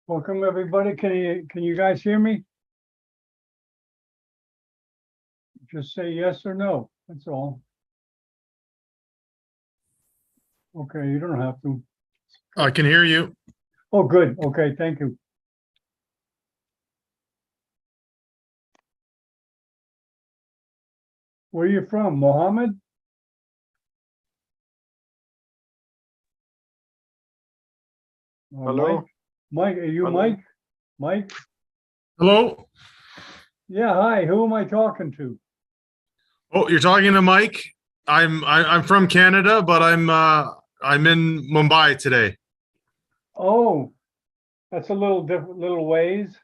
Welcome, everybody. Can you guys hear me? Just say yes or no. That's all. Okay, you don't have to. I can hear you. Oh, good. Okay, thank you. Where are you from, Mohammed? Hello. Mike, are you Hello. Mike? Mike? Hello. Yeah, hi. Who am I talking to? Oh, you're talking to Mike. I'm from Canada, but I'm in Mumbai today. Oh, that's a little different, little ways.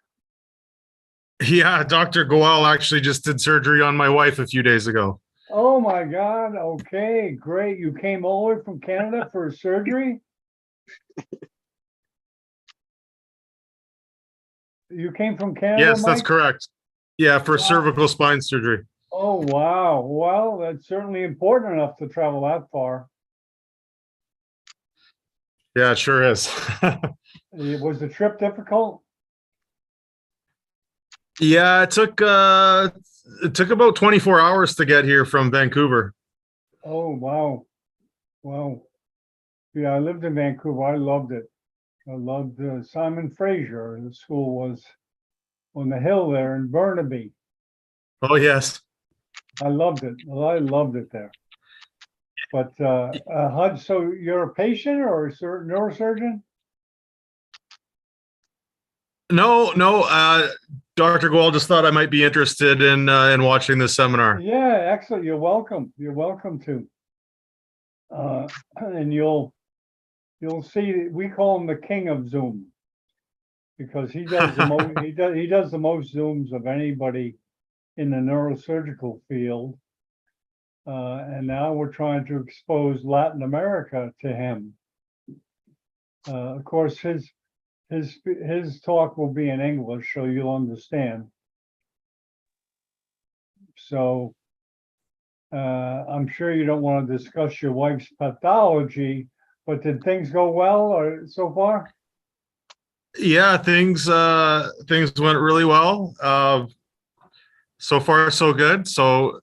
Yeah, Dr. Goel actually just did surgery on my wife a few days ago. Oh my God. Okay, great. You came all the way from Canada for surgery? You came from Canada, Yes, that's Mike? correct. Yeah, for Wow. cervical spine surgery. Oh, wow. Well, that's certainly important enough to travel that far. Yeah, it sure is. Was the trip difficult? Yeah, it took about 24 hours to get here from Vancouver. Oh, wow. Wow. Yeah, I lived in Vancouver. I loved it. I loved Simon Fraser. The school was on the hill there in Burnaby. Oh, yes. I loved it. I loved it there. But so you're a patient or a neurosurgeon? No, Dr. Goel just thought I might be interested in watching this seminar. Yeah, excellent. You're welcome. You're welcome to. And you'll see. We call him the king of Zoom because he does the most. He does the most Zooms of anybody in the neurosurgical field. And now we're trying to expose Latin America to him. Of course, his talk will be in English, so you'll understand. So I'm sure you don't want to discuss your wife's pathology, but did things go well or so far? Yeah, things went really well. So far, so good. So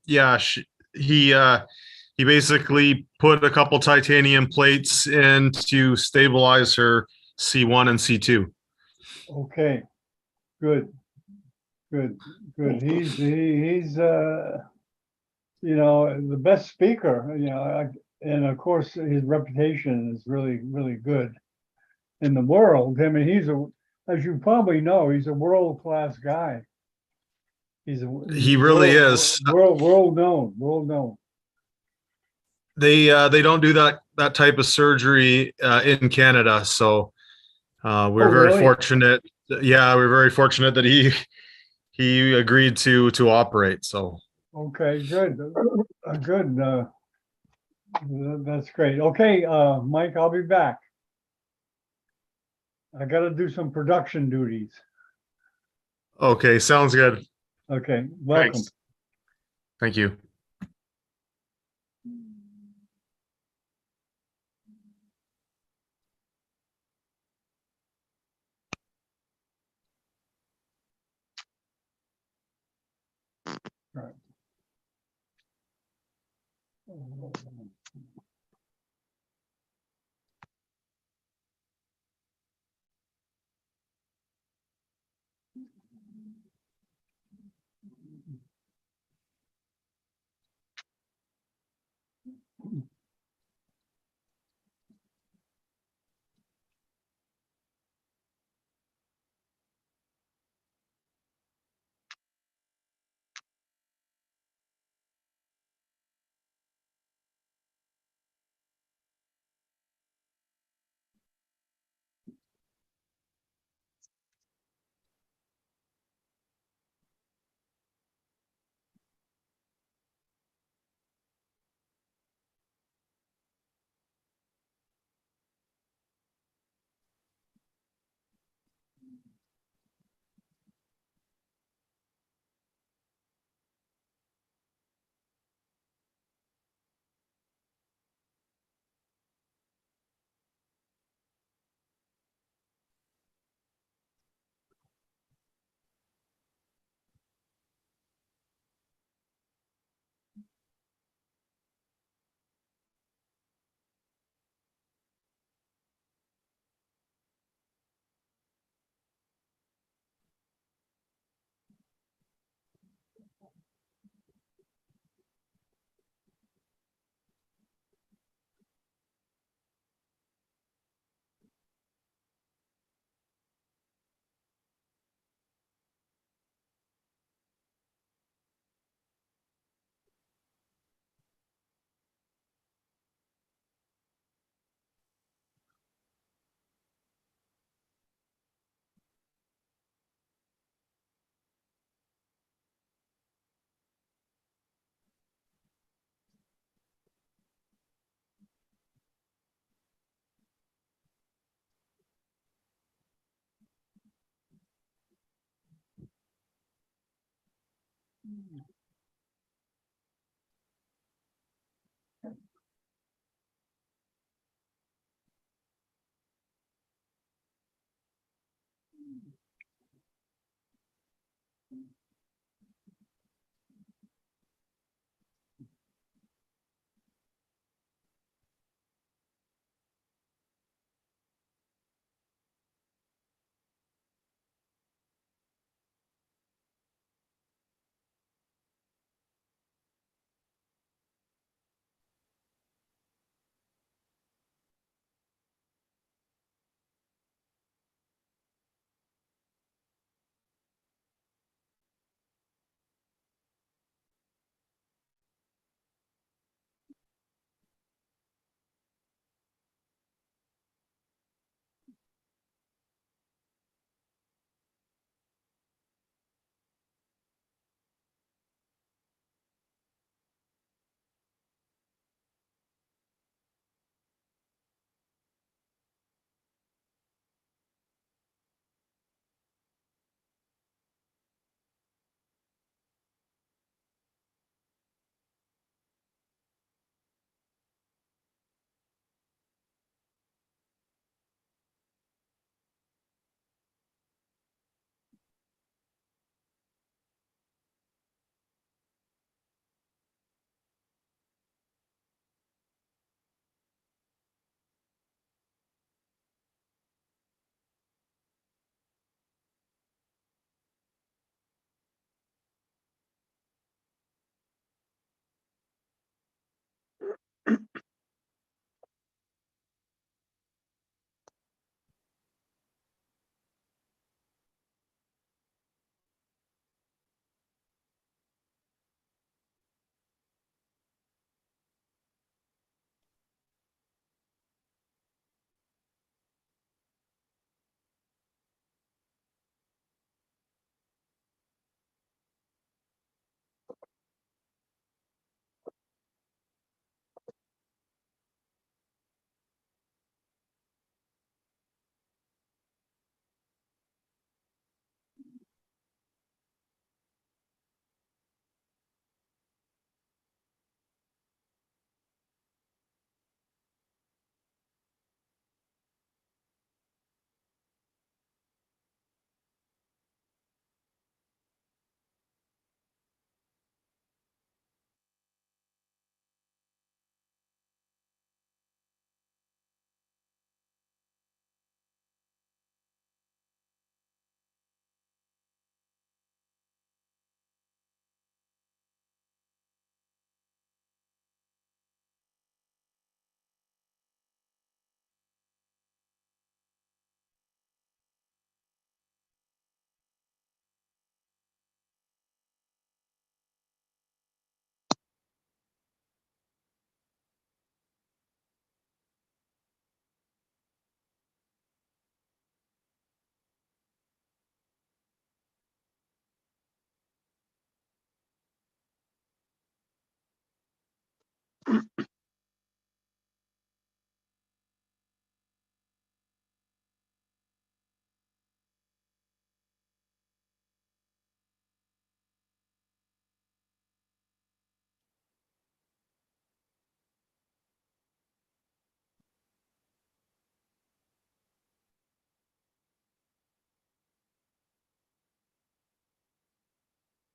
yeah, he basically put a couple titanium plates in to stabilize her C1 and C2. Okay, good. He's the best speaker, and of course his reputation is really good in the world. I mean, as you probably know, he's a world-class guy. He really is. World known. They don't do that type of surgery in Canada, so we're very really? fortunate. Yeah, we're very fortunate that he agreed to operate. So Okay, good. That's great. Okay, Mike, I'll be back. I got to do some production duties. okay, sounds good. Okay, welcome. Thanks. Thank you. Right.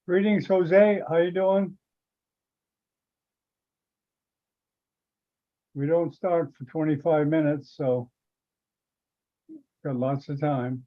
Greetings, Jose. How you doing? We don't start for 25 minutes, so got lots of time.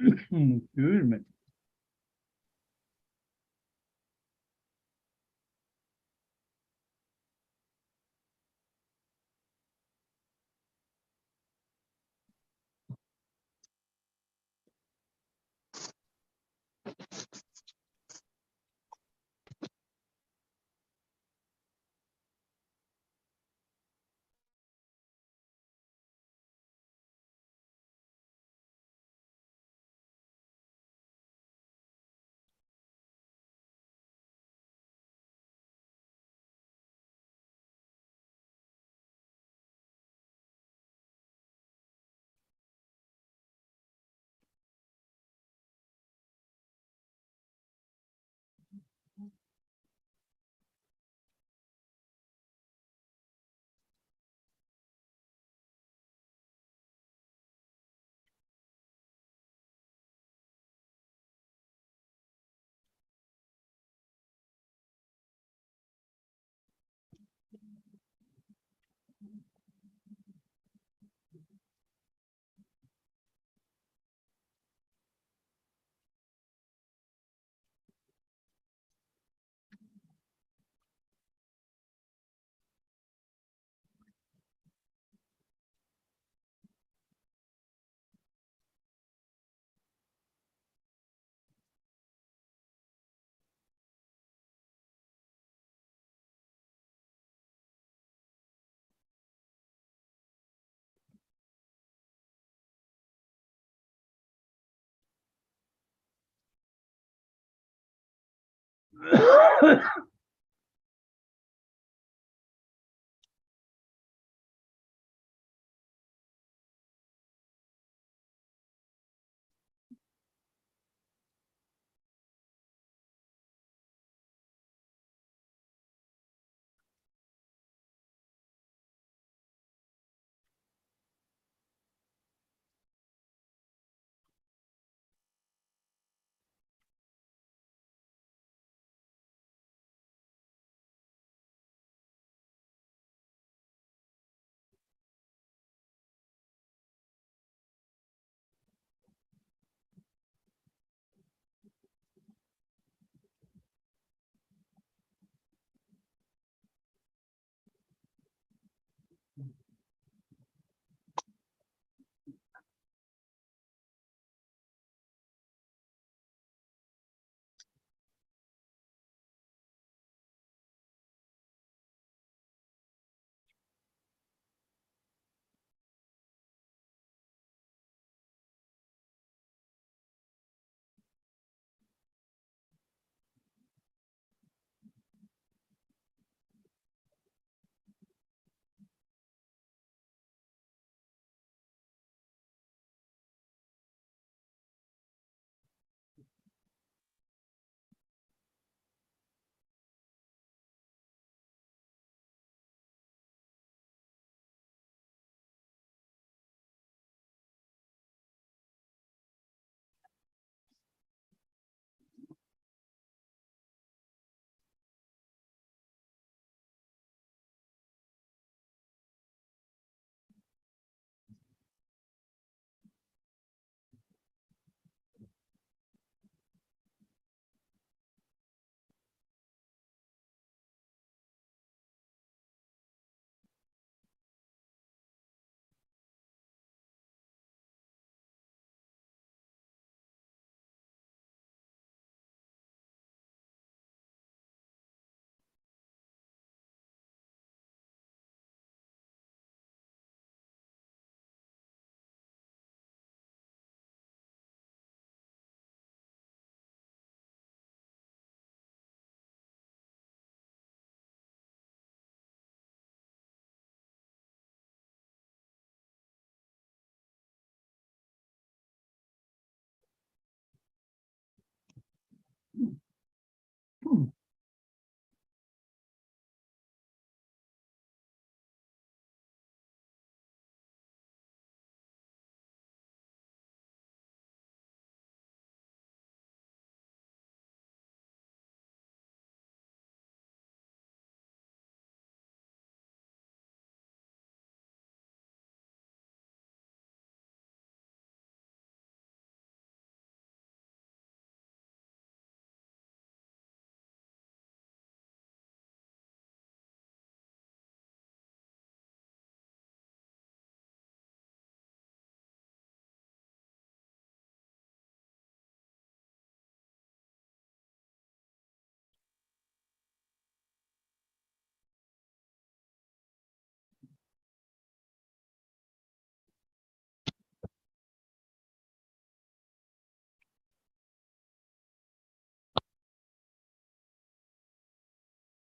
Excuse me.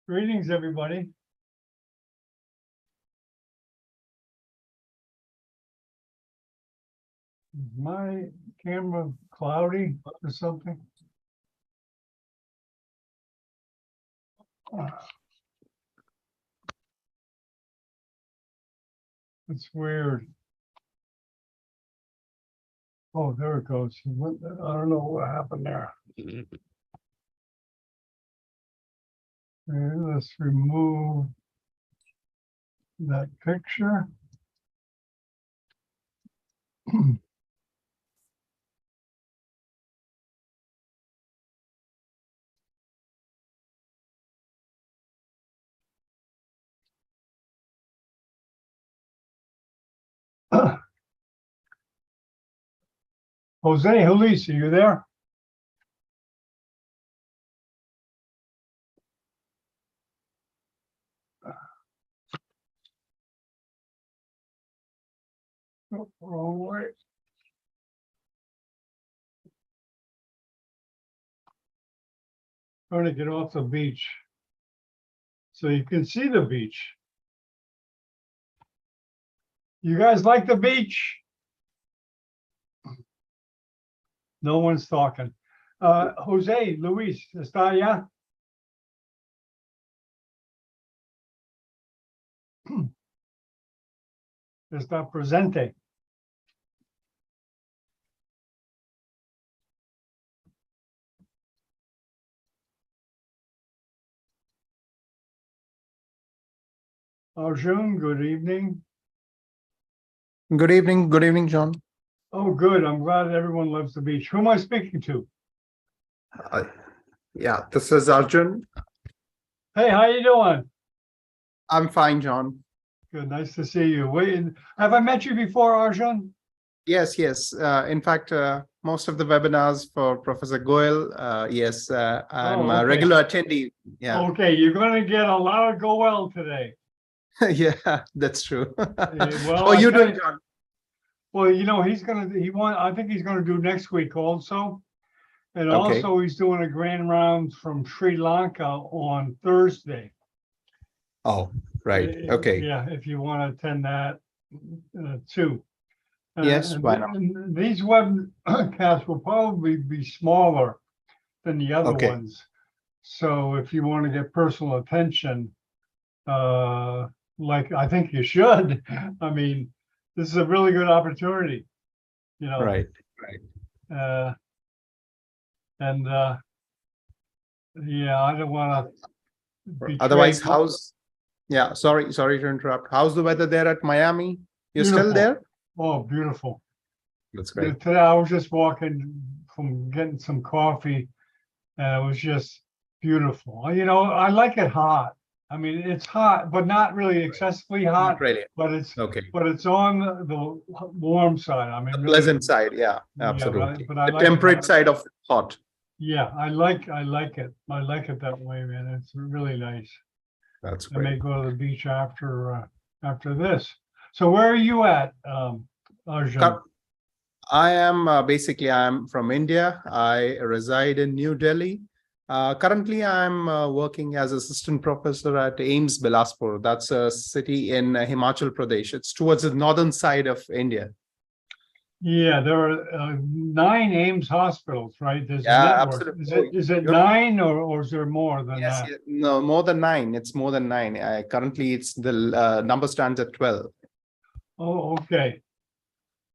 Greetings, everybody. Is my camera cloudy or something? It's weird. Oh, there it goes. I don't know what happened there. Okay, let's remove that picture. Jose Julissa, you there? Oh, wrong way. Trying to get off the beach so you can see the beach. You guys like the beach? No one's talking. Jose Luis, ¿está allá? Está presente. Arjun, good evening. Good evening, John. Oh, good. I'm glad everyone loves the beach. Who am I speaking to? Yeah, this is Arjun. Hey, how you doing? I'm fine, John. Good, nice to see you. Wait, have I met you before, Arjun? Yes. In fact, most of the webinars for Professor Goel, yes, I'm okay. a regular attendee. Yeah. Okay, you're going to get a lot of Goel today. Yeah, that's true. Well, How are you doing, John? Well, you know, I think he's gonna do next week also. And Okay. also he's doing a grand round from Sri Lanka on Thursday. Oh, right. Okay. Yeah, if you want to attend that too. Yes, And- why not? and these webcasts will probably be smaller than the other Okay. ones. So if you want to get personal attention, like I think you should. I mean, this is a really good opportunity, you know. Right. Yeah, I don't want to. Otherwise, sorry to interrupt. How's the weather there at Miami? You're still there? Oh, beautiful. That's great. Today I was just walking from getting some coffee, and it was just beautiful. You know, I like it hot. I mean, it's hot, but not really excessively hot. Not really. But it's Okay. on the warm side. I mean, The really, pleasant side, yeah, Yeah, absolutely. but I The like it temperate hot. side of hot. Yeah, I like it. I like it that way, man. It's really nice. That's I may great. go to the beach after this. So where are you at, Arjun? I am basically, I'm from India. I reside in New Delhi. Currently, I'm working as assistant professor at AIMS Bilaspur. That's a city in Himachal Pradesh. It's towards the northern side of India. Yeah, there are 9 AIMS hospitals, right? There's a Yeah, network. absolutely. Is it You're- 9 or is there more than Yes, that? no, more than 9. It's more than 9. Currently, it's the number stands at 12. Oh, okay.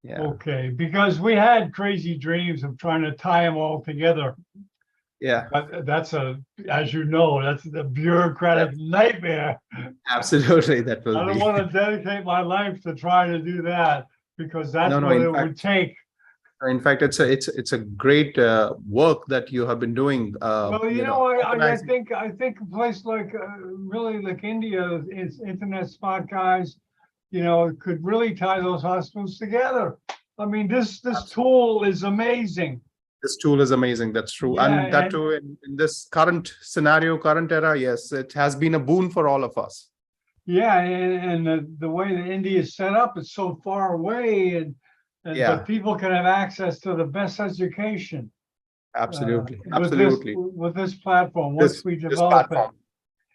Yeah, Okay, because we had crazy dreams of trying to tie them all together. yeah, But as you know, that's the bureaucratic nightmare. absolutely. That I will don't be. want to dedicate my life to trying to do that because that's No, what in it fact- would take. In fact, it's a great work that you have been doing. Well, you know, I organizing- think a place like really like India, it's internet spot guys, you know, could really tie those hospitals together. I mean, this tool is amazing. This tool is amazing. That's true. Yeah, And that and- too, in this current scenario, current era, yes, it has been a boon for all of us. Yeah, and the way that India is set up, it's so far away, and Yeah. but people can have access to the best education. Absolutely. With Absolutely. with this platform, This once we this develop it. platform.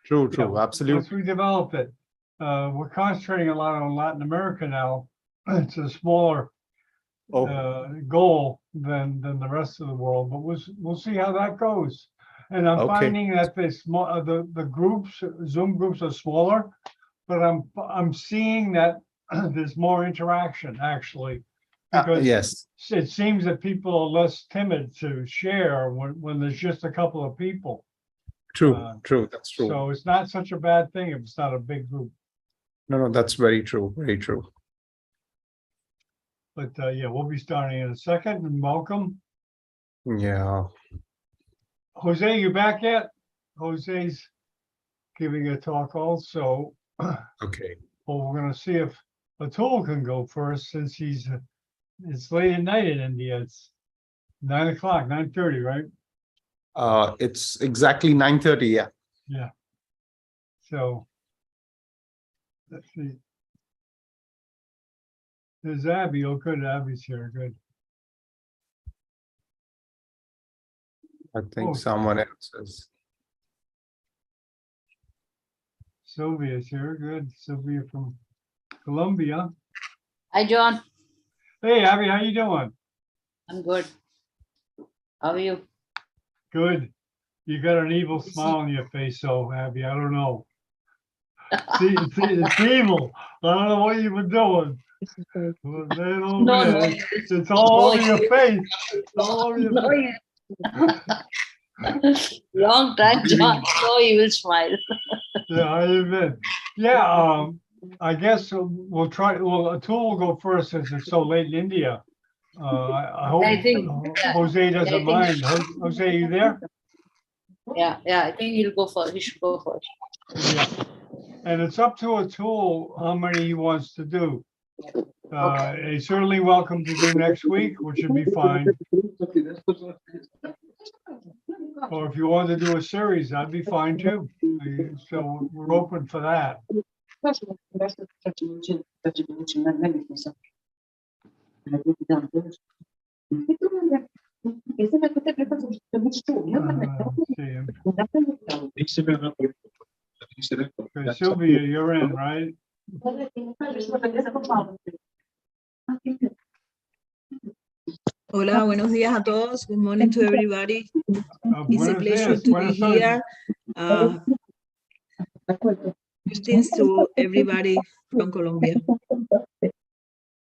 True, Yeah, once absolutely. we develop it, we're concentrating a lot on Latin America now. It's a smaller goal than the rest of the world, but we'll see how that goes. And I'm Okay. finding that the groups, Zoom groups are smaller, but I'm seeing that there's more interaction actually. Because Yes, it seems that people are less timid to share when there's just a couple of people. true, that's true. So it's not such a bad thing if it's not a big group. No, that's very true, very true. But yeah, we'll be starting in a second, and welcome. Yeah. Jose, you back yet? Jose's giving a talk also. Okay. Well, we're gonna see if Atul can go first since it's late at night in India. It's 9 o'clock, 9:30, right? It's exactly 9:30. Yeah. Yeah. So let's see. There's Abby. Oh, good. Abby's here. Good. I think Oh. someone else is. Sylvia's here. Good. Sylvia from Colombia. Hi, John. Hey, Abby, how you doing? I'm good. How are you? Good. You got an evil smile on your face, so Abby. I don't know. See, it's evil. I don't know what you've been doing. Well, they don't No, win. no. It's all No, over your face. It's all over your No, face. Long time, John. No, you will smile. Yeah, how you been? Yeah, I guess we'll try. Well, Atul will go first since it's so late in India. I hope I think, yeah. Jose doesn't I think- mind. Jose, you there? Yeah, I think he'll go first. He should go first. Yeah. And it's up to Atul how many he wants to do. He's certainly welcome to do next week, which would be fine. Or if you want to do a series, that'd be fine too. So we're open for that. Okay, Sylvia, you're in, right? Hola, buenos días a todos. Good morning to everybody. It's a Buenos pleasure dias, to be buenas tardes. here. Greetings to everybody from Colombia.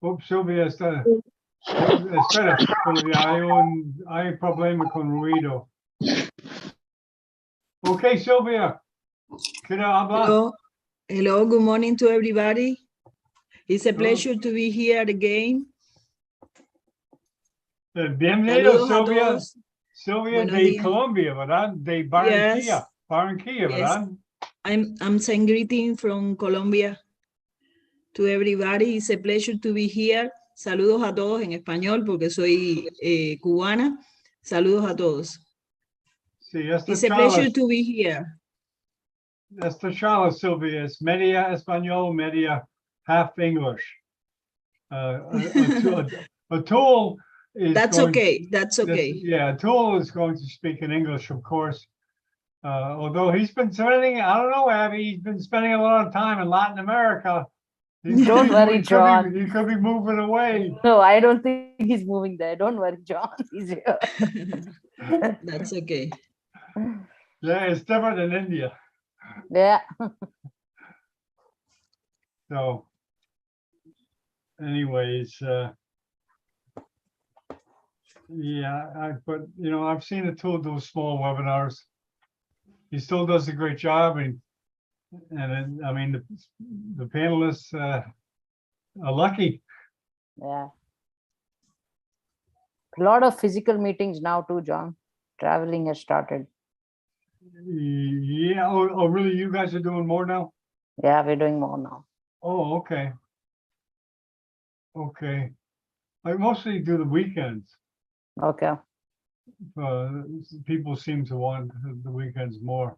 Oh, Sylvia, espera, Sylvia, hay un problema con ruido. Okay, Sylvia, ¿quiere hablar? Hello, good morning to everybody. It's a pleasure to be here again. Bienvenido, Saludos a Sylvia. todos. Sylvia Buenos de días. Colombia, ¿verdad? De Barranquilla. Yes. Barranquilla, Yes. ¿verdad? I'm sending greeting from Colombia to everybody. It's a pleasure to be here. Saludos a todos en español porque soy cubana. Saludos a todos. Sí, esta It's a pleasure to be here. charla, Sylvia, es media español, media half English. Atul is That's going- okay. That's okay. Yeah, Atul is going to speak in English, of course. Although he's been spending, I don't know, Abby, he's been spending a lot of time in Latin America. Don't worry, John. He could be moving away. No, I don't think he's moving there. Don't worry, John. He's here. That's okay. Yeah, it's different in India. Yeah. So anyways, yeah, but you know, I've seen Atul do small webinars. He still does a great job, and I mean, the panelists are lucky. Yeah. A lot of physical meetings now too, John. Traveling has started. Yeah, oh, really? You guys are doing more now? Yeah, we're doing more now. Oh, okay. Okay. I mostly do the weekends. Okay. People seem to want the weekends more.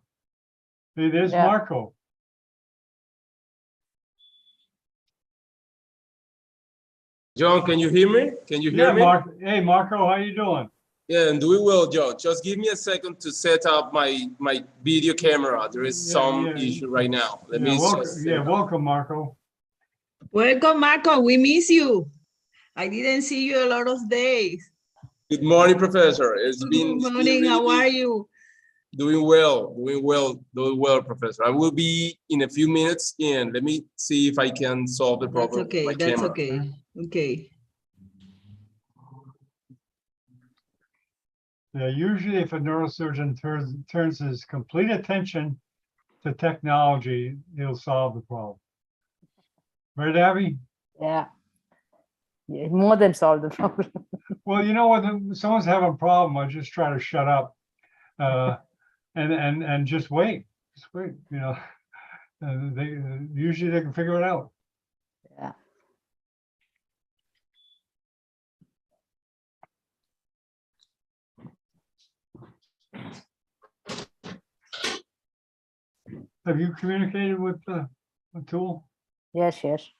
Hey, there's Yeah. Marco. John, can you hear me? Can you hear Yeah, me? Mark. Hey, Marco, how you doing? Yeah, and doing well, Joe. Just give me a second to set up my video camera. There is some issue right now. Let me just set it up. Welcome, Marco. Welcome, Marco. We miss you. I didn't see you a lot of days. Good morning, Professor. It's Good been morning. really How are you? doing well, Professor. I will be in a few minutes in. Let me see if I can solve the That's problem okay. with my That's camera. okay. Okay. Yeah, usually if a neurosurgeon turns his complete attention to technology, he'll solve the problem. Right, Abby? Yeah. Yeah, more than solve the problem. Well, you know what? Someone's having a problem. I just try to shut up, and just wait. Just wait. You know, they usually they can figure it out. Yeah. Have you communicated with the tool, Yes, yes.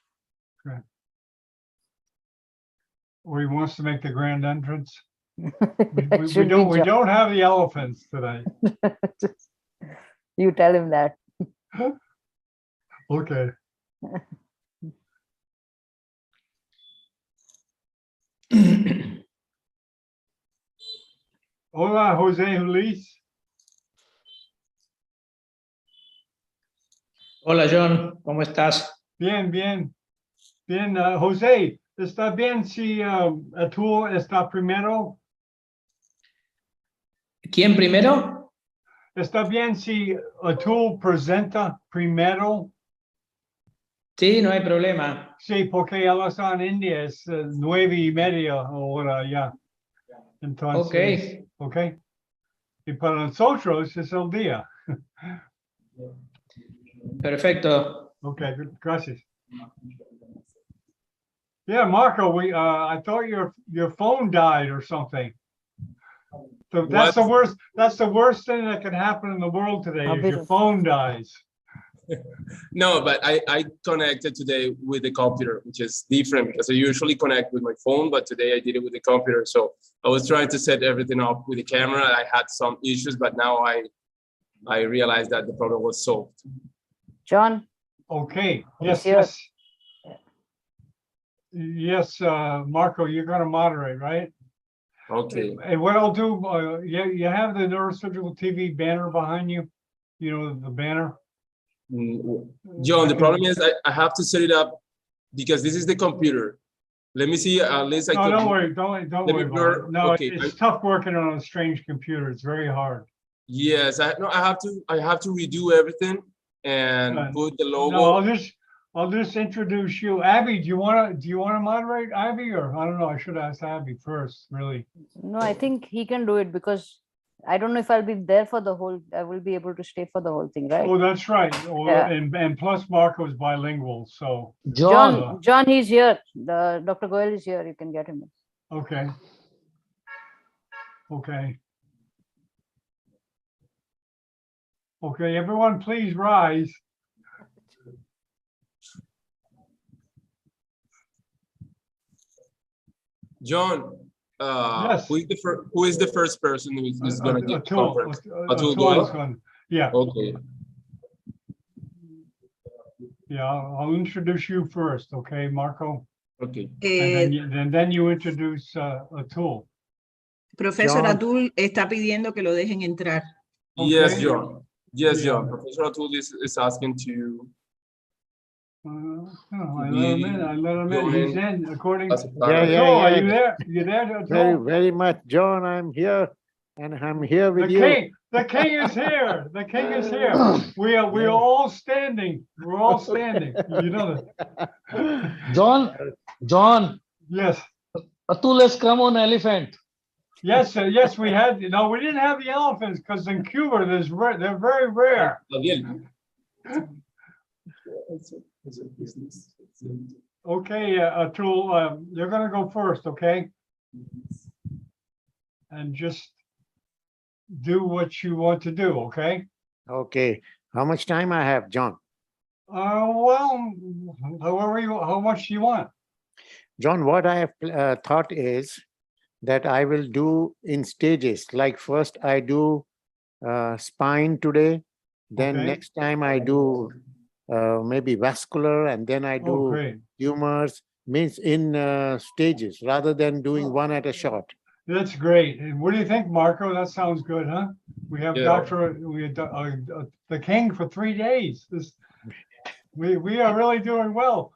or he wants to make the grand entrance? That We should be don't. We John. don't have the elephants today. You tell him that. Okay. Hola, Jose Luis. Hola John, ¿cómo estás? Bien, bien. Bien, José, ¿está bien si Atul está primero? ¿Quién primero? ¿Está bien si Atul presenta primero? Sí, no hay problema. Sí, porque él está en India, es 9:30 ahora ya. Entonces, ok. Y para nosotros es el día. Perfecto. Ok, gracias. Yeah, Marco, I thought your phone died or something. So that's the worst. That's the worst thing that can happen in the world today. Is your phone dies. No, but I connected today with the computer, which is different because I usually connect with my phone, but today I did it with the computer. So I was trying to set everything up with the camera. I had some issues, but now I realized that the problem was solved. John, Okay. Yes. Yes. Yes, Marco, you're going to moderate, right? Okay. And what I'll do, you have the Neurosurgical TV banner behind you. You know the banner. John, the problem is I have to set it up because this is the computer. Let me see. At least I No, can. don't worry. Don't worry about it. No, Okay. it's tough working on a strange computer. It's very hard. Yes, I have to redo everything and put the logo. No, I'll just introduce you. Abby, do you want to moderate, Abby, or I don't know, I should ask Abby first, really. no, I think he can do it because I don't know if I'll be there for the whole, I will be able to stay for the whole thing, right? Oh, that's right. Yeah. And plus Marco's bilingual, so, John, he's here. The Dr. Goel is here. You can get him. okay. Okay. Okay, everyone, please rise. John, Yes. who is the first person who is going to get Atul, conference? Atul Goel? is going, yeah, Okay. yeah, I'll introduce you first, okay, Marco? Okay. And then you introduce Atul. Profesor John. Atul está pidiendo que lo dejen entrar. Yes, Okay. John. Yes, Yeah. John. Professor Atul is asking to. I let him in. I let him in. He's in according. as a Atul, part of- are you there? You there, Very, Atul? very much, John. I'm here, and I'm here The with you. king, the king is here. The king is here. We are all standing. We're all standing. You know that. John, Yes, Atul has come on elephant. yes, yes. We had. No, we didn't have the elephants because in Cuba they're very rare. Gabriel. Okay, Atul, you're gonna go first, okay? And just do what you want to do, okay? Okay. How much time I have, John? Well, how much do you want? John, what I have thought is that I will do in stages. Like first I do spine today, then Okay. next time I do maybe vascular, and then I Oh, do great. tumors, means in stages rather than doing Oh. one at a shot. That's great. And what do you think, Marco? That sounds good, huh? We have Yeah. the king for 3 days. We are really doing well.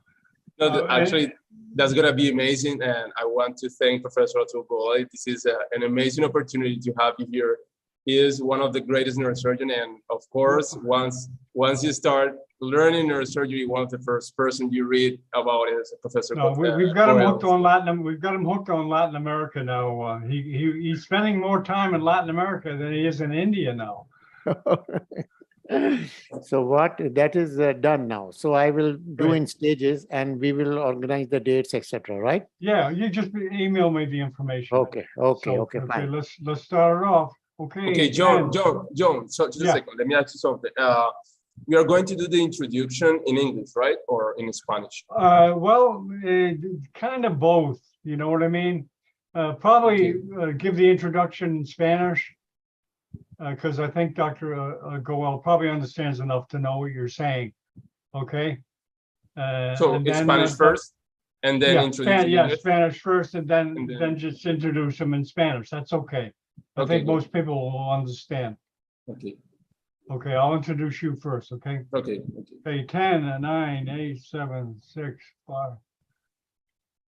No, and- actually, that's gonna be amazing, and I want to thank Professor Atul Gowal. This is an amazing opportunity to have you here. He is one of the greatest neurosurgeons, and of course, once you start learning neurosurgery, one of the first person you read about is Professor. No, we've got him Gowal. hooked on We've got him hooked on Latin America now. He's spending more time in Latin America than he is in India now. So what that is done now. So I will do Right. in stages, and we will organize the dates, etc. Right? Yeah, you just email me the information. Okay. Okay. So, Okay. Fine. let's start it off. Okay. Okay, John, Ken. so just a Yeah. second, let me ask you something. We are going to do the introduction in English, right? Or in Spanish? Well, kind of both, you know what I mean? Probably give the introduction in Spanish. Because I think Dr. Goel probably understands enough to know what you're saying. Okay. So and it's then, Spanish first, and then Yeah, introduce in yeah, English? Spanish first, and And then then- just introduce them in Spanish. That's okay. I Okay, think good. most people will understand. Okay, Okay, I'll introduce you first, okay? okay. Okay, 10, 9, 8, 7, 6, 5.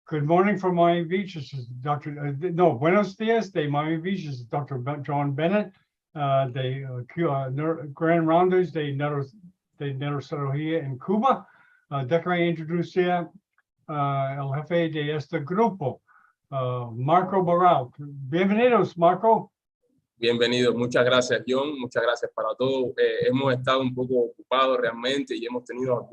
Good morning from Miami Beach. This is Dr. No, buenos dias de Miami Beach. This is Dr. John Bennett. Gran Rondes de Neurocirugia en Cuba. Déjame introducir el jefe de este grupo, Marco Barral. Bienvenidos, Marco. Bienvenido, muchas gracias, John, muchas gracias para todos. Hemos estado un poco ocupados realmente y hemos tenido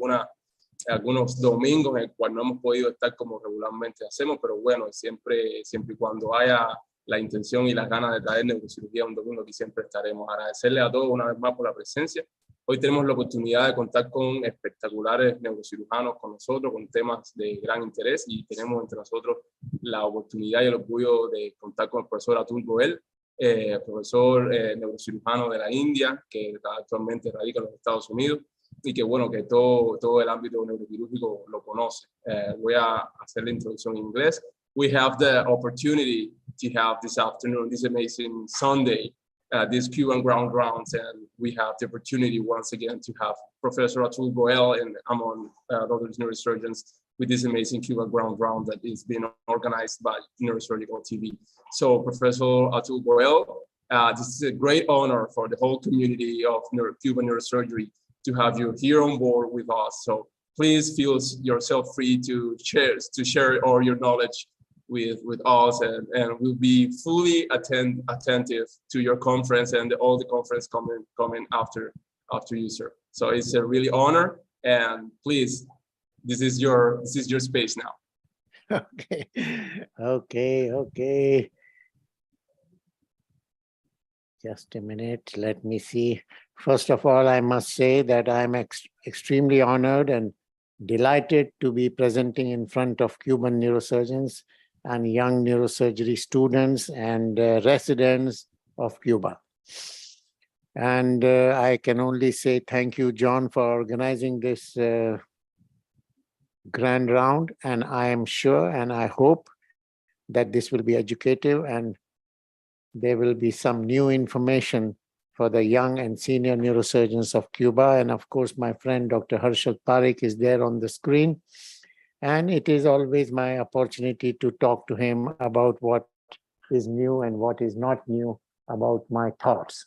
algunos domingos en el cual no hemos podido estar como regularmente hacemos, pero bueno, siempre y cuando haya la intención y las ganas de traer neurocirugía un domingo, aquí siempre estaremos. Agradecerle a todos una vez más por la presencia. Hoy tenemos la oportunidad de contar con espectaculares neurocirujanos con nosotros, con temas de gran interés, y tenemos entre nosotros la oportunidad y el orgullo de contar con el profesor Atul Gowal, profesor neurocirujano de la India, que actualmente radica en los Estados Unidos, y que bueno, que todo el ámbito neuroquirúrgico lo conoce. Voy a hacer la introducción en inglés. We have the opportunity to have this afternoon, this amazing Sunday, this Cuban ground rounds, and we have the opportunity once again to have Professor Atul Gowal and among others neurosurgeons with this amazing Cuba ground round that is being organized by Neurosurgical TV. So Professor Atul Gowal, this is a great honor for the whole community of Cuban neurosurgery to have you here on board with us. So please feel yourself free to share all your knowledge with us, and we'll be fully attentive to your conference and all the conference coming after you, sir. So it's a really honor, and please, this is your space now. Okay. Just a minute. Let me see. First of all, I must say that I'm extremely honored and delighted to be presenting in front of Cuban neurosurgeons and young neurosurgery students and residents of Cuba. And I can only say thank you, John, for organizing this grand round. And I am sure and I hope that this will be educative and there will be some new information for the young and senior neurosurgeons of Cuba. And of course, my friend, Dr. Harshal Parikh is there on the screen. And it is always my opportunity to talk to him about what is new and what is not new about my thoughts.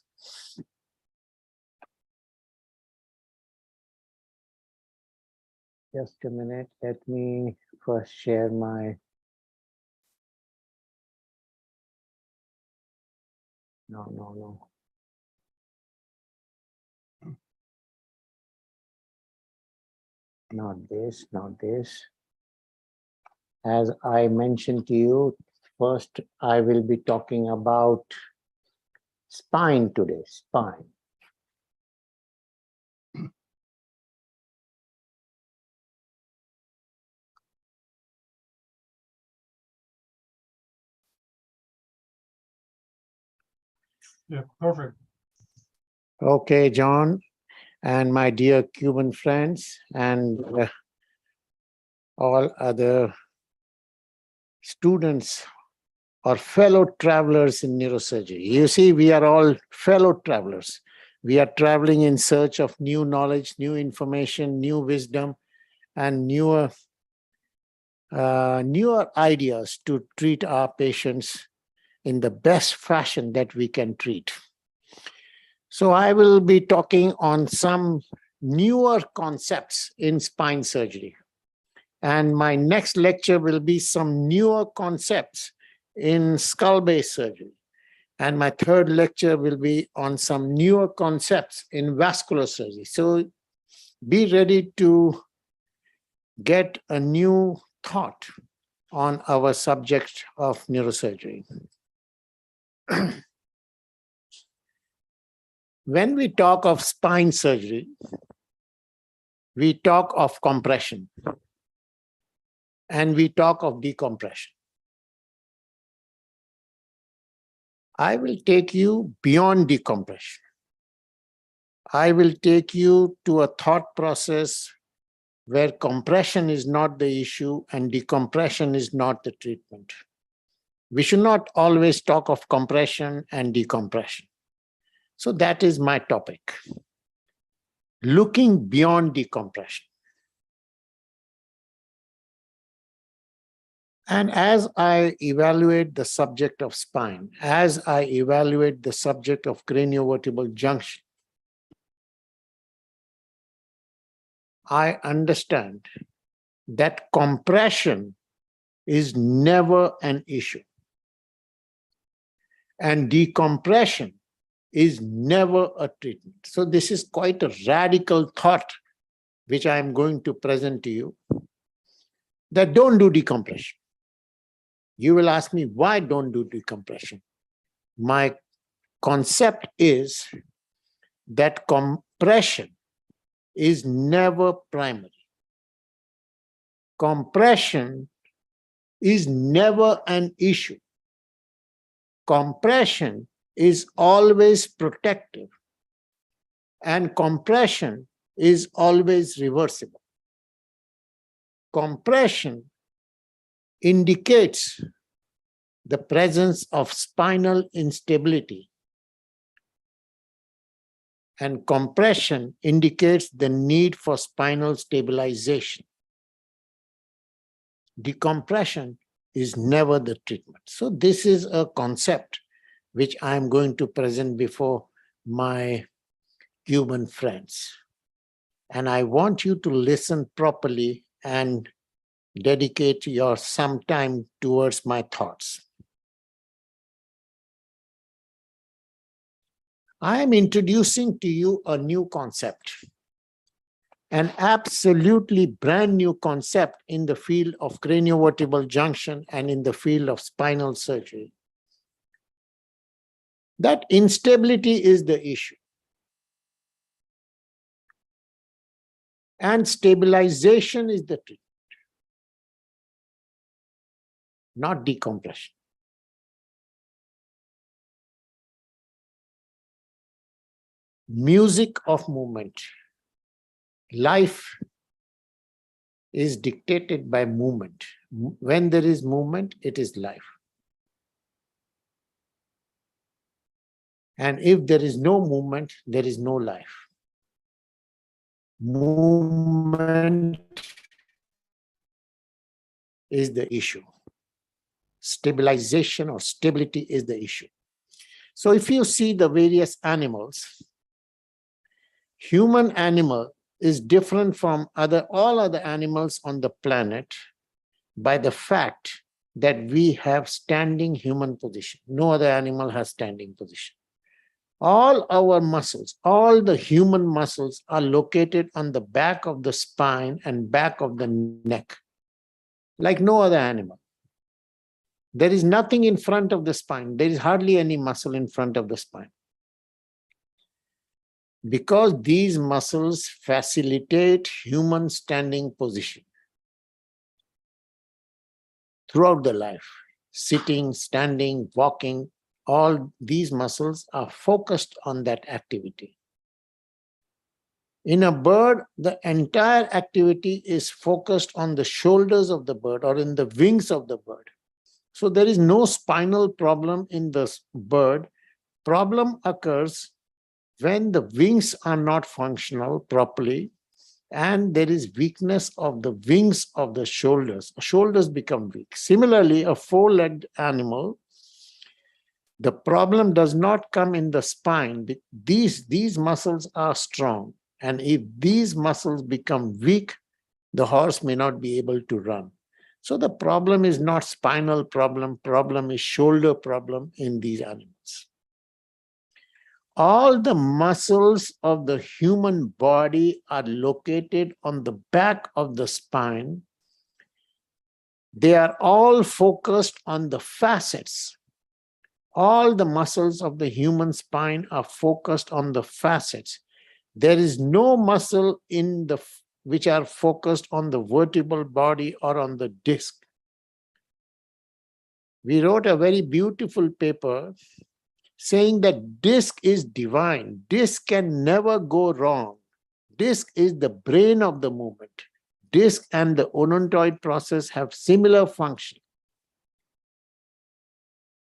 Just a minute. Let me first share my. No. Not this. As I mentioned to you, first I will be talking about spine today, spine. Yeah, perfect. Okay, John, and my dear Cuban friends and all other students or fellow travelers in neurosurgery. You see, we are all fellow travelers. We are traveling in search of new knowledge, new information, new wisdom, and newer ideas to treat our patients in the best fashion that we can treat. So I will be talking on some newer concepts in spine surgery. And my next lecture will be some newer concepts in skull-base surgery. And my third lecture will be on some newer concepts in vascular surgery. So be ready to get a new thought on our subject of neurosurgery. When we talk of spine surgery, we talk of compression and we talk of decompression. I will take you beyond decompression. I will take you to a thought process where compression is not the issue and decompression is not the treatment. We should not always talk of compression and decompression. So that is my topic, looking beyond decompression. And as I evaluate the subject of spine, as I evaluate the subject of craniovertebral junction, I understand that compression is never an issue. And decompression is never a treatment. So this is quite a radical thought which I am going to present to you, that don't do decompression. You will ask me, why don't do decompression? My concept is that compression is never primary. Compression is never an issue. Compression is always protective, and compression is always reversible. Compression indicates the presence of spinal instability, and compression indicates the need for spinal stabilization. Decompression is never the treatment. So this is a concept which I am going to present before my Cuban friends. And I want you to listen properly and dedicate your some time towards my thoughts. I am introducing to you a new concept, an absolutely brand new concept in the field of craniovertebral junction and in the field of spinal surgery. That instability is the issue. And stabilization is the treatment, not decompression. Music of movement. Life is dictated by movement. When there is movement, it is life. And if there is no movement, there is no life. Movement is the issue. Stabilization or stability is the issue. So if you see the various animals, human animal is different from all other animals on the planet by the fact that we have standing human position. No other animal has standing position. All our muscles, all the human muscles are located on the back of the spine and back of the neck, like no other animal. There is nothing in front of the spine. There is hardly any muscle in front of the spine. Because these muscles facilitate human standing position throughout the life, sitting, standing, walking, all these muscles are focused on that activity. In a bird, the entire activity is focused on the shoulders of the bird or in the wings of the bird. So there is no spinal problem in the bird. Problem occurs when the wings are not functional properly and there is weakness of the wings of the shoulders. Shoulders become weak. Similarly, a four-legged animal, the problem does not come in the spine. These muscles are strong. And if these muscles become weak, the horse may not be able to run. So the problem is not spinal problem is shoulder problem in these animals. All the muscles of the human body are located on the back of the spine. They are all focused on the facets. All the muscles of the human spine are focused on the facets. There is no muscle in the which are focused on the vertebral body or on the disc. We wrote a very beautiful paper saying that disc is divine. Disc can never go wrong. Disc is the brain of the movement. Disc and the odontoid process have similar function.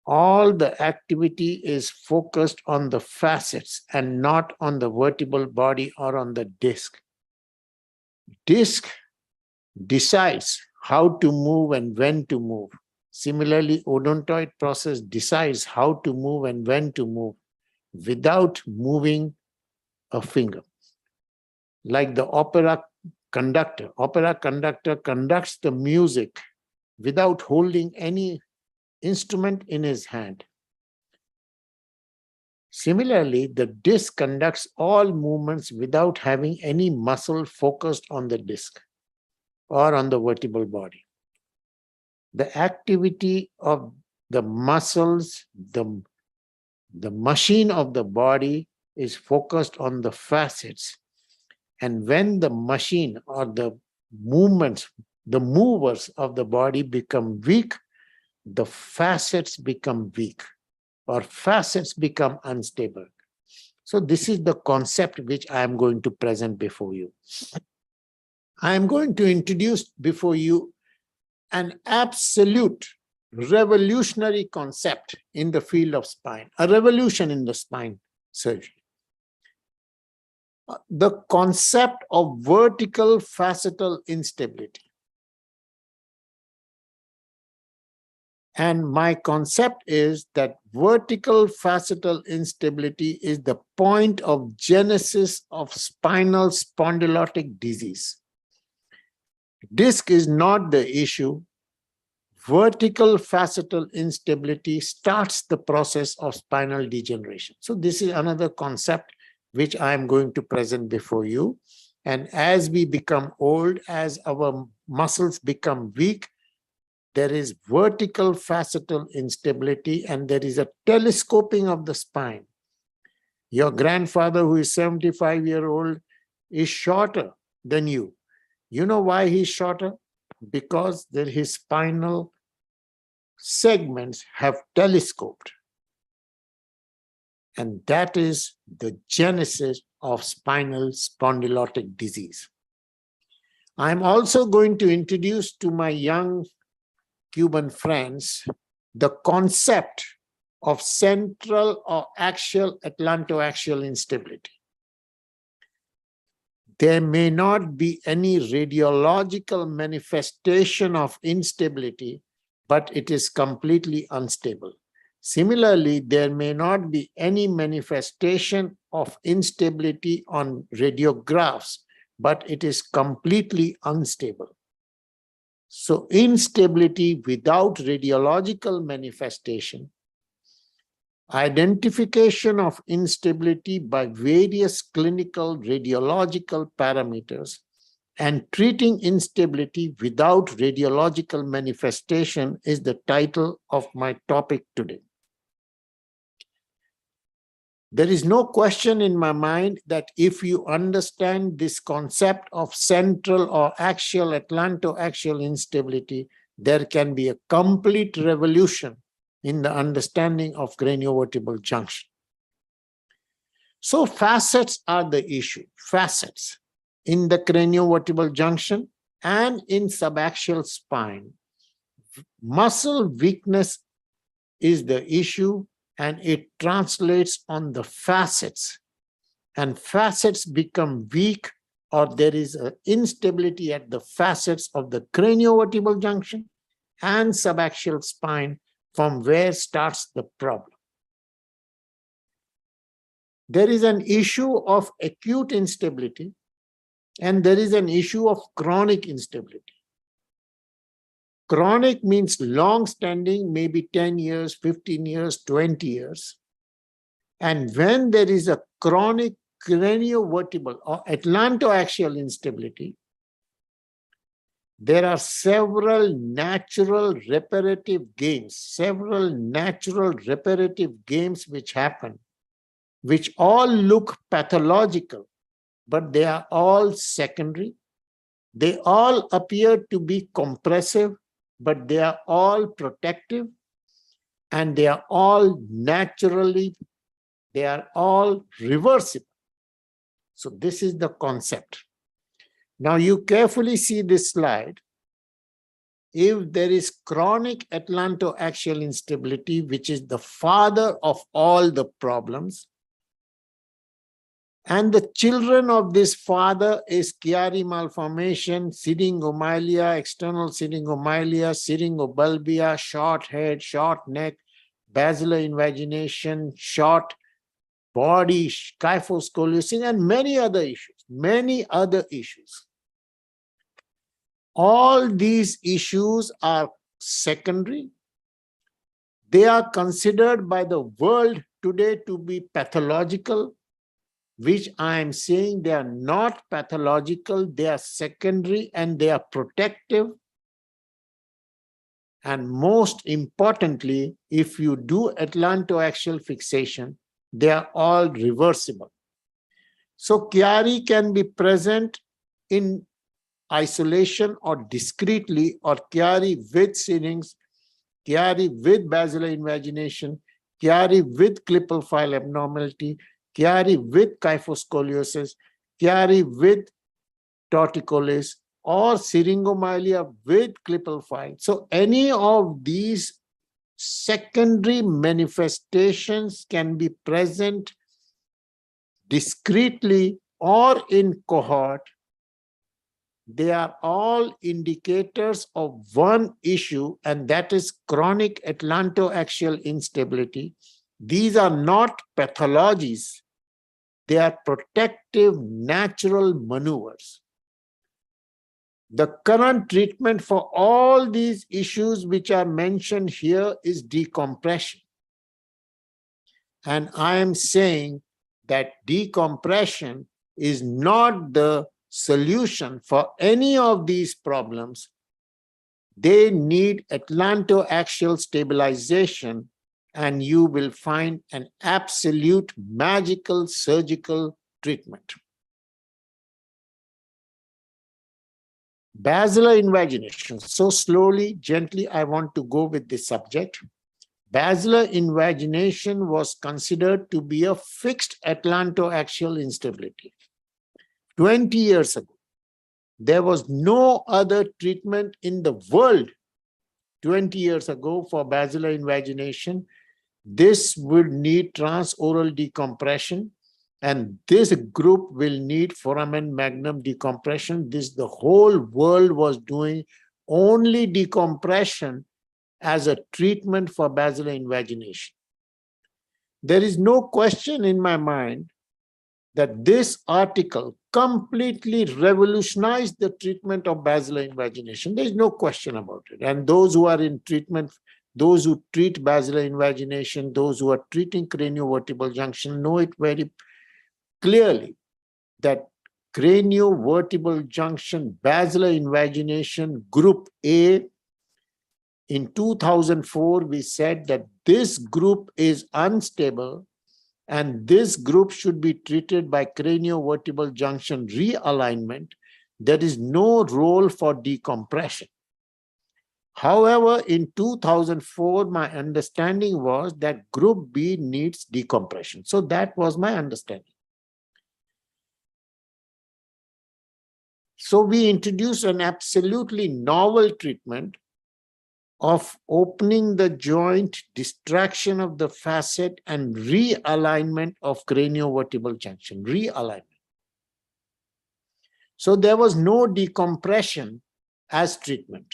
All the activity is focused on the facets and not on the vertebral body or on the disc. Disc decides how to move and when to move. Similarly, odontoid process decides how to move and when to move without moving a finger. Like the opera conductor. Opera conductor conducts the music without holding any instrument in his hand. Similarly, the disc conducts all movements without having any muscle focused on the disc or on the vertebral body. The activity of the muscles, the machine of the body is focused on the facets. And when the machine or the movements, the movers of the body become weak, the facets become weak or facets become unstable. So this is the concept which I am going to present before you. I am going to introduce before you an absolute revolutionary concept in the field of spine, a revolution in the spine surgery. The concept of vertical facetal instability. And my concept is that vertical facetal instability is the point of genesis of spinal spondylotic disease. Disc is not the issue. Vertical facetal instability starts the process of spinal degeneration. So this is another concept which I am going to present before you. And as we become old, as our muscles become weak, there is vertical facetal instability and there is a telescoping of the spine. Your grandfather, who is 75-year-old, is shorter than you. You know why he's shorter? Because his spinal segments have telescoped. And that is the genesis of spinal spondylotic disease. I'm also going to introduce to my young Cuban friends the concept of central or axial atlantoaxial instability. There may not be any radiological manifestation of instability, but it is completely unstable. Similarly, there may not be any manifestation of instability on radiographs, but it is completely unstable. So instability without radiological manifestation, identification of instability by various clinical radiological parameters, and treating instability without radiological manifestation is the title of my topic today. There is no question in my mind that if you understand this concept of central or axial atlantoaxial instability, there can be a complete revolution in the understanding of craniovertebral junction. So facets are the issue, facets in the craniovertebral junction and in subaxial spine. Muscle weakness is the issue, and it translates on the facets, and facets become weak, or there is an instability at the facets of the craniovertebral junction and subaxial spine, from where starts the problem. There is an issue of acute instability, and there is an issue of chronic instability. Chronic means long-standing, maybe 10 years, 15 years, 20 years. And when there is a chronic craniovertebral or atlantoaxial instability, there are several natural reparative gains which happen, which all look pathological, but they are all secondary. They all appear to be compressive, but they are all protective, and they are all reversible. So this is the concept. Now you carefully see this slide. If there is chronic atlantoaxial instability, which is the father of all the problems, and the children of this father is Chiari malformation, syringomelia, external syringomelia, syringobulbia, short head, short neck, basilar invagination, short body, kyphoscoliosis, and many other issues. All these issues are secondary. They are considered by the world today to be pathological, which I am saying they are not pathological, they are secondary, and they are protective. And most importantly, if you do atlantoaxial fixation, they are all reversible. So Chiari can be present in isolation or discretely, or Chiari with syrinx, Chiari with basilar invagination, Chiari with clipal file abnormality, Chiari with kyphoscoliosis, Chiari with torticollis, or syringomyelia with clipal file. So any of these secondary manifestations can be present discretely or in cohort. They are all indicators of one issue, and that is chronic atlantoaxial instability. These are not pathologies. They are protective natural maneuvers. The current treatment for all these issues which are mentioned here is decompression. And I am saying that decompression is not the solution for any of these problems. They need atlantoaxial stabilization, and you will find an absolute magical surgical treatment. Basilar invagination. So slowly, gently, I want to go with this subject. Basilar invagination was considered to be a fixed atlantoaxial instability. 20 years ago, there was no other treatment in the world 20 years ago for basilar invagination. This would need transoral decompression, and this group will need foramen magnum decompression. The whole world was doing only decompression as a treatment for basilar invagination. There is no question in my mind that this article completely revolutionized the treatment of basilar invagination. There is no question about it. And those who are in treatment, those who treat basilar invagination, those who are treating craniovertebral junction know it very clearly that craniovertebral junction basilar invagination group A, in 2004, we said that this group is unstable and this group should be treated by craniovertebral junction realignment. There is no role for decompression. However, in 2004, my understanding was that group B needs decompression. So that was my understanding. So we introduced an absolutely novel treatment of opening the joint, distraction of the facet, and realignment of craniovertebral junction, realignment. So there was no decompression as treatment.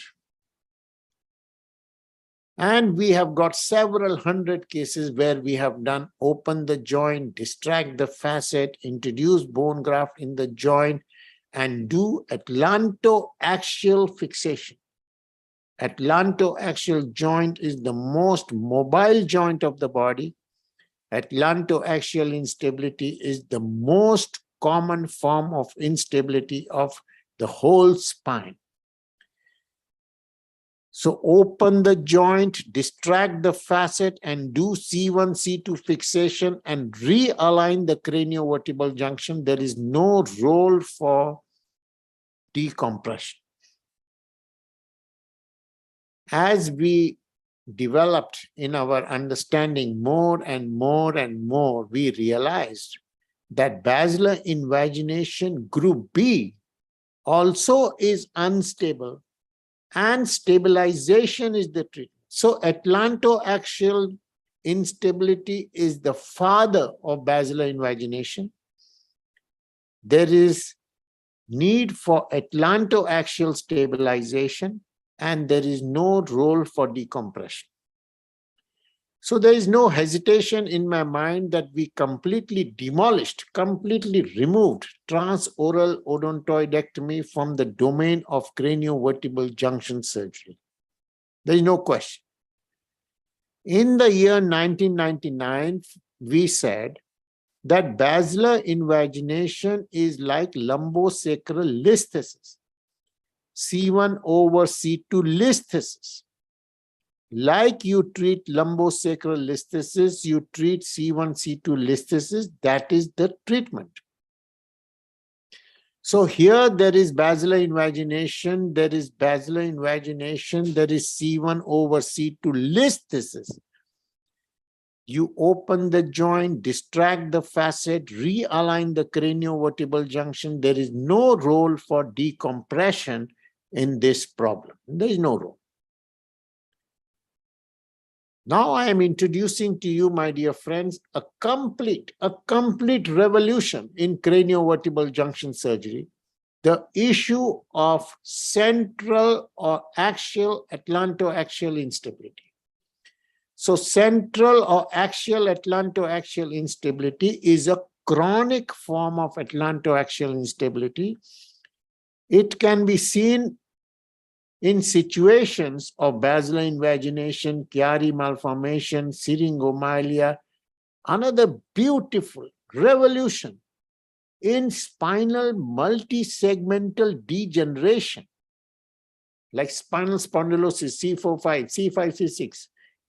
And we have got several hundred cases where we have done open the joint, distract the facet, introduce bone graft in the joint, and do atlantoaxial fixation. Atlantoaxial joint is the most mobile joint of the body. Atlantoaxial instability is the most common form of instability of the whole spine. So open the joint, distract the facet, and do C1, C2 fixation and realign the craniovertebral junction. There is no role for decompression. As we developed in our understanding more and more and more, we realized that basilar invagination group B also is unstable, and stabilization is the treatment. So atlantoaxial instability is the father of basilar invagination. There is need for atlantoaxial stabilization, and there is no role for decompression. So there is no hesitation in my mind that we completely demolished, completely removed transoral odontoidectomy from the domain of craniovertebral junction surgery. There is no question. In the year 1999, we said that basilar invagination is like lumbosacral listhesis, C1 over C2 listhesis. Like you treat lumbosacral listhesis, you treat C1, C2 listhesis. That is the treatment. So here there is basilar invagination, there is basilar invagination, there is C1 over C2 listhesis. You open the joint, distract the facet, realign the craniovertebral junction. There is no role for decompression in this problem. There is no role. Now I am introducing to you, my dear friends, a complete revolution in craniovertebral junction surgery. The issue of central or axial atlantoaxial instability. So central or axial atlantoaxial instability is a chronic form of atlantoaxial instability. It can be seen in situations of basilar invagination, Chiari malformation, syringomyelia. Another beautiful revolution in spinal multi-segmental degeneration, like spinal spondylosis, C4-5, C5-C6,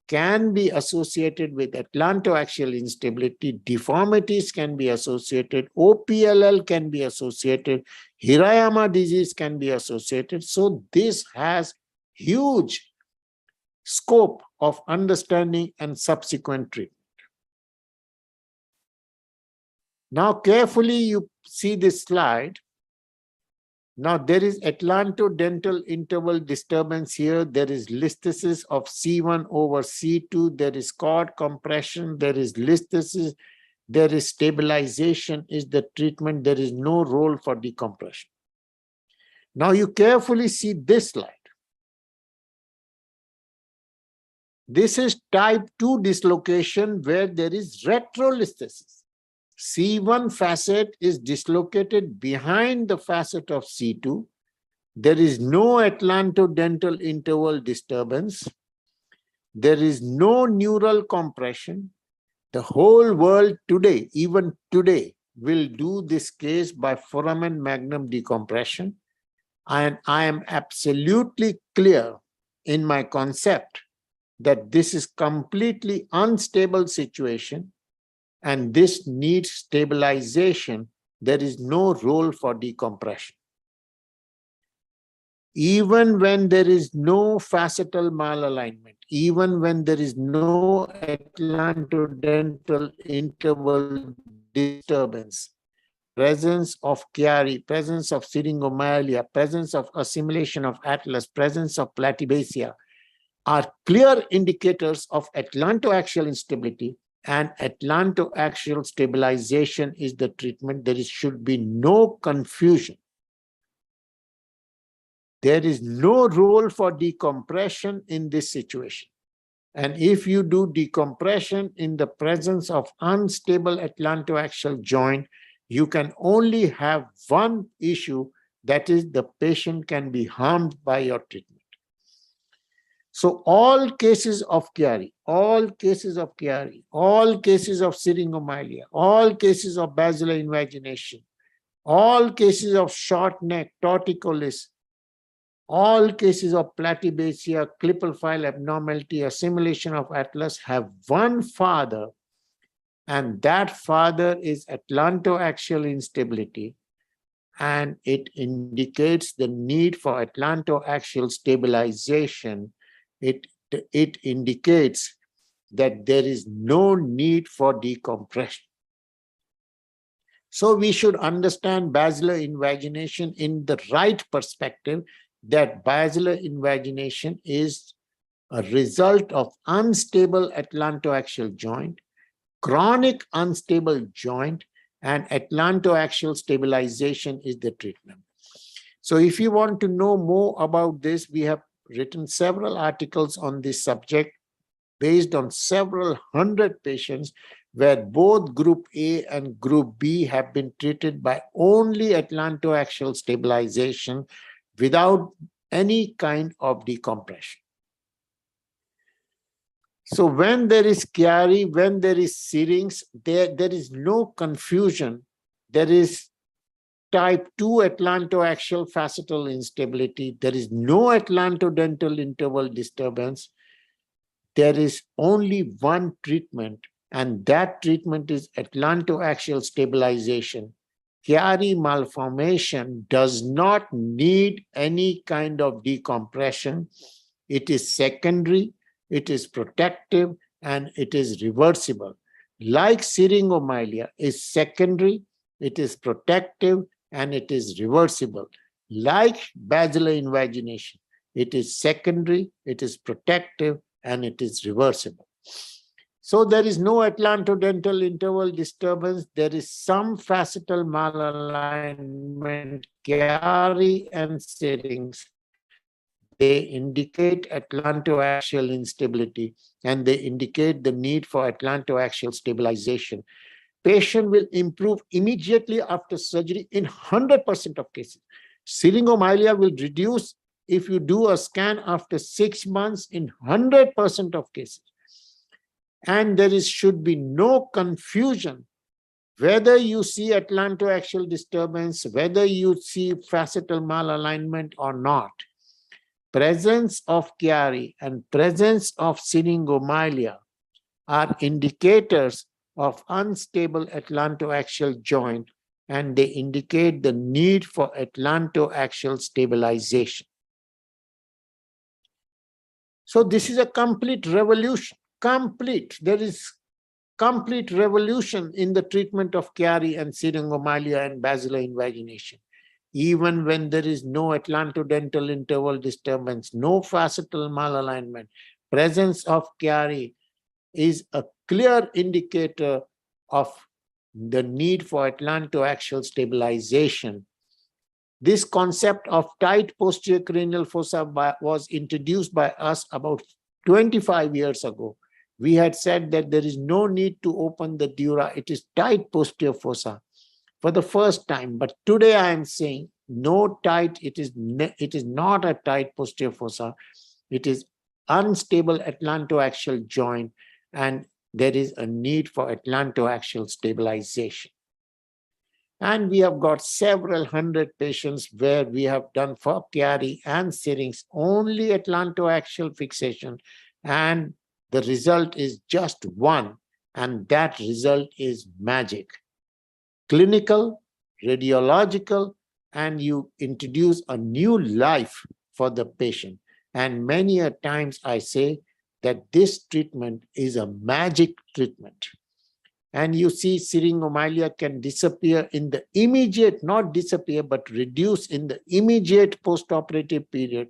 can be associated with atlantoaxial instability. Deformities can be associated. OPLL can be associated. Hirayama disease can be associated. So this has huge scope of understanding and subsequent treatment. Now carefully you see this slide. Now there is atlantodental interval disturbance here. There is listhesis of C1 over C2. There is cord compression. There is listhesis. There is stabilization is the treatment. There is no role for decompression. Now you carefully see this slide. This is type 2 dislocation where there is retrolisthesis. C1 facet is dislocated behind the facet of C2. There is no atlantodental interval disturbance. There is no neural compression. The whole world today, even today, will do this case by foramen magnum decompression. And I am absolutely clear in my concept that this is completely unstable situation. And this needs stabilization. There is no role for decompression. even when there is no facetal malalignment, even when there is no atlantodental interval disturbance, presence of Chiari, presence of syringomyelia, presence of assimilation of atlas, presence of platybasia are clear indicators of atlantoaxial instability, and atlantoaxial stabilization is the treatment. There should be no confusion. There is no role for decompression in this situation. And if you do decompression in the presence of unstable atlantoaxial joint, you can only have one issue, that is the patient can be harmed by your treatment. So all cases of Chiari, all cases of Chiari, all cases of syringomyelia, all cases of basilar invagination, all cases of short neck, torticollis, all cases of platybasia, clipper file abnormality, assimilation of atlas have one father, and that father is atlantoaxial instability, and it indicates the need for atlantoaxial stabilization. It indicates that there is no need for decompression. So we should understand basilar invagination in the right perspective, that basilar invagination is a result of unstable atlantoaxial joint, chronic unstable joint, and atlantoaxial stabilization is the treatment. So if you want to know more about this, we have written several articles on this subject based on several hundred patients where both group A and group B have been treated by only atlantoaxial stabilization without any kind of decompression. So when there is Chiari, when there is syrinx, there is no confusion. There is type 2 atlantoaxial facetal instability. There is no atlantodental interval disturbance. There is only one treatment, and that treatment is atlantoaxial stabilization. Chiari malformation does not need any kind of decompression. It is secondary, it is protective, and it is reversible. Like syringomyelia is secondary, it is protective, and it is reversible. Like basilar invagination, it is secondary, it is protective, and it is reversible. So there is no atlantodental interval disturbance. There is some facetal malalignment, Chiari and syrinx. They indicate atlantoaxial instability, and they indicate the need for atlantoaxial stabilization. Patient will improve immediately after surgery in 100% of cases. Syringomyelia will reduce if you do a scan after 6 months in 100% of cases. And there should be no confusion whether you see atlantoaxial disturbance, whether you see facetal malalignment or not. Presence of Chiari and presence of syringomyelia are indicators of unstable atlantoaxial joint, and they indicate the need for atlantoaxial stabilization. So this is a complete revolution. There is complete revolution in the treatment of Chiari and syringomyelia and basilar invagination. Even when there is no atlantodental interval disturbance, no facetal malalignment, presence of Chiari is a clear indicator of the need for atlantoaxial stabilization. This concept of tight posterior cranial fossa was introduced by us about 25 years ago. We had said that there is no need to open the dura. It is tight posterior fossa for the first time. But today I am saying no tight, it is not a tight posterior fossa. It is unstable atlantoaxial joint, and there is a need for atlantoaxial stabilization. And we have got several hundred patients where we have done for Chiari and syrinx only atlantoaxial fixation, and the result is just one, and that result is magic. Clinical, radiological, and you introduce a new life for the patient. And many a times I say that this treatment is a magic treatment. And you see syringomyelia can disappear in the immediate, not disappear, but reduce in the immediate postoperative period.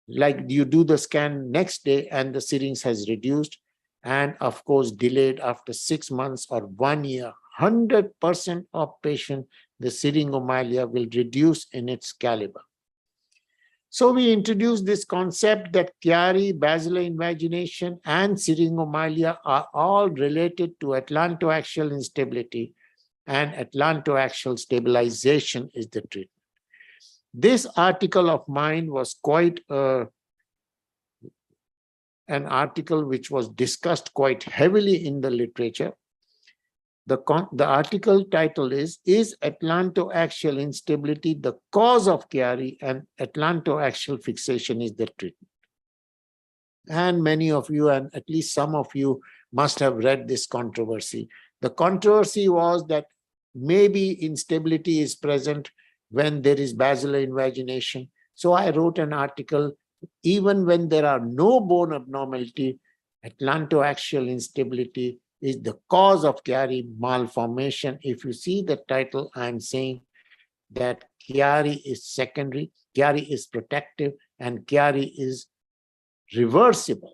Like you do the scan next day and the syrinx has reduced, and of course delayed after 6 months or 1 year. 100% of patients, the syringomyelia will reduce in its caliber. So we introduced this concept that Chiari, basilar invagination, and syringomyelia are all related to atlantoaxial instability, and atlantoaxial stabilization is the treatment. This article of mine was quite an article which was discussed quite heavily in the literature. The article title is Atlantoaxial Instability the Cause of Chiari and Atlantoaxial Fixation is the Treatment? And many of you, and at least some of you, must have read this controversy. The controversy was that maybe instability is present when there is basilar invagination. So I wrote an article, even when there are no bone abnormality, atlantoaxial instability is the cause of Chiari malformation. If you see the title, I'm saying that Chiari is secondary, Chiari is protective, and Chiari is reversible.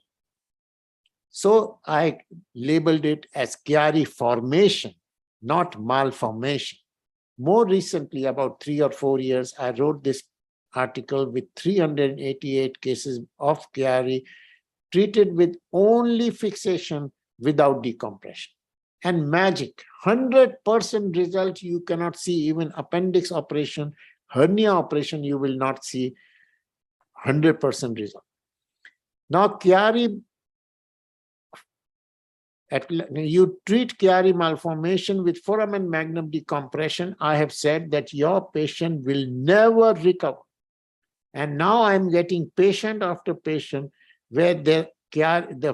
So I labeled it as Chiari formation, not malformation. More recently, about 3 or 4 years, I wrote this article with 388 cases of Chiari treated with only fixation without decompression. And magic, 100% result you cannot see. Even appendix operation, hernia operation, you will not see 100% result. Now, Chiari, you treat Chiari malformation with foramen magnum decompression. I have said that your patient will never recover. And now I'm getting patient after patient where the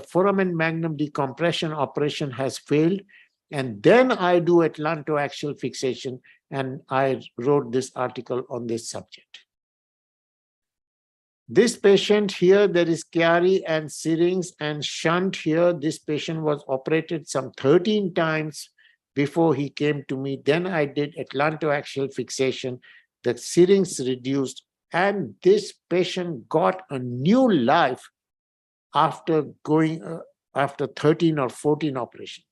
foramen magnum decompression operation has failed. And then I do atlantoaxial fixation, and I wrote this article on this subject. This patient here, there is Chiari and syrinx and shunt here. This patient was operated some 13 times before he came to me. Then I did atlantoaxial fixation. The syrinx reduced, and this patient got a new life after going after 13 or 14 operations.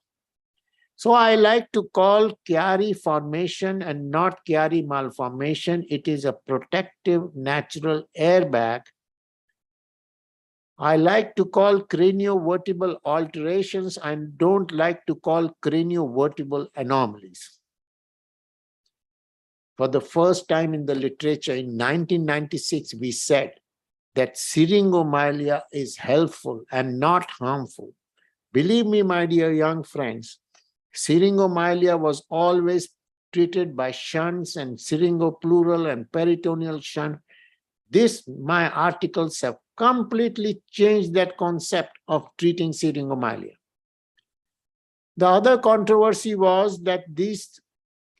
So I like to call Chiari formation and not Chiari malformation. It is a protective natural airbag. I like to call craniovertebral alterations and don't like to call craniovertebral anomalies. For the first time in the literature in 1996, we said that syringomyelia is helpful and not harmful. Believe me, my dear young friends, syringomyelia was always treated by shunts and syringopleural and peritoneal shunt. My articles have completely changed that concept of treating syringomyelia. The other controversy was that this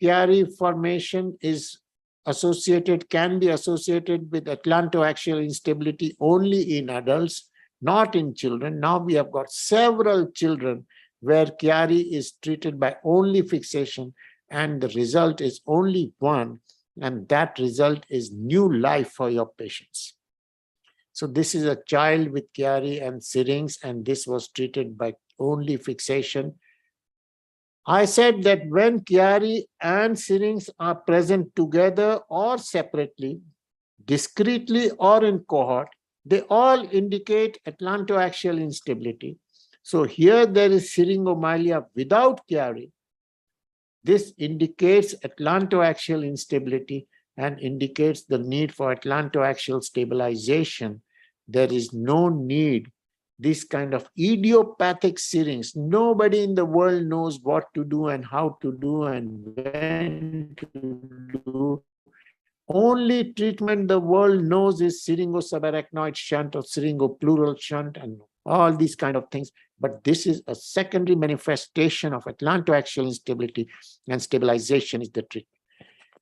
Chiari formation is can be associated with atlantoaxial instability only in adults, not in children. Now we have got several children where Chiari is treated by only fixation, and the result is only one, and that result is new life for your patients. So this is a child with Chiari and syrinx, and this was treated by only fixation. I said that when Chiari and syrinx are present together or separately, discretely or in cohort, they all indicate atlantoaxial instability. So here there is syringomyelia without Chiari. This indicates atlantoaxial instability and indicates the need for atlantoaxial stabilization. There is no need. This kind of idiopathic syrinx, nobody in the world knows what to do and how to do and when to do. Only treatment the world knows is syringo-subarachnoid shunt or syringopleural shunt and all these kind of things. But this is a secondary manifestation of atlantoaxial instability, and stabilization is the treatment.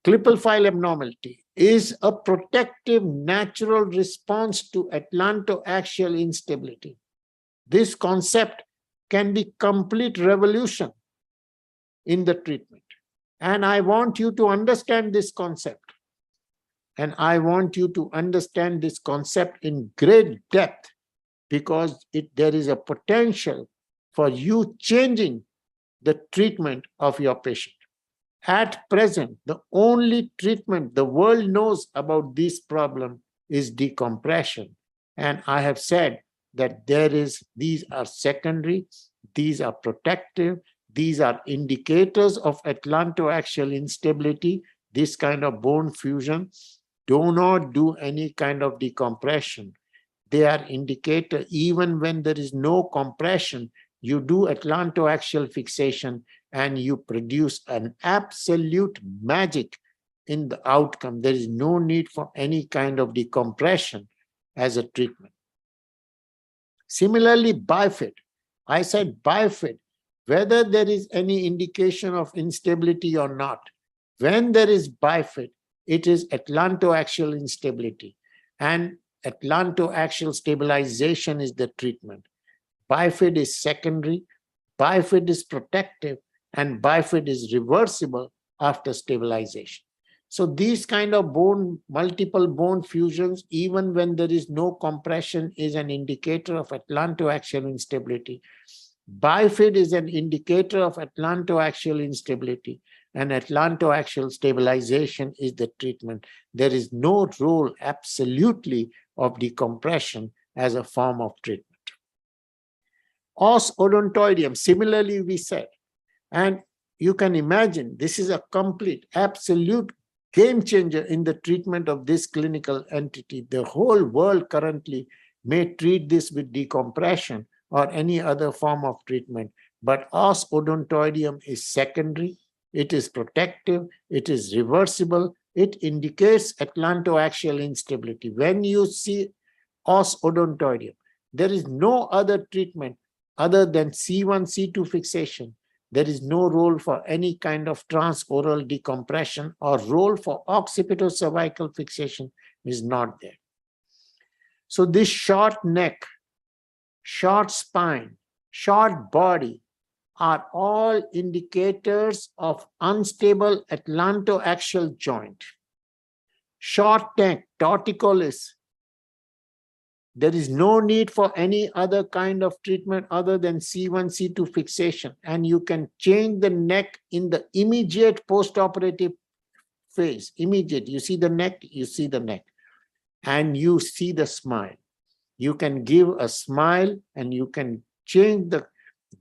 clipal file abnormality is a protective natural response to atlantoaxial instability. This concept can be complete revolution in the treatment. And I want you to understand this concept. And I want you to understand this concept in great depth, because there is a potential for you changing the treatment of your patient. At present, the only treatment the world knows about this problem is decompression. And I have said that these are secondary, these are protective, these are indicators of atlantoaxial instability. This kind of bone fusion do not do any kind of decompression. They are indicator. Even when there is no compression, you do atlantoaxial fixation and you produce an absolute magic in the outcome. There is no need for any kind of decompression as a treatment. Similarly, bifid. I said bifid, whether there is any indication of instability or not. When there is bifid, it is atlantoaxial instability, and atlantoaxial stabilization is the treatment. Bifid is secondary, bifid is protective, and bifid is reversible after stabilization. So these kind of multiple bone fusions, even when there is no compression, is an indicator of atlantoaxial instability. Bifid is an indicator of atlantoaxial instability, and atlantoaxial stabilization is the treatment. There is no role absolutely of decompression as a form of treatment. Os odontoideum, similarly we said, and you can imagine this is a complete, absolute game changer in the treatment of this clinical entity. The whole world currently may treat this with decompression or any other form of treatment, but os odontoideum is secondary, it is protective, it is reversible, it indicates atlantoaxial instability. When you see os odontoideum, there is no other treatment other than C1, C2 fixation. There is no role for any kind of transoral decompression, or role for occipitocervical fixation is not there. So this short neck, short spine, short body are all indicators of unstable atlantoaxial joint. Short neck, torticollis, there is no need for any other kind of treatment other than C1, C2 fixation. And you can change the neck in the immediate postoperative phase. Immediate, you see the neck, you see the neck. And you see the smile. You can give a smile and you can change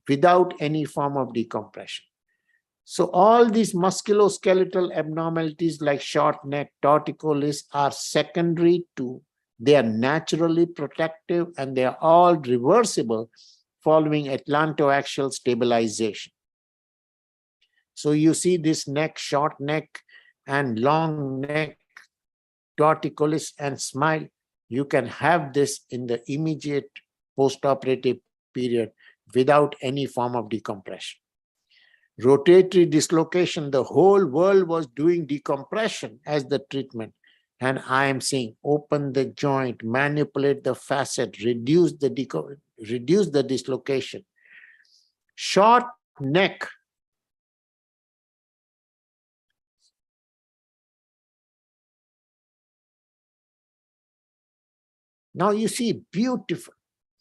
without any form of decompression. So all these musculoskeletal abnormalities like short neck, torticollis are secondary to, they are naturally protective, and they are all reversible following atlantoaxial stabilization. So you see this neck, short neck and long neck, torticollis and smile. You can have this in the immediate postoperative period without any form of decompression. Rotatory dislocation, the whole world was doing decompression as the treatment. And I am saying open the joint, manipulate the facet, reduce the dislocation. Short neck. Now you see, beautiful,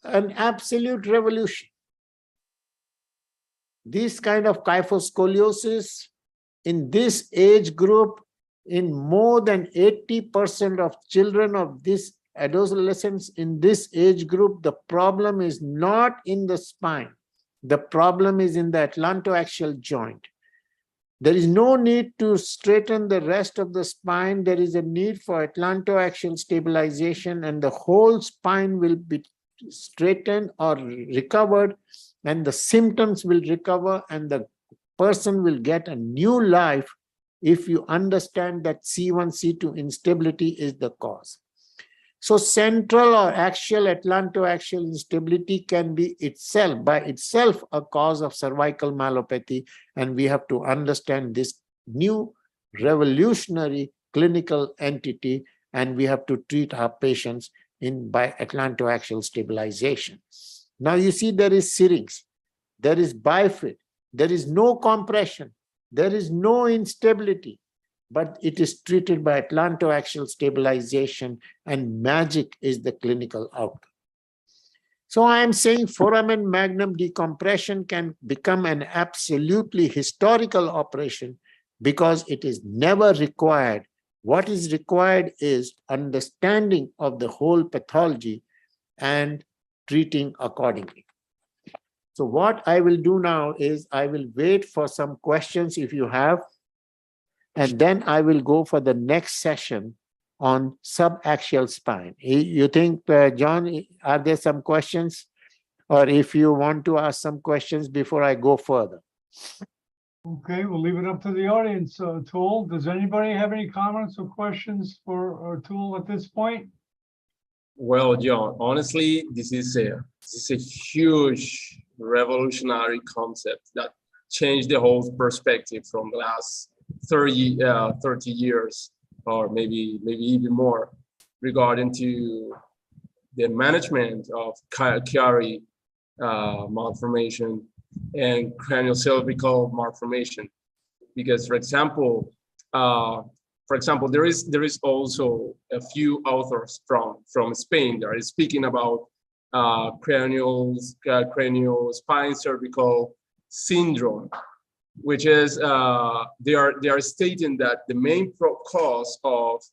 an absolute revolution. This kind of kyphoscoliosis in this age group, in more than 80% of children of this adolescents in this age group, the problem is not in the spine. The problem is in the atlantoaxial joint. There is no need to straighten the rest of the spine. There is a need for atlantoaxial stabilization, and the whole spine will be straightened or recovered, and the symptoms will recover, and the person will get a new life if you understand that C1, C2 instability is the cause. So central or axial atlantoaxial instability can be by itself a cause of cervical myelopathy, and we have to understand this new revolutionary clinical entity, and we have to treat our patients by atlantoaxial stabilization. Now you see there is syrinx, there is bifid, there is no compression, there is no instability, but it is treated by atlantoaxial stabilization, and magic is the clinical outcome. So I am saying foramen magnum decompression can become an absolutely historical operation because it is never required. What is required is understanding of the whole pathology and treating accordingly. So what I will do now is I will wait for some questions if you have, and then I will go for the next session on subaxial spine. You think, John, are there some questions? Or if you want to ask some questions before I go further. Okay, we'll leave it up to the audience. Tool, does anybody have any comments or questions for Tool at this point? Well, John, honestly, this is a huge revolutionary concept that changed the whole perspective from the last 30 years, or maybe even more, regarding to the management of Chiari malformation and craniocervical malformation. Because, for example, there is also a few authors from Spain that are speaking about cranial spine cervical syndrome, which is they are stating that the main cause of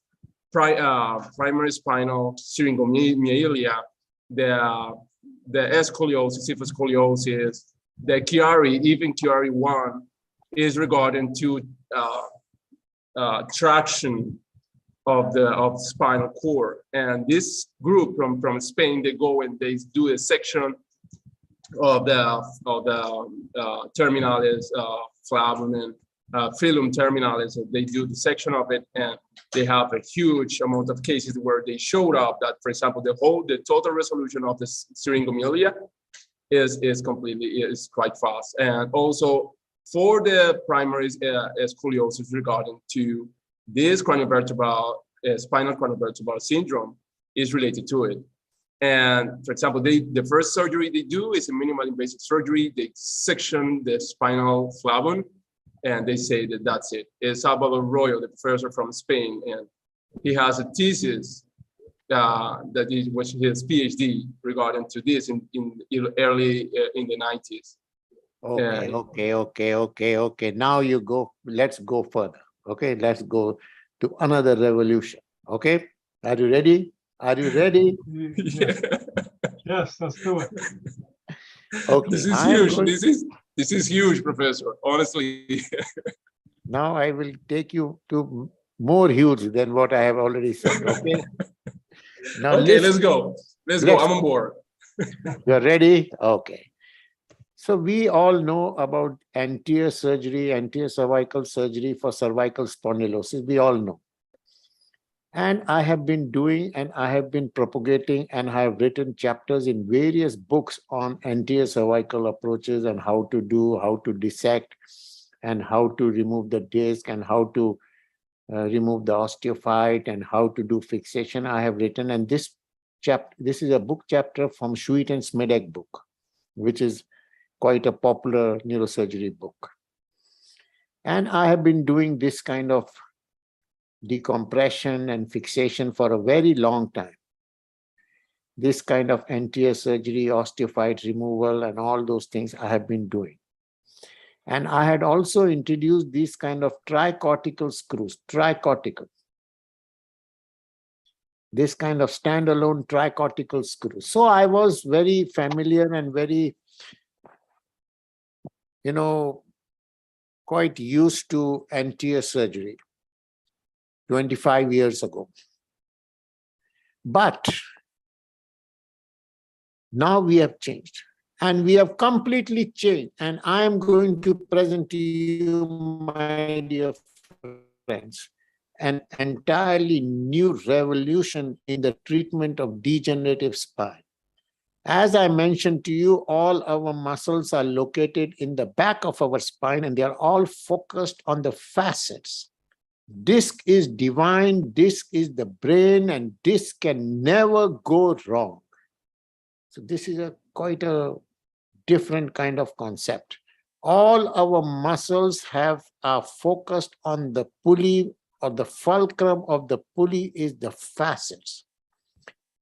primary spinal syringomyelia, the scoliosis, scoliosis, the Chiari, even Chiari-1, is regarding to traction of the spinal cord. And this group from Spain, they go and they do a section of the terminalis flavum and filum terminalis. They do the section of it, and they have a huge amount of cases where they showed up that, for example, the total resolution of the syringomyelia is quite fast. And also for the primary scoliosis regarding to this craniovertebral spinal craniovertebral syndrome is related to it. And for example, the first surgery they do is a minimal invasive surgery. They section the spinal flavum, and they say that that's it. It's Salvador Royo, the professor from Spain, and he has a thesis was his PhD regarding to this in early in the 90s. Okay. Now you go. Let's go further. Okay, let's go to another revolution. Okay, are you ready? Are you ready? Yes, let's do it. Okay, this is huge. This is huge, Professor. Honestly. Now I will take you to more huge than what I have already said. Okay. Now okay, let's go. Let's go. I'm on board. You're ready? Okay. So we all know about anterior surgery, anterior cervical surgery for cervical spondylosis. We all know. And I have been doing, and I have been propagating, and I have written chapters in various books on anterior cervical approaches and how to do, how to dissect, and how to remove the disc, and how to remove the osteophyte, and how to do fixation. I have written, and this is a book chapter from Schuit and Smedek book, which is quite a popular neurosurgery book. And I have been doing this kind of decompression and fixation for a very long time. This kind of anterior surgery, osteophyte removal, and all those things I have been doing. And I had also introduced these kind of tricortical screws, tricortical. This kind of standalone tricortical screws. So I was very familiar and very, quite used to anterior surgery 25 years ago. But now we have changed, and we have completely changed. And I am going to present to you, my dear friends, an entirely new revolution in the treatment of degenerative spine. As I mentioned to you, all our muscles are located in the back of our spine, and they are all focused on the facets. Disc is divine, disc is the brain, and disc can never go wrong. So this is quite a different kind of concept. All our muscles are focused on the pulley, or the fulcrum of the pulley is the facets.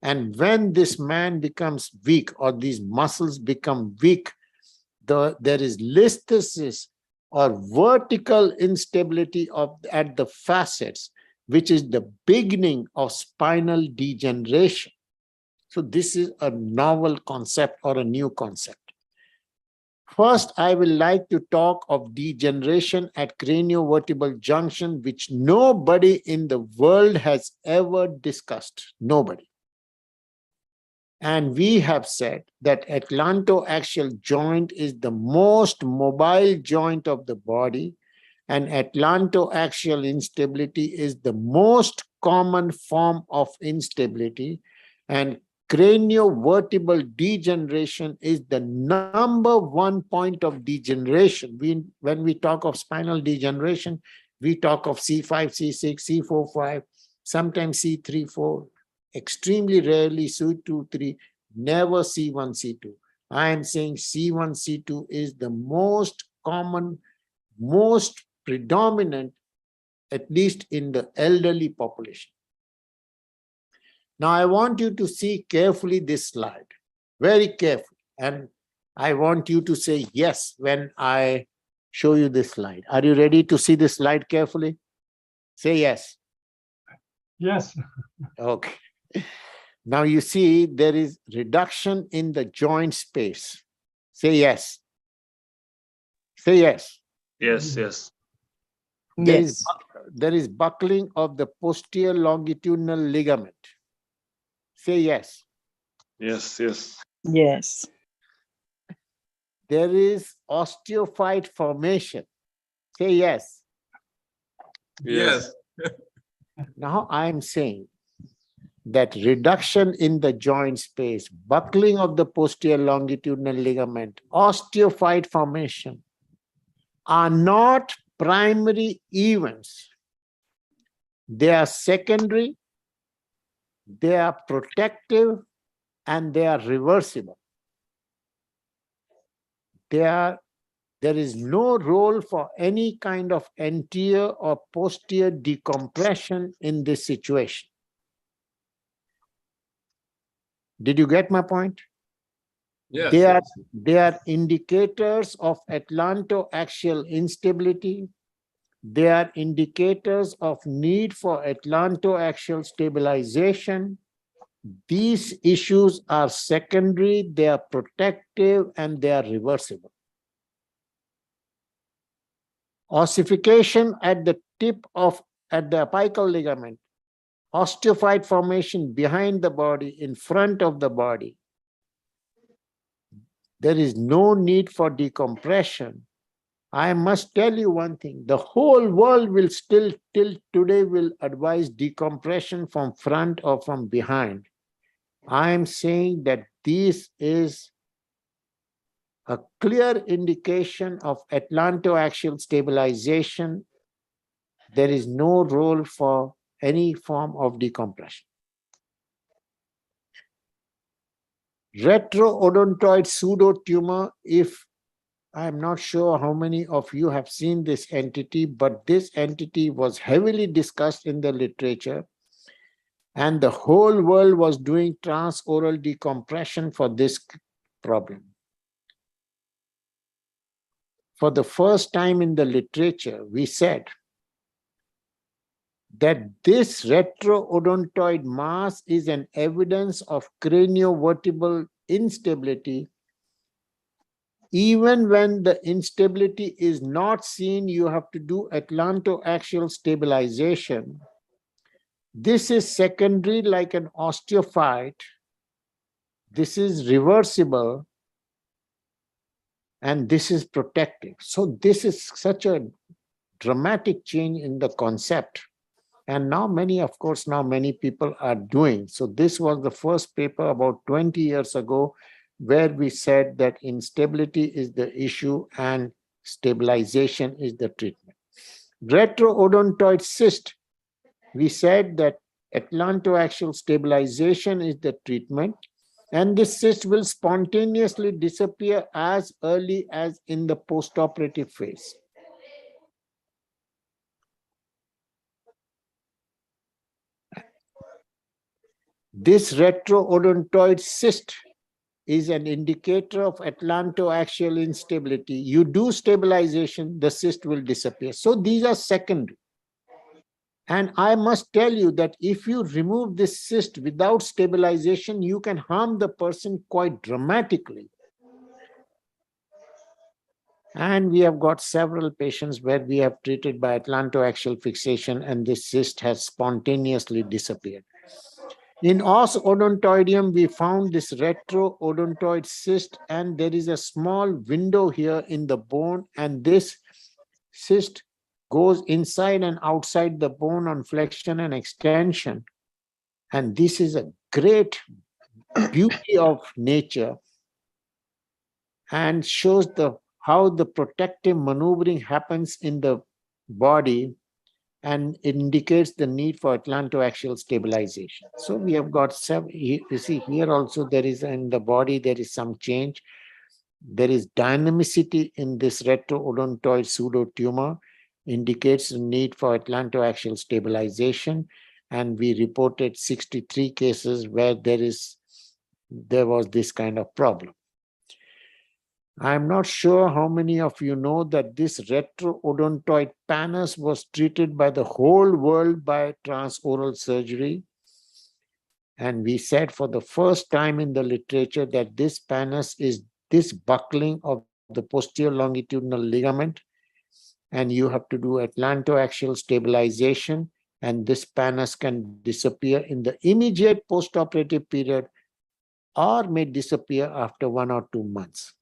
And when this man becomes weak, or these muscles become weak, there is listhesis or vertical instability at the facets, which is the beginning of spinal degeneration. So this is a novel concept or a new concept. First, I will like to talk of degeneration at craniovertebral junction, which nobody in the world has ever discussed. Nobody. And we have said that atlantoaxial joint is the most mobile joint of the body, and atlantoaxial instability is the most common form of instability, and craniovertebral degeneration is the number one point of degeneration. When we talk of spinal degeneration, we talk of C5, C6, C4, 5, sometimes C3, 4, extremely rarely C2, 3, never C1, C2. I am saying C1, C2 is the most common, most predominant, at least in the elderly population. Now, I want you to see carefully this slide, very carefully. And I want you to say yes when I show you this slide. Are you ready to see this slide carefully? Say yes. Yes. Okay. Now you see there is reduction in the joint space. Say yes. Say yes. Yes, yes. There is buckling of the posterior longitudinal ligament. Say yes. Yes, yes. Yes. There is osteophyte formation. Say yes. Yes. Now I am saying that reduction in the joint space, buckling of the posterior longitudinal ligament, osteophyte formation are not primary events. They are secondary, they are protective, and they are reversible. There is no role for any kind of anterior or posterior decompression in this situation. Did you get my point? Yes. They are indicators of atlantoaxial instability. They are indicators of need for atlantoaxial stabilization. These issues are secondary, they are protective, and they are reversible. Ossification at the at the apical ligament, osteophyte formation behind the body, in front of the body. There is no need for decompression. I must tell you one thing, the whole world will still till today will advise decompression from front or from behind. I am saying that this is a clear indication of atlantoaxial stabilization. There is no role for any form of decompression. Retroodontoid pseudotumor, if I'm not sure how many of you have seen this entity, but this entity was heavily discussed in the literature, and the whole world was doing transoral decompression for this problem. For the first time in the literature, we said that this retroodontoid mass is an evidence of craniovertebral instability. Even when the instability is not seen, you have to do atlantoaxial stabilization. This is secondary like an osteophyte. This is reversible. And this is protective. So this is such a dramatic change in the concept. And now many people are doing. So this was the first paper about 20 years ago, where we said that instability is the issue and stabilization is the treatment. Retroodontoid cyst, we said that atlantoaxial stabilization is the treatment, and this cyst will spontaneously disappear as early as in the postoperative phase. This retroodontoid cyst is an indicator of atlantoaxial instability. You do stabilization, the cyst will disappear. So these are secondary. And I must tell you that if you remove this cyst without stabilization, you can harm the person quite dramatically. And we have got several patients where we have treated by atlantoaxial fixation and this cyst has spontaneously disappeared. In os odontoideum, we found this retroodontoid cyst, and there is a small window here in the bone, and this cyst goes inside and outside the bone on flexion and extension. And this is a great beauty of nature and shows how the protective maneuvering happens in the body and indicates the need for atlantoaxial stabilization. So we have got several, you see here also there is in the body, there is some change. There is dynamicity in this retroodontoid pseudotumor, indicates the need for atlantoaxial stabilization. And we reported 63 cases where there was this kind of problem. I'm not sure how many of you know that this retroodontoid pannus was treated by the whole world by transoral surgery. And we said for the first time in the literature that this pannus is this buckling of the posterior longitudinal ligament. And you have to do atlantoaxial stabilization, and this pannus can disappear in the immediate postoperative period or may disappear after 1 or 2 months.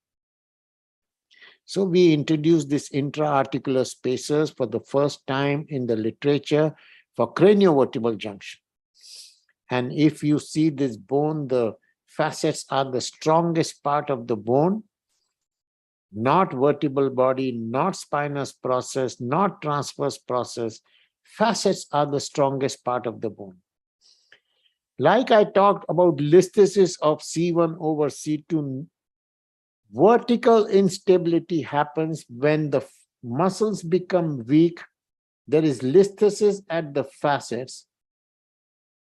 So we introduced this intra-articular spaces for the first time in the literature for craniovertebral junction. And if you see this bone, the facets are the strongest part of the bone, not vertebral body, not spinous process, not transverse process. Facets are the strongest part of the bone. Like I talked about listhesis of C1 over C2, vertical instability happens when the muscles become weak. There is listhesis at the facets,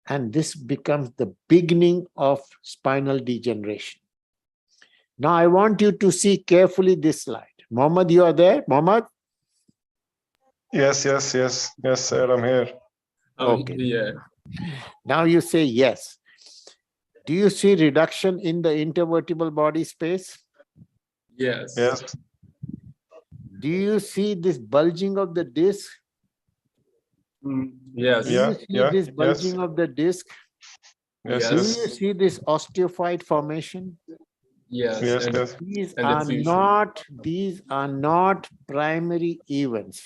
and this becomes the beginning of spinal degeneration. Now I want you to see carefully this slide. Mohammed, you are there? Mohammed? Yes, yes, yes, yes, sir, I'm here. Okay. Yeah. Now you say yes. Do you see reduction in the intervertebral body space? Yes. Yes, Do you see this bulging of the disc? Yes. Do Yeah, you see yeah, this yes. bulging of the disc? yes, Do Yes. you yes, see this osteophyte formation? Yes. yes, And, yes. These and the are fusion. not primary events.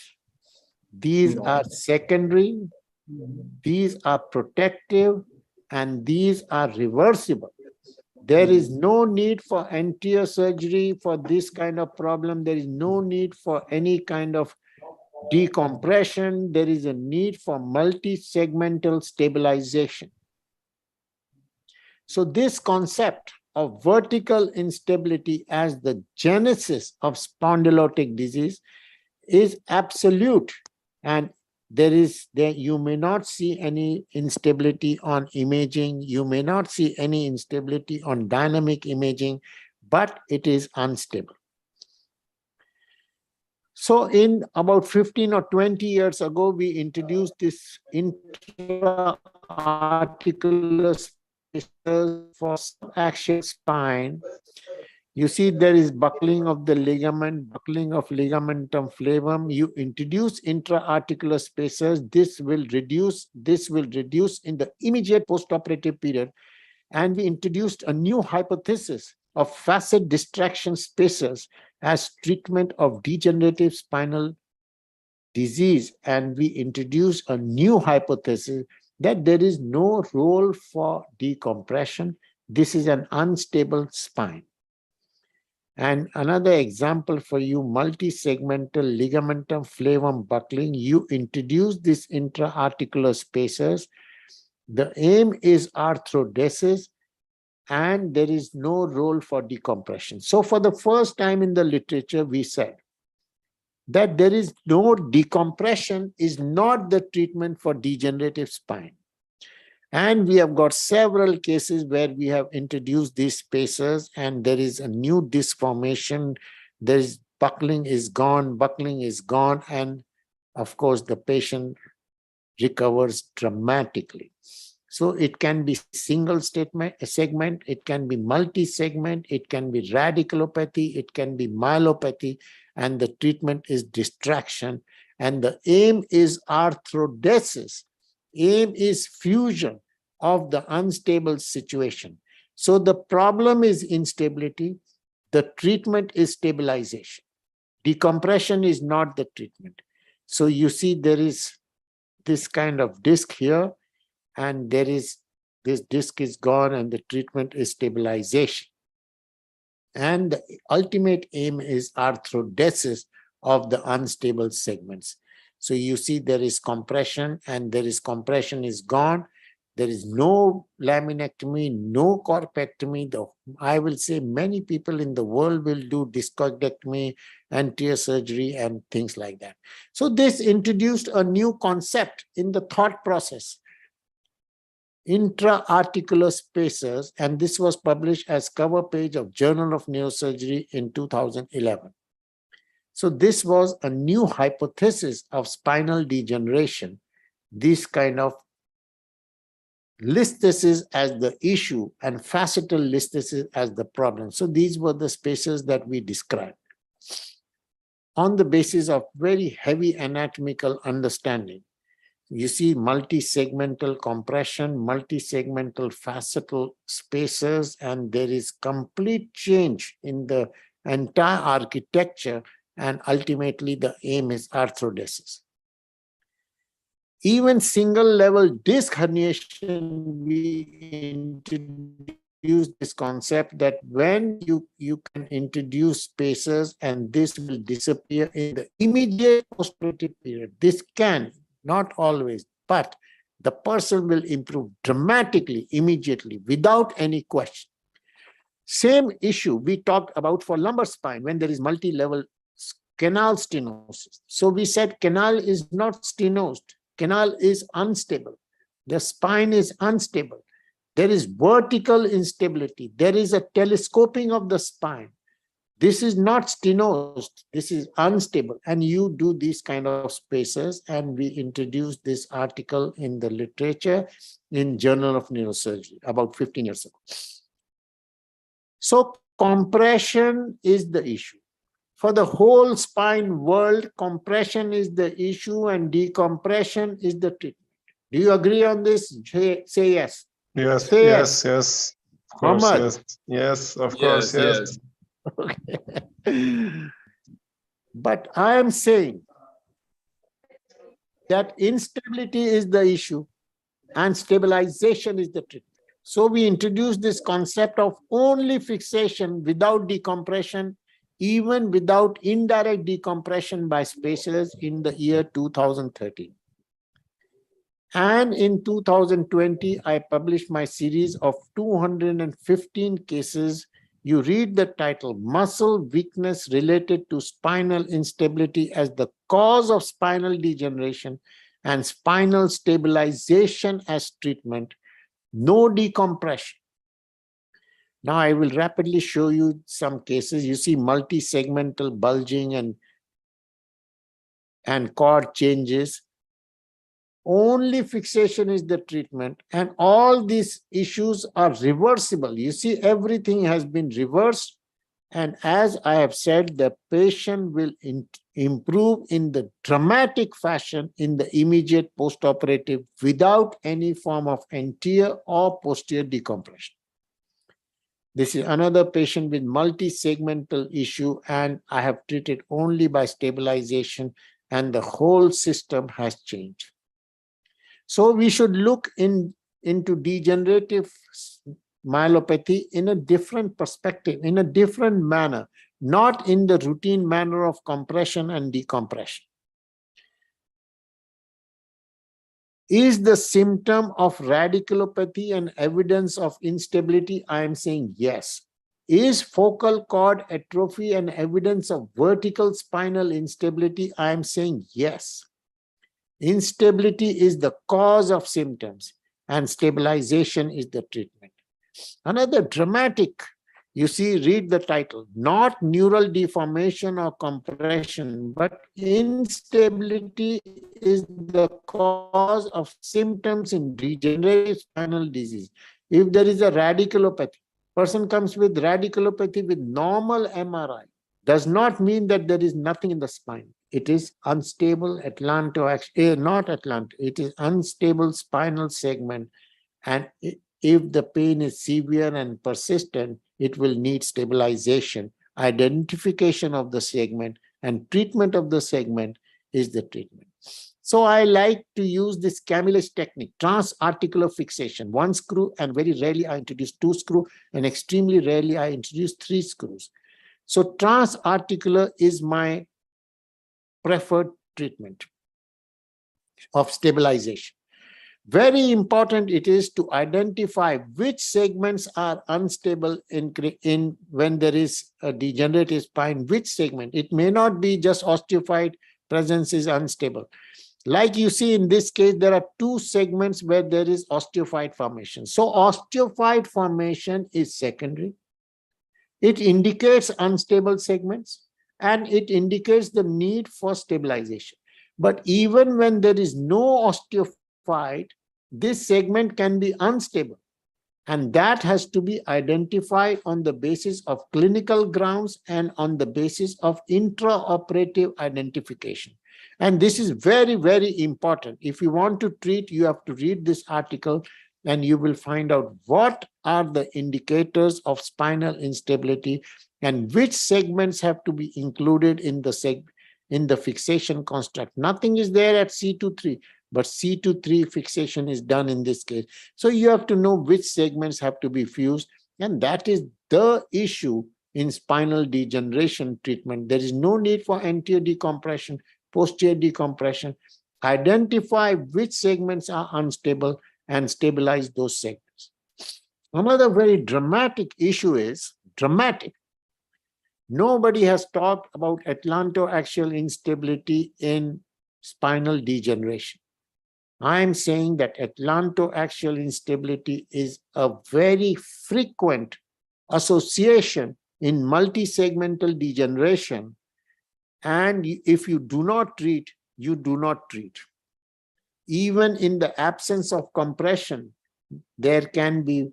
These No. are secondary, these are protective, and these are reversible. There is no need for anterior surgery for this kind of problem. There is no need for any kind of decompression. There is a need for multi-segmental stabilization. So this concept of vertical instability as the genesis of spondylotic disease is absolute, and you may not see any instability on imaging, you may not see any instability on dynamic imaging, but it is unstable. So in about 15 or 20 years ago, we introduced this intra-articular spaces for axial spine. You see there is buckling of the ligament, buckling of ligamentum flavum. You introduce intra-articular spaces. This will reduce in the immediate postoperative period. And we introduced a new hypothesis of facet distraction spaces as treatment of degenerative spinal disease. And we introduced a new hypothesis that there is no role for decompression. This is an unstable spine. And another example for you, multi-segmental ligamentum flavum buckling. You introduce this intra-articular spaces. The aim is arthrodesis, and there is no role for decompression. So for the first time in the literature, we said that there is no decompression is not the treatment for degenerative spine. And we have got several cases where we have introduced these spacers and there is a new disc formation. There is buckling is gone, and of course the patient recovers dramatically. So it can be single segment, it can be multi-segment, it can be radiculopathy, it can be myelopathy, and the treatment is distraction. And the aim is arthrodesis. Aim is fusion of the unstable situation. So the problem is instability. The treatment is stabilization. Decompression is not the treatment. So you see there is this kind of disc here, and there is this disc is gone and the treatment is stabilization. And the ultimate aim is arthrodesis of the unstable segments. So you see there is compression, and there is compression is gone. There is no laminectomy, no corpectomy. I will say many people in the world will do discectomy, anterior surgery, and things like that. So this introduced a new concept in the thought process. Intra-articular spaces, and this was published as cover page of Journal of Neurosurgery in 2011. So this was a new hypothesis of spinal degeneration, this kind of listhesis as the issue and facetal listhesis as the problem. So these were the spaces that we described. On the basis of very heavy anatomical understanding, you see multi-segmental compression, multi-segmental facetal spaces, and there is complete change in the entire architecture, and ultimately the aim is arthrodesis. Even single level disc herniation, we introduced this concept that when you can introduce spaces and this will disappear in the immediate postoperative period. This can, not always, but the person will improve dramatically, immediately, without any question. Same issue we talked about for lumbar spine when there is multi-level canal stenosis. So we said canal is not stenosed, canal is unstable. The spine is unstable. There is vertical instability. There is a telescoping of the spine. This is not stenosed, this is unstable. And you do these kind of spaces, and we introduced this article in the literature in Journal of Neurosurgery about 15 years ago. So compression is the issue. For the whole spine world, compression is the issue and decompression is the treatment. Do you agree on this? Say yes. Yes, Say yes, yes. Of course, Muhammad. yes. Yes, of course, yes. Okay. But I am saying that instability is the issue and stabilization is the treatment. So we introduced this concept of only fixation without decompression, even without indirect decompression by spacers in the year 2013. And in 2020, I published my series of 215 cases. You read the title, Muscle Weakness Related to Spinal Instability as the Cause of Spinal Degeneration and Spinal Stabilization as Treatment, No Decompression. Now I will rapidly show you some cases. You see multi-segmental bulging and cord changes. Only fixation is the treatment, and all these issues are reversible. You see, everything has been reversed, and as I have said, the patient will improve in the dramatic fashion in the immediate postoperative without any form of anterior or posterior decompression. This is another patient with multi-segmental issue, and I have treated only by stabilization, and the whole system has changed. So we should look into degenerative myelopathy in a different perspective, in a different manner, not in the routine manner of compression and decompression. Is the symptom of radiculopathy an evidence of instability? I am saying yes. Is focal cord atrophy an evidence of vertical spinal instability? I am saying yes. Instability is the cause of symptoms and stabilization is the treatment. Another dramatic, you see, read the title, not neural deformation or compression, but instability is the cause of symptoms in degenerative spinal disease. If there is a radiculopathy, person comes with radiculopathy with normal MRI, does not mean that there is nothing in the spine. It is unstable it is unstable spinal segment. And if the pain is severe and persistent, it will need stabilization. Identification of the segment and treatment of the segment is the treatment. So I like to use this Camillus technique, trans-articular fixation, 1 screw, and very rarely I introduce 2 screws, and extremely rarely I introduce 3 screws. So trans-articular is my preferred treatment of stabilization. Very important it is to identify which segments are unstable in when there is a degenerative spine, which segment. It may not be just osteophyte presence is unstable. Like you see in this case, there are 2 segments where there is osteophyte formation. So osteophyte formation is secondary. It indicates unstable segments and it indicates the need for stabilization. But even when there is no osteophyte, this segment can be unstable. And that has to be identified on the basis of clinical grounds and on the basis of intraoperative identification. And this is very, very important. If you want to treat, you have to read this article and you will find out what are the indicators of spinal instability and which segments have to be included in the fixation construct. Nothing is there at C2-3, but C2-3 fixation is done in this case. So you have to know which segments have to be fused, and that is the issue in spinal degeneration treatment. There is no need for anterior decompression, posterior decompression. Identify which segments are unstable and stabilize those segments. Another very dramatic issue is, nobody has talked about atlantoaxial instability in spinal degeneration. I'm saying that atlantoaxial instability is a very frequent association in multisegmental degeneration. And if you do not treat, you do not treat. Even in the absence of compression, there can be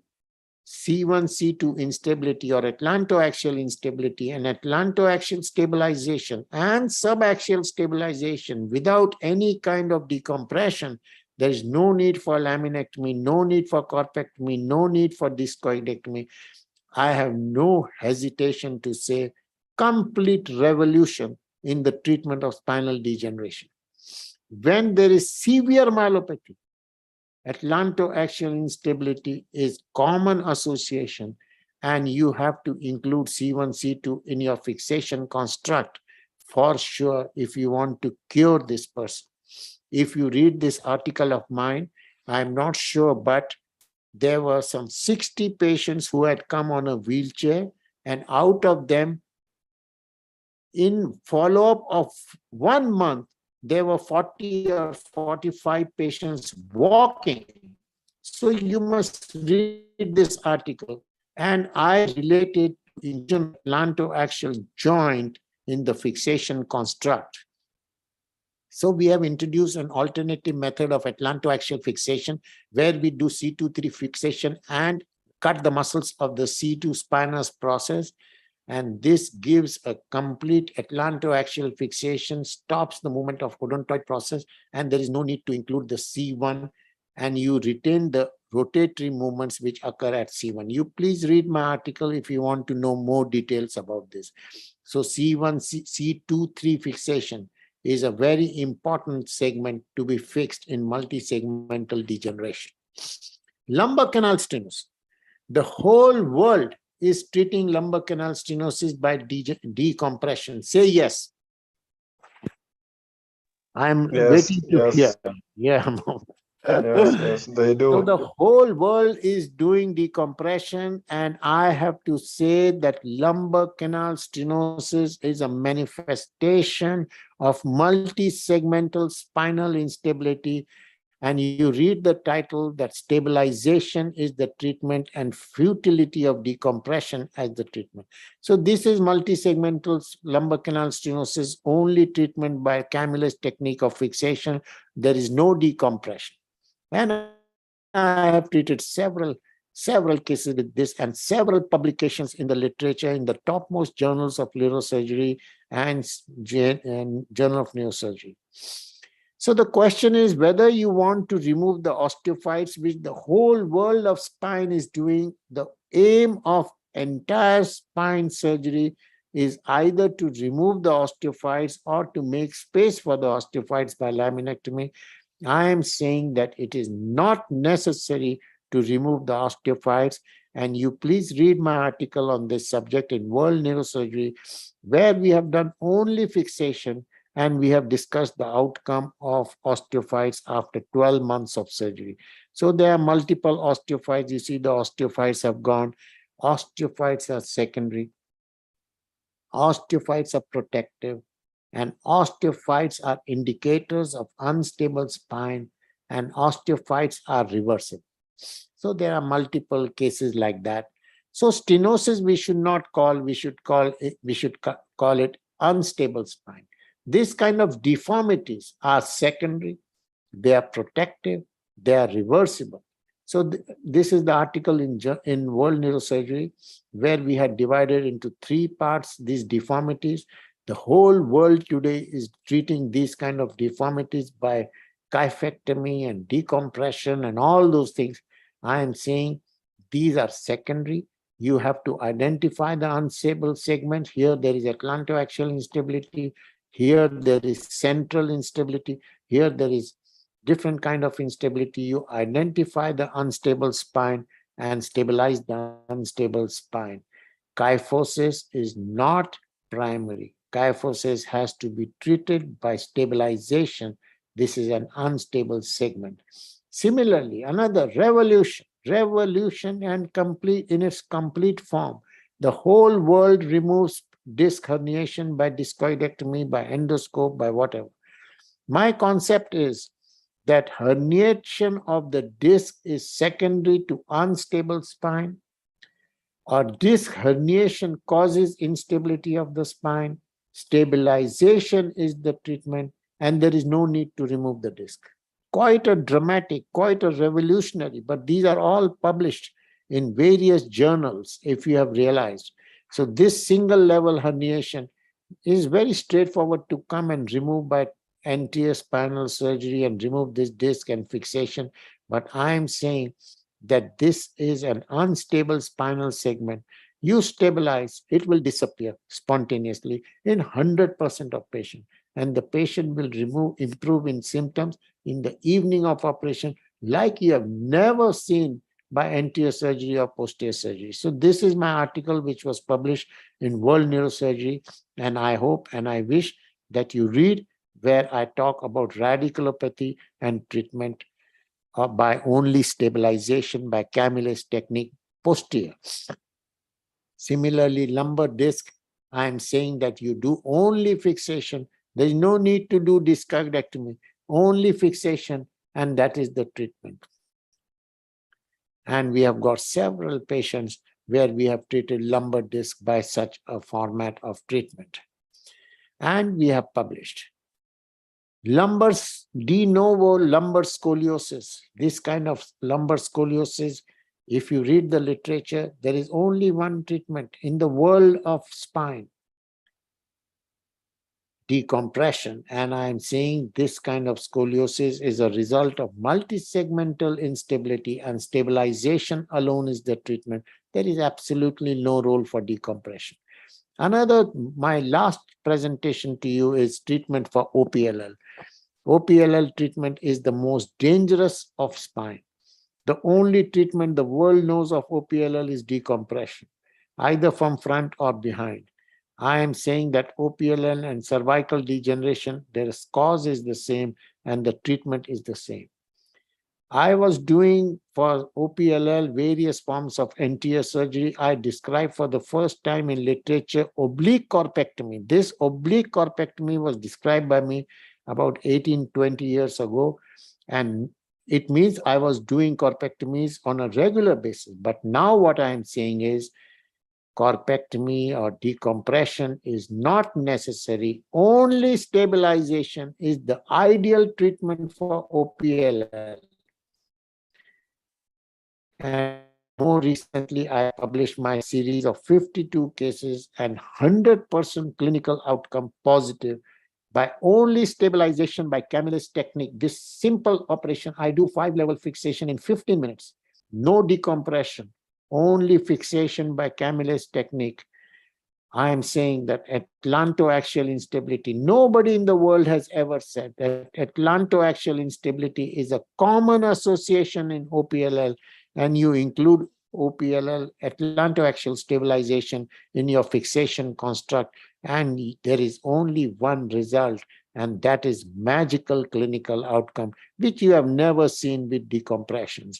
C1, C2 instability or atlantoaxial instability, and atlantoaxial stabilization and subaxial stabilization without any kind of decompression. There is no need for laminectomy, no need for corpectomy, no need for discoidectomy. I have no hesitation to say complete revolution in the treatment of spinal degeneration. When there is severe myelopathy, atlantoaxial instability is common association, and you have to include C1, C2 in your fixation construct for sure if you want to cure this person. If you read this article of mine, I'm not sure, but there were some 60 patients who had come on a wheelchair, and out of them, in follow-up of 1 month, there were 40 or 45 patients walking. So you must read this article. And I related to atlantoaxial joint in the fixation construct. So we have introduced an alternative method of atlantoaxial fixation where we do C2-3 fixation and cut the muscles of the C2 spinous process. And this gives a complete atlantoaxial fixation, stops the movement of odontoid process, and there is no need to include the C1, and you retain the rotatory movements which occur at C1. You please read my article if you want to know more details about this. So C1, C2-3 fixation is a very important segment to be fixed in multisegmental degeneration. Lumbar canal stenosis. The whole world is treating lumbar canal stenosis by decompression. Say yes. I'm Yes, waiting to yes. hear. Yeah. Yes, yes, they So do. the whole world is doing decompression, and I have to say that lumbar canal stenosis is a manifestation of multi-segmental spinal instability. And you read the title that stabilization is the treatment and futility of decompression as the treatment. So this is multi-segmental lumbar canal stenosis, only treatment by Camillus technique of fixation. There is no decompression. And I have treated several cases with this and several publications in the literature in the topmost journals of neurosurgery and Journal of Neurosurgery. So the question is whether you want to remove the osteophytes, which the whole world of spine is doing. The aim of entire spine surgery is either to remove the osteophytes or to make space for the osteophytes by laminectomy. I am saying that it is not necessary to remove the osteophytes. And you please read my article on this subject in World Neurosurgery, where we have done only fixation and we have discussed the outcome of osteophytes after 12 months of surgery. So there are multiple osteophytes. You see the osteophytes have gone. Osteophytes are secondary. Osteophytes are protective. And osteophytes are indicators of unstable spine, and osteophytes are reversible. So there are multiple cases like that. So stenosis we should not call, we should call it unstable spine. This kind of deformities are secondary, they are protective, they are reversible. So this is the article in World Neurosurgery, where we had divided into 3 parts these deformities. The whole world today is treating these kind of deformities by kyphectomy and decompression and all those things. I am saying these are secondary. You have to identify the unstable segment. Here there is atlantoaxial instability. Here there is central instability. Here there is different kind of instability. You identify the unstable spine and stabilize the unstable spine. Kyphosis is not primary. Kyphosis has to be treated by stabilization. This is an unstable segment. Similarly, another revolution and complete in its complete form. The whole world removes disc herniation by discoidectomy, by endoscope, by whatever. My concept is that herniation of the disc is secondary to unstable spine, or disc herniation causes instability of the spine. Stabilization is the treatment, and there is no need to remove the disc. Quite a dramatic, quite a revolutionary, but these are all published in various journals, if you have realized. So this single level herniation is very straightforward to come and remove by anterior spinal surgery and remove this disc and fixation. But I am saying that this is an unstable spinal segment. You stabilize, it will disappear spontaneously in 100% of patients. And the patient will improve in symptoms in the evening of operation, like you have never seen by anterior surgery or posterior surgery. So this is my article, which was published in World Neurosurgery. And I hope and I wish that you read, where I talk about radiculopathy and treatment by only stabilization by Camillus technique posterior. Similarly, lumbar disc, I am saying that you do only fixation. There is no need to do discoidectomy, only fixation, and that is the treatment. And we have got several patients where we have treated lumbar disc by such a format of treatment. And we have published. Lumbar de novo lumbar scoliosis. This kind of lumbar scoliosis, if you read the literature, there is only one treatment in the world of spine: decompression. And I am saying this kind of scoliosis is a result of multi-segmental instability, and stabilization alone is the treatment. There is absolutely no role for decompression. My last presentation to you is treatment for OPLL. OPLL treatment is the most dangerous of spine. The only treatment the world knows of OPLL is decompression, either from front or behind. I am saying that OPLL and cervical degeneration, their cause is the same and the treatment is the same. I was doing for OPLL various forms of anterior surgery. I described for the first time in literature oblique corpectomy. This oblique corpectomy was described by me about 18-20 years ago, and it means I was doing corpectomies on a regular basis. But now what I am saying is corpectomy or decompression is not necessary. Only stabilization is the ideal treatment for OPLL. And more recently, I published my series of 52 cases and 100% clinical outcome positive by only stabilization by Camillus technique. This simple operation, I do 5-level fixation in 15 minutes. No decompression, only fixation by Camillus technique. I am saying that atlantoaxial instability, nobody in the world has ever said that atlantoaxial instability is a common association in OPLL, and you include OPLL, atlantoaxial stabilization, in your fixation construct, and there is only one result, and that is magical clinical outcome, which you have never seen with decompressions.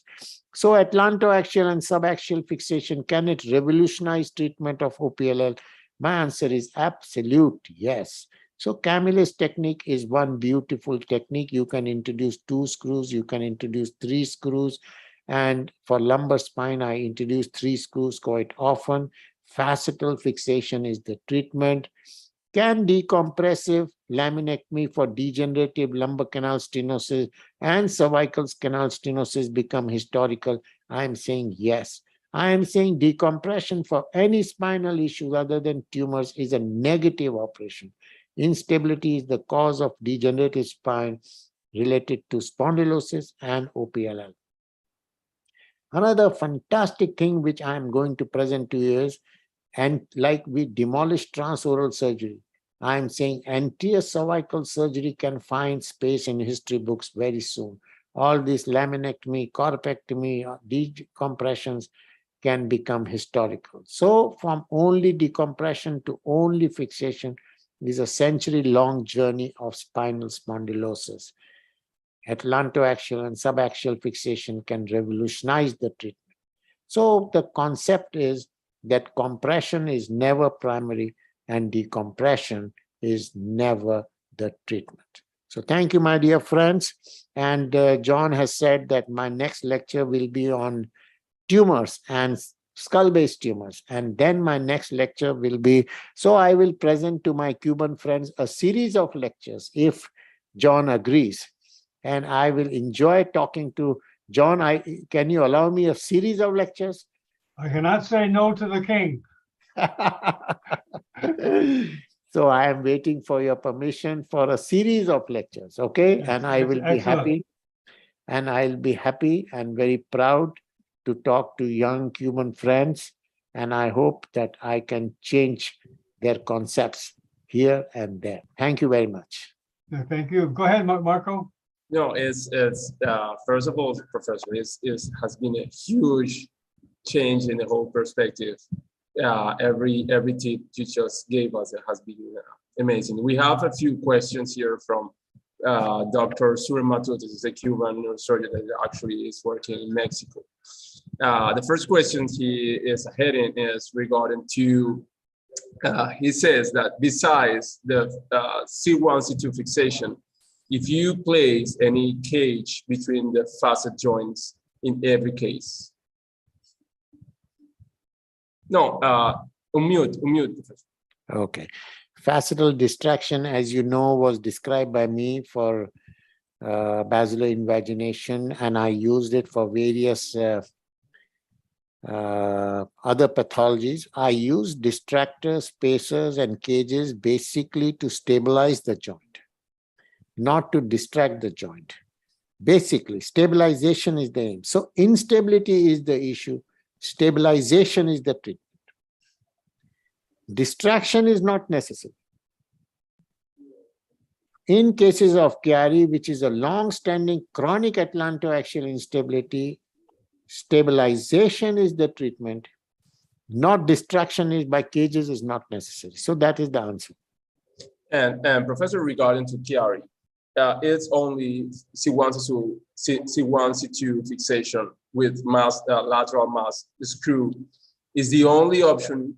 So atlantoaxial and subaxial fixation, can it revolutionize treatment of OPLL? My answer is absolute yes. So Camillus technique is one beautiful technique. You can introduce 2 screws, you can introduce 3 screws. And for lumbar spine, I introduce 3 screws quite often. Facetal fixation is the treatment. Can decompressive laminectomy for degenerative lumbar canal stenosis and cervical canal stenosis become historical? I am saying yes. I am saying decompression for any spinal issue other than tumors is a negative operation. Instability is the cause of degenerative spine related to spondylosis and OPLL. Another fantastic thing which I am going to present to you is, and like we demolished transoral surgery, I am saying anterior cervical surgery can find space in history books very soon. All these laminectomy, corpectomy, decompressions can become historical. So from only decompression to only fixation is a century-long journey of spinal spondylosis. Atlantoaxial and subaxial fixation can revolutionize the treatment. So the concept is that compression is never primary and decompression is never the treatment. So thank you, my dear friends. And John has said that my next lecture will be on tumors and skull-based tumors. And then my next lecture will be, so I will present to my Cuban friends a series of lectures if John agrees. And I will enjoy talking to John. Can you allow me a series of lectures? I cannot say no to the king. So I am waiting for your permission for a series of lectures, okay? Yes, And I will be excellent. happy. And I'll be happy and very proud to talk to young Cuban friends. And I hope that I can change their concepts here and there. Thank you very much. Yeah, thank you. Go ahead, Marco. No, it's first of all, Professor, has been a huge change in the whole perspective. Every tip you just gave us has been amazing. We have a few questions here from Dr. Surmatut. This is a Cuban neurosurgeon that actually is working in Mexico. The first question he is heading is regarding to, he says that besides the C1, C2 fixation, if you place any cage between the facet joints in every case. No, unmute, Professor. Okay. Facetal distraction, as you know, was described by me for basilar invagination, and I used it for various other pathologies. I use distractors, spacers, and cages basically to stabilize the joint, not to distract the joint. Basically, stabilization is the aim. So instability is the issue. Stabilization is the treatment. Distraction is not necessary. In cases of Chiari, which is a long-standing chronic atlantoaxial instability, Stabilization is the treatment, not distraction is by cages is not necessary. So that is the answer. And Professor, regarding to Chiari, it's only C1, C1, C2 fixation with mass, lateral mass screw is the only option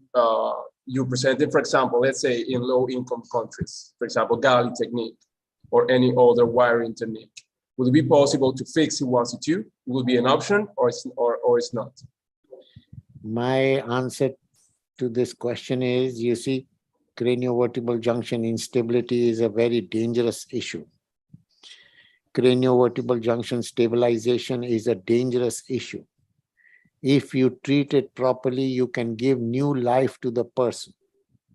you presented, for example, let's say in low-income countries, for example, Gali technique or any other wiring technique. Would it be possible to fix C1, C2? Would it be an option or it's not? My answer to this question is, you see, craniovertebral junction instability is a very dangerous issue. Craniovertebral junction stabilization is a dangerous issue. If you treat it properly, you can give new life to the person.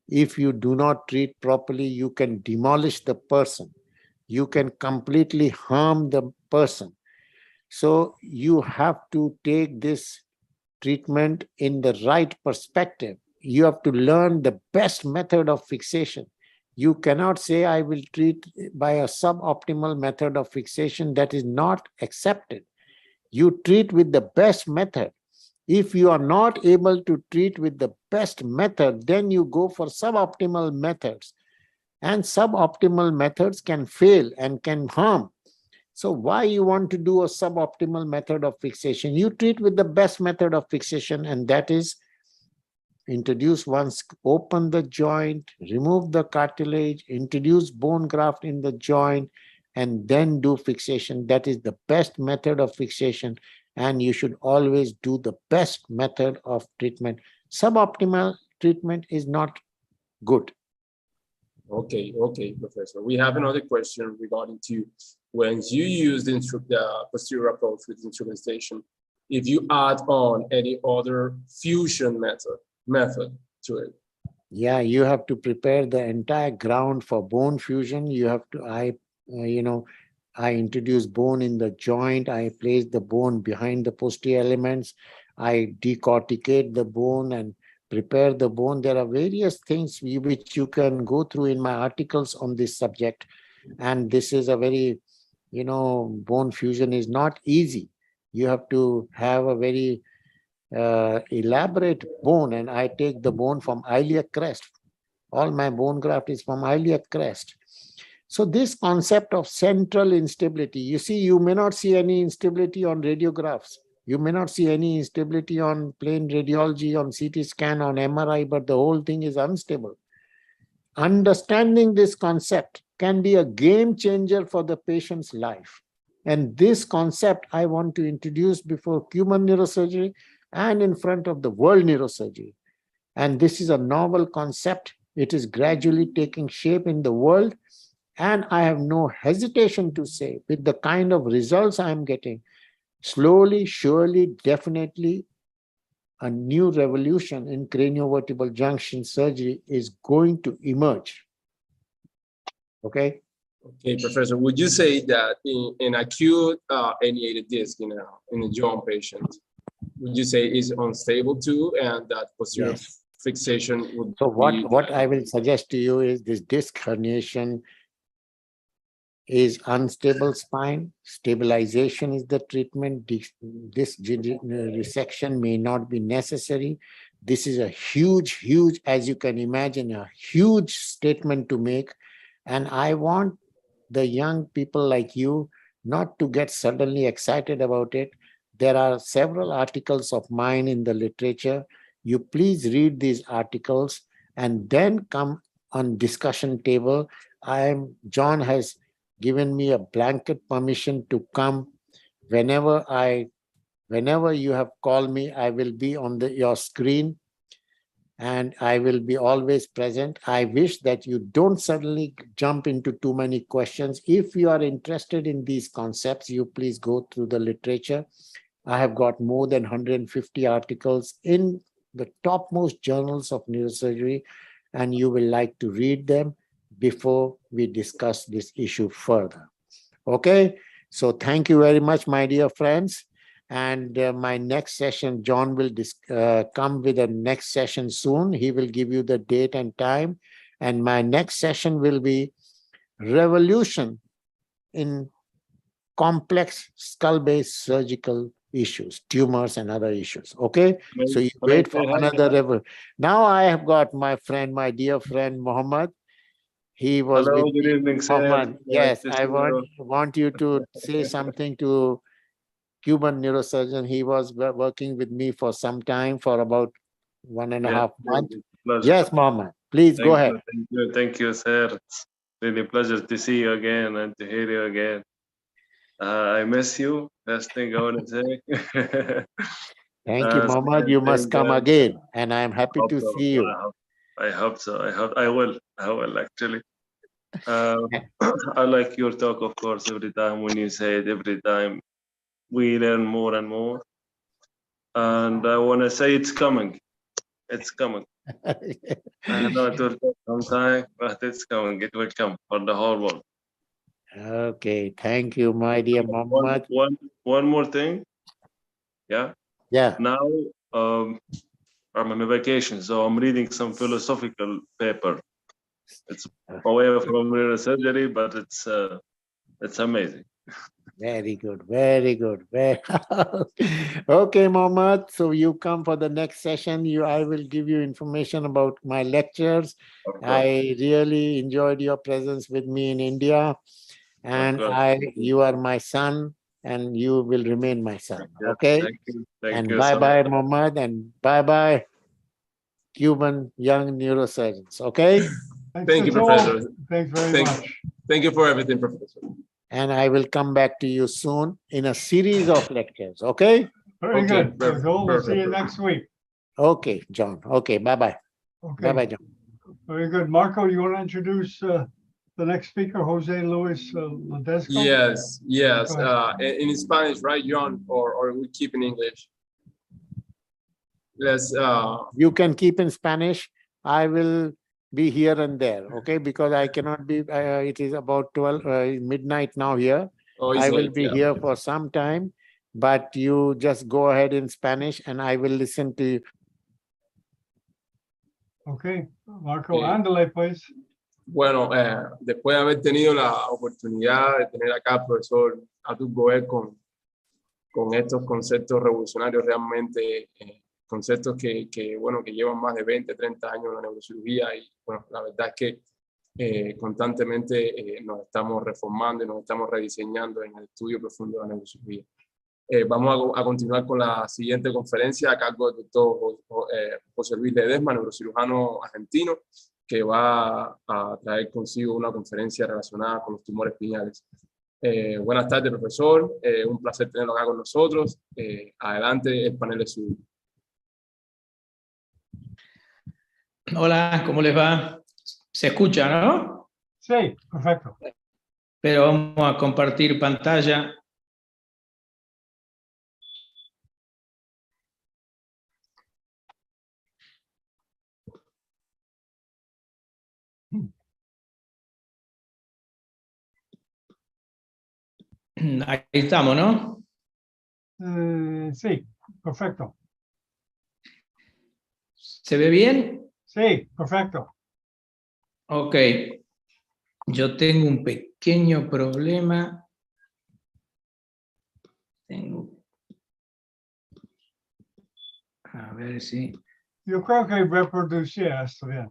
If you do not treat properly, you can demolish the person. You can completely harm the person. So you have to take this treatment in the right perspective. You have to learn the best method of fixation. You cannot say, I will treat by a suboptimal method of fixation. That is not accepted. You treat with the best method. If you are not able to treat with the best method, then you go for suboptimal methods. And suboptimal methods can fail and can harm. So why you want to do a suboptimal method of fixation? You treat with the best method of fixation, and that is introduce once, open the joint, remove the cartilage, introduce bone graft in the joint, and then do fixation. That is the best method of fixation, and you should always do the best method of treatment. Suboptimal treatment is not good. Okay, Professor. We have another question regarding to when you use the posterior approach with instrumentation, if you add on any other fusion method to it. Yeah, you have to prepare the entire ground for bone fusion. You have to, I introduce bone in the joint. I place the bone behind the posterior elements. I decorticate the bone and prepare the bone. There are various things which you can go through in my articles on this subject. And this is a very, bone fusion is not easy. You have to have a very elaborate bone, and I take the bone from iliac crest. All my bone graft is from iliac crest. So this concept of central instability, you see, you may not see any instability on radiographs. You may not see any instability on plain radiology, on CT scan, on MRI, but the whole thing is unstable. Understanding this concept can be a game changer for the patient's life. And this concept I want to introduce before Cuban neurosurgery and in front of the world neurosurgery. And this is a novel concept. It is gradually taking shape in the world. And I have no hesitation to say, with the kind of results I'm getting, slowly, surely, definitely, a new revolution in craniovertebral junction surgery is going to emerge. Okay? Okay, Professor, would you say that in acute herniated disc in a joint patient, would you say is unstable too, and that posterior fixation would So be... what I will suggest to you is this disc herniation is unstable spine. Stabilization is the treatment. This resection may not be necessary. This is a huge, as you can imagine, a huge statement to make. And I want the young people like you not to get suddenly excited about it. There are several articles of mine in the literature. You please read these articles and then come on discussion table. John has given me a blanket permission to come whenever you have called me. I will be on your screen and I will be always present. I wish that you don't suddenly jump into too many questions. If you are interested in these concepts, you please go through the literature. I have got more than 150 articles in the topmost journals of neurosurgery, and you will like to read them before we discuss this issue further. Okay, so thank you very much, my dear friends. And my next session, John will come with a next session soon. He will give you the date and time. And my next session will be revolution in complex skull-based surgical issues, tumors and other issues. Okay, so you Can I wait say for hi? another level. Now I have got my friend, my dear friend Mohammed. He was Hello, with good me. evening, sir. Mohammed, yes, Nice to I see you. want you to say something to Cuban neurosurgeon. He was working with me for some time, for about 1.5 Yeah, months. pleasure. Yes, Mohammed, please go ahead. Thank you, sir. It's really a pleasure to see you again and to hear you again. I miss you. Last thing I want to say. Thank you, Mohammed. You must come again, and I am happy to see you. I hope so. I will actually. I like your talk, of course, every time when you say it, every time we learn more and more. And I want to say it's coming. It's coming. I know it will take some time, but it's coming. It will come for the whole world. Okay, thank you, my dear Mohammed. One more thing. Yeah. Yeah. Now I'm on a vacation, so I'm reading some philosophical paper. It's away from neurosurgery, but it's amazing. Very good, very good. Okay, Mohammed. So you come for the next session. I will give you information about my lectures. I really enjoyed your presence with me in India, and you are my son, and you will remain my son. Okay. Thank you. And you bye-bye, Mohammed, and bye-bye, Cuban young neurosurgeons. Okay. Thank you, Professor. Thanks very much. Thank you for everything, Professor. And I will come back to you soon in a series of lectures. Okay. Very good. We'll see you next week. Okay, John. Okay. Bye-bye. Okay. Bye-bye, John. Very good. Marco, you want to introduce the next speaker, Jose Luis Ledesco? Yes. In Spanish, right, John? Or we keep in English? Let's. You can keep in Spanish. I will be here and there, okay? Because I cannot be, it is about 12 midnight now here. I will be here for some time, but you just go ahead in Spanish and I will listen to you. Okay, Marco, ándale pues. Bueno, después de haber tenido la oportunidad de tener acá al profesor Atul Goel con estos conceptos revolucionarios realmente, conceptos que llevan más de 20, 30 años en la neurocirugía y bueno, la verdad es que constantemente nos estamos reformando y nos estamos rediseñando en el estudio profundo de la neurocirugía. Vamos a continuar con la siguiente conferencia a cargo del doctor José Luis Ledesma, neurocirujano argentino, que va a traer consigo una conferencia relacionada con los tumores pineales. Buenas tardes, profesor. Un placer tenerlo acá con nosotros. Adelante, el panel es suyo. Hola, ¿cómo les va? ¿Se escucha, no? Sí, perfecto. Pero vamos a compartir pantalla. Ahí estamos, ¿no? Sí, perfecto. ¿Se ve bien? Sí, perfecto. Ok. Yo tengo un pequeño problema. A ver si... Yo creo que reproducía esto bien.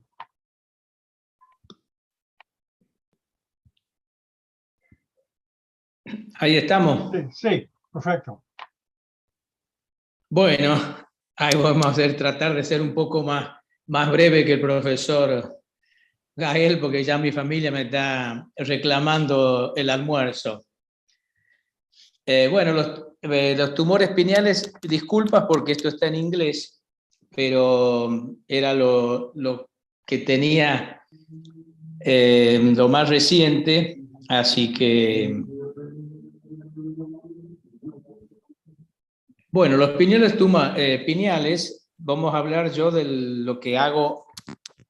Ahí estamos. Sí, perfecto. Bueno, ahí vamos a tratar de ser un poco más breve que el profesor Gael, porque ya mi familia me está reclamando el almuerzo. Bueno, los tumores pineales, disculpas porque esto está en inglés, pero era lo que tenía lo más reciente, así que... Bueno, los pineales, vamos a hablar yo de lo que hago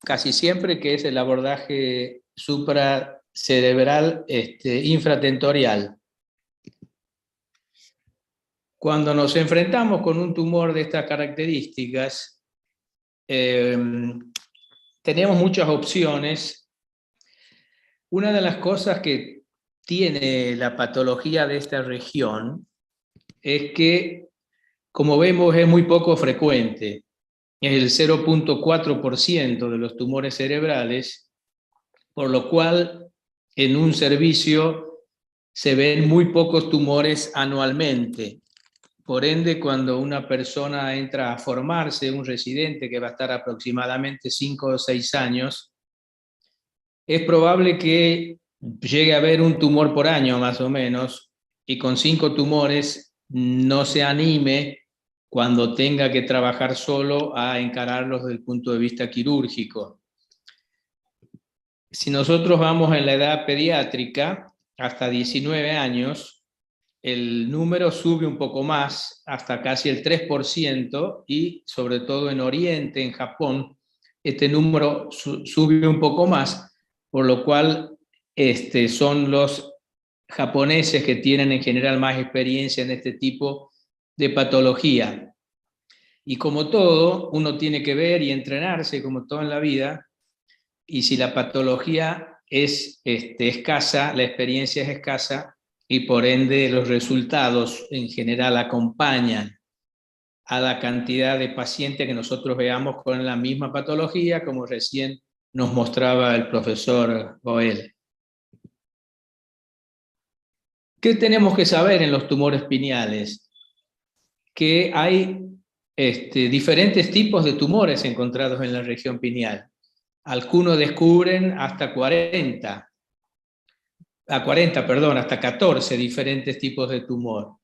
casi siempre, que es el abordaje supracerebral infratentorial. Cuando nos enfrentamos con un tumor de estas características, tenemos muchas opciones. Una de las cosas que tiene la patología de esta región es que como vemos, es muy poco frecuente. Es el 0.4% de los tumores cerebrales, por lo cual en un servicio se ven muy pocos tumores anualmente. Por ende, cuando una persona entra a formarse, un residente que va a estar aproximadamente 5 o 6 años, es probable que llegue a haber un tumor por año más o menos, y con 5 tumores no se anime cuando tenga que trabajar solo a encararlos desde el punto de vista quirúrgico. Si nosotros vamos en la edad pediátrica, hasta 19 años, el número sube un poco más, hasta casi el 3%, y sobre todo en Oriente, en Japón, este número sube un poco más, por lo cual son los japoneses que tienen en general más experiencia en este tipo de patología. Y como todo, uno tiene que ver y entrenarse, como todo en la vida, y si la patología es escasa, la experiencia es escasa, y por ende los resultados en general acompañan a la cantidad de pacientes que nosotros veamos con la misma patología, como recién nos mostraba el profesor Boel. ¿Qué tenemos que saber en los tumores pineales? Que hay diferentes tipos de tumores encontrados en la región pineal. Algunos descubren hasta 14 diferentes tipos de tumor.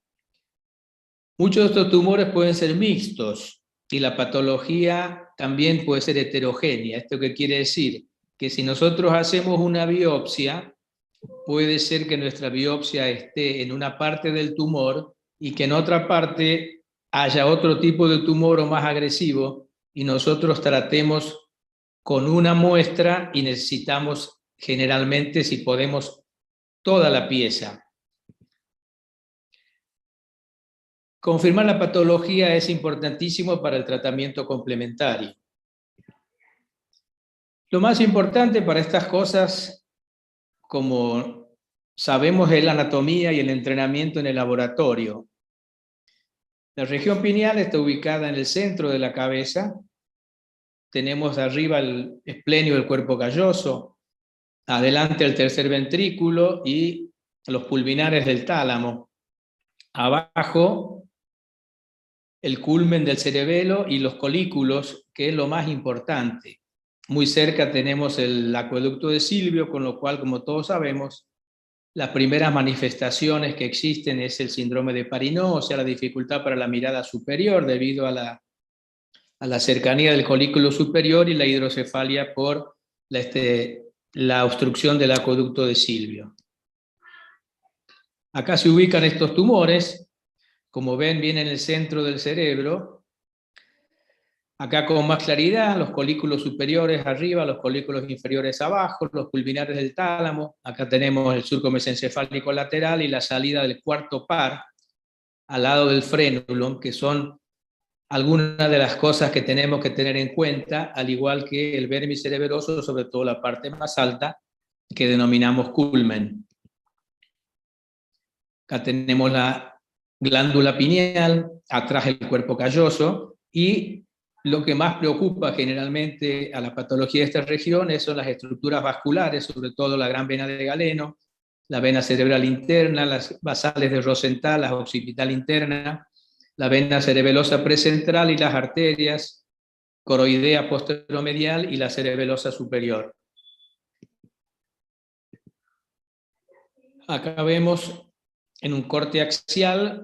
Muchos de estos tumores pueden ser mixtos y la patología también puede ser heterogénea. ¿Esto qué quiere decir? Que si nosotros hacemos una biopsia, puede ser que nuestra biopsia esté en una parte del tumor y que en otra parte haya otro tipo de tumor o más agresivo, y nosotros tratemos con una muestra y necesitamos generalmente, si podemos, toda la pieza. Confirmar la patología es importantísimo para el tratamiento complementario. Lo más importante para estas cosas, como sabemos, es la anatomía y el entrenamiento en el laboratorio. La región pineal está ubicada en el centro de la cabeza. Tenemos arriba el esplenio del cuerpo calloso, adelante el tercer ventrículo y los pulminares del tálamo. Abajo el culmen del cerebelo y los colículos, que es lo más importante. Muy cerca tenemos el acueducto de Silvio, con lo cual, como todos sabemos, las primeras manifestaciones que existen es el síndrome de Parinot, o sea, la dificultad para la mirada superior debido a la cercanía del colículo superior y la hidrocefalia por la obstrucción del acueducto de Silvio. Acá se ubican estos tumores, como ven, bien en el centro del cerebro. Acá con más claridad, los colículos superiores arriba, los colículos inferiores abajo, los pulminares del tálamo. Acá tenemos el surco mesencefálico lateral y la salida del cuarto par al lado del frenulum, que son algunas de las cosas que tenemos que tener en cuenta, al igual que el vermis cerebeloso, sobre todo la parte más alta, que denominamos culmen. Acá tenemos la glándula pineal, atrás el cuerpo calloso, y lo que más preocupa generalmente a la patología de esta región son las estructuras vasculares, sobre todo la gran vena de Galeno, la vena cerebral interna, las basales de Rosenthal, la occipital interna, la vena cerebelosa precentral y las arterias coroidea posteromedial y la cerebelosa superior. Acá vemos en un corte axial,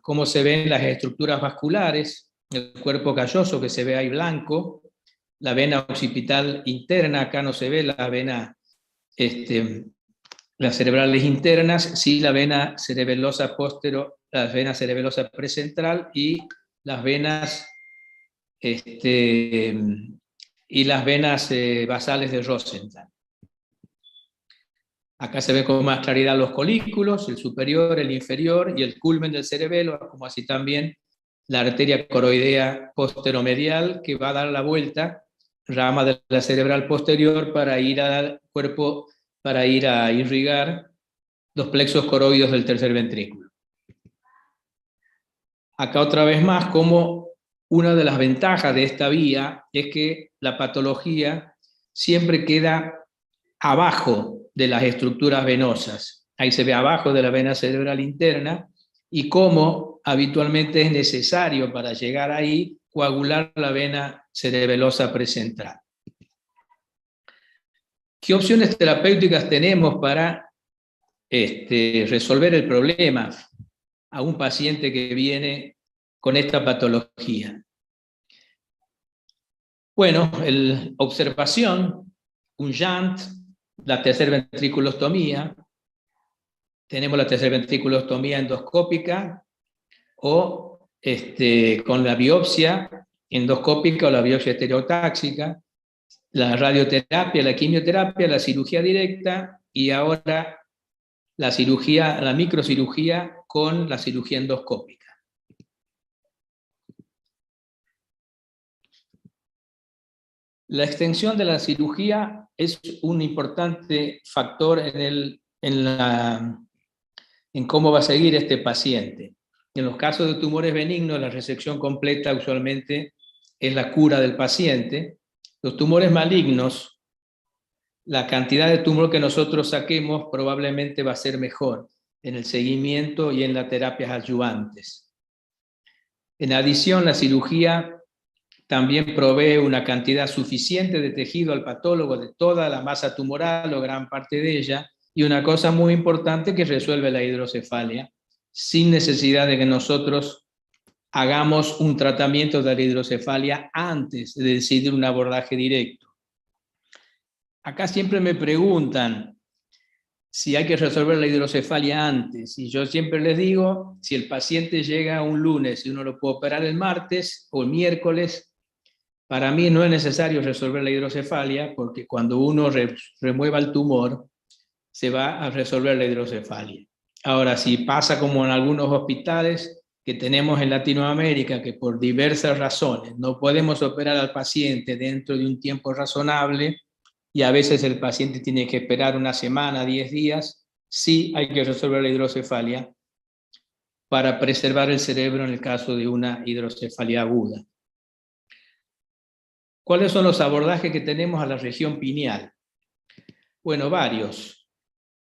cómo se ven las estructuras vasculares, el cuerpo calloso que se ve ahí blanco, la vena occipital interna, acá no se ve la vena, las cerebrales internas, sí la vena cerebelosa la vena cerebelosa precentral y las venas basales de Rosenthal. Acá se ve con más claridad los colículos, el superior, el inferior y el culmen del cerebelo, como así también la arteria coroidea posteromedial, que va a dar la vuelta, rama de la cerebral posterior, para ir al cuerpo, para ir a irrigar los plexos coroides del tercer ventrículo. Acá otra vez más, como una de las ventajas de esta vía es que la patología siempre queda abajo de las estructuras venosas. Ahí se ve abajo de la vena cerebral interna y cómo habitualmente es necesario para llegar ahí coagular la vena cerebelosa precentral. ¿Qué opciones terapéuticas tenemos para resolver el problema a un paciente que viene con esta patología? Bueno, observación, un shunt, la tercer ventriculostomía, tenemos la tercer ventriculostomía endoscópica o con la biopsia endoscópica o la biopsia estereotáxica, la radioterapia, la quimioterapia, la cirugía directa y ahora la microcirugía con la cirugía endoscópica. La extensión de la cirugía es un importante factor en cómo va a seguir este paciente. En los casos de tumores benignos, la resección completa usualmente es la cura del paciente. Los tumores malignos, la cantidad de tumor que nosotros saquemos probablemente va a ser mejor en el seguimiento y en las terapias adyuvantes. En adición, la cirugía también provee una cantidad suficiente de tejido al patólogo de toda la masa tumoral o gran parte de ella, y una cosa muy importante que resuelve la hidrocefalia, sin necesidad de que nosotros hagamos un tratamiento de la hidrocefalia antes de decidir un abordaje directo. Acá siempre me preguntan si hay que resolver la hidrocefalia antes, y yo siempre les digo, si el paciente llega un lunes y uno lo puede operar el martes o el miércoles, para mí no es necesario resolver la hidrocefalia, porque cuando uno remueva el tumor, se va a resolver la hidrocefalia. Ahora, si pasa como en algunos hospitales que tenemos en Latinoamérica, que por diversas razones no podemos operar al paciente dentro de un tiempo razonable, y a veces el paciente tiene que esperar una semana, 10 días, sí hay que resolver la hidrocefalia para preservar el cerebro en el caso de una hidrocefalia aguda. ¿Cuáles son los abordajes que tenemos a la región pineal? Bueno, varios.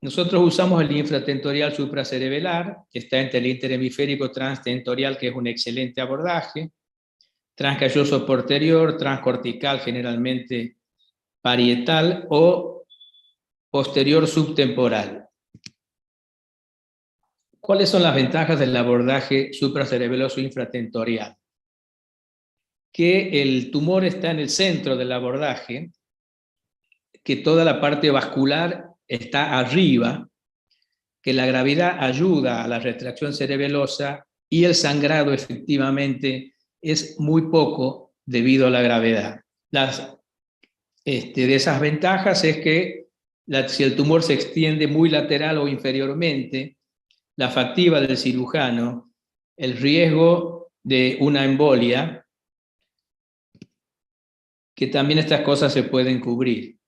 Nosotros usamos el infratentorial supracerebelar, que está entre el interhemisférico transtentorial, que es un excelente abordaje, transcalloso posterior, transcortical, generalmente parietal, o posterior subtemporal. ¿Cuáles son las ventajas del abordaje supracerebeloso infratentorial? Que el tumor está en el centro del abordaje, que toda la parte vascular está arriba, que la gravedad ayuda a la retracción cerebelosa y el sangrado efectivamente es muy poco debido a la gravedad. De esas ventajas es que si el tumor se extiende muy lateral o inferiormente, la factiva del cirujano, el riesgo de una embolia, que también estas cosas se pueden cubrir.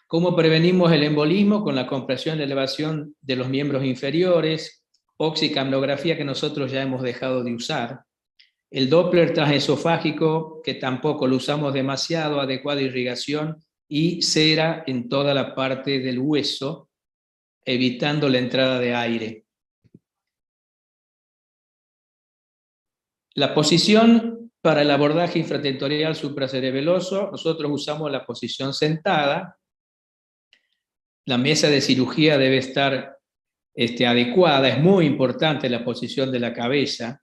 ¿Cómo prevenimos el embolismo? Con la compresión y elevación de los miembros inferiores, oxicamnografía que nosotros ya hemos dejado de usar, el Doppler transesofágico, que tampoco lo usamos demasiado, adecuada irrigación y cera en toda la parte del hueso, evitando la entrada de aire. La posición para el abordaje infratentorial supracerebeloso, nosotros usamos la posición sentada. La mesa de cirugía debe estar adecuada, es muy importante la posición de la cabeza.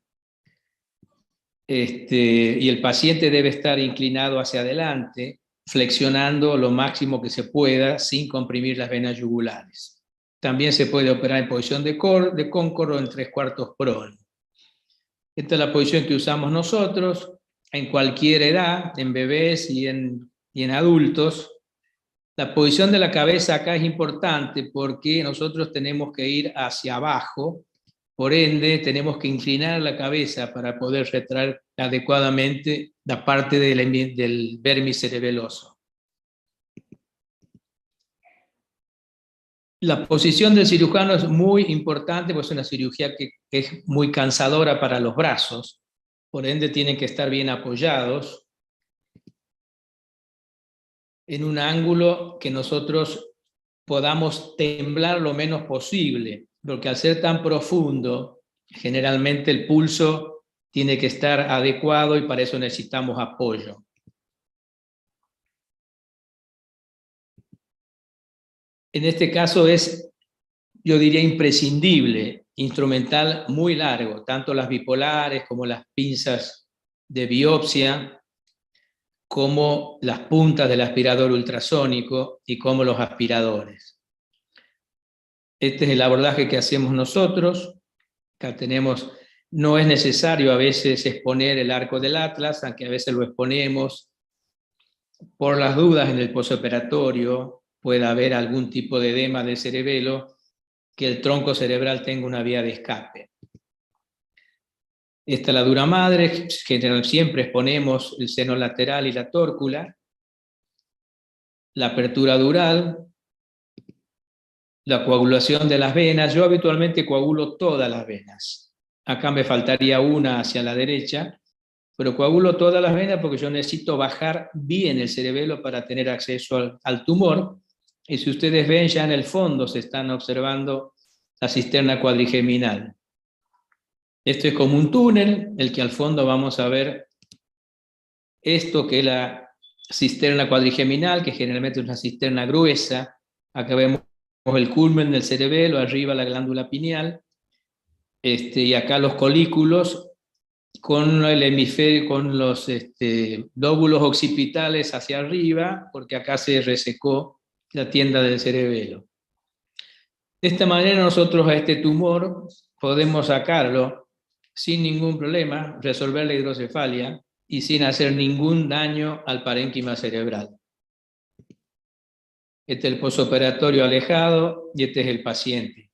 Y el paciente debe estar inclinado hacia adelante, flexionando lo máximo que se pueda sin comprimir las venas yugulares. También se puede operar en posición de cóncoro en 3/4 prono. Esta es la posición que usamos nosotros en cualquier edad, en bebés y en adultos. La posición de la cabeza acá es importante porque nosotros tenemos que ir hacia abajo, por ende tenemos que inclinar la cabeza para poder retraer adecuadamente la parte del vermis cerebeloso. La posición del cirujano es muy importante, pues es una cirugía que es muy cansadora para los brazos, por ende tienen que estar bien apoyados en un ángulo que nosotros podamos temblar lo menos posible, porque al ser tan profundo, generalmente el pulso tiene que estar adecuado y para eso necesitamos apoyo. En este caso es, yo diría, imprescindible, instrumental muy largo, tanto las bipolares como las pinzas de biopsia, como las puntas del aspirador ultrasónico y como los aspiradores. Este es el abordaje que hacemos nosotros. Acá tenemos, no es necesario a veces exponer el arco del atlas, aunque a veces lo exponemos. Por las dudas en el posoperatorio puede haber algún tipo de edema del cerebelo, que el tronco cerebral tenga una vía de escape. Esta es la dura madre, que siempre exponemos el seno lateral y la tórcula, la apertura dural, la coagulación de las venas. Yo habitualmente coagulo todas las venas. Acá me faltaría una hacia la derecha, pero coagulo todas las venas porque yo necesito bajar bien el cerebelo para tener acceso al tumor. Y si ustedes ven, ya en el fondo se están observando la cisterna cuadrigeminal. Esto es como un túnel, el que al fondo vamos a ver esto que es la cisterna cuadrigeminal, que generalmente es una cisterna gruesa. Acá vemos el culmen del cerebelo, arriba la glándula pineal, y acá los colículos con el hemisferio, con los lóbulos occipitales hacia arriba, porque acá se resecó la tienda del cerebelo. De esta manera nosotros a este tumor podemos sacarlo sin ningún problema, resolver la hidrocefalia y sin hacer ningún daño al parénquima cerebral. Este es el posoperatorio alejado y este es el paciente.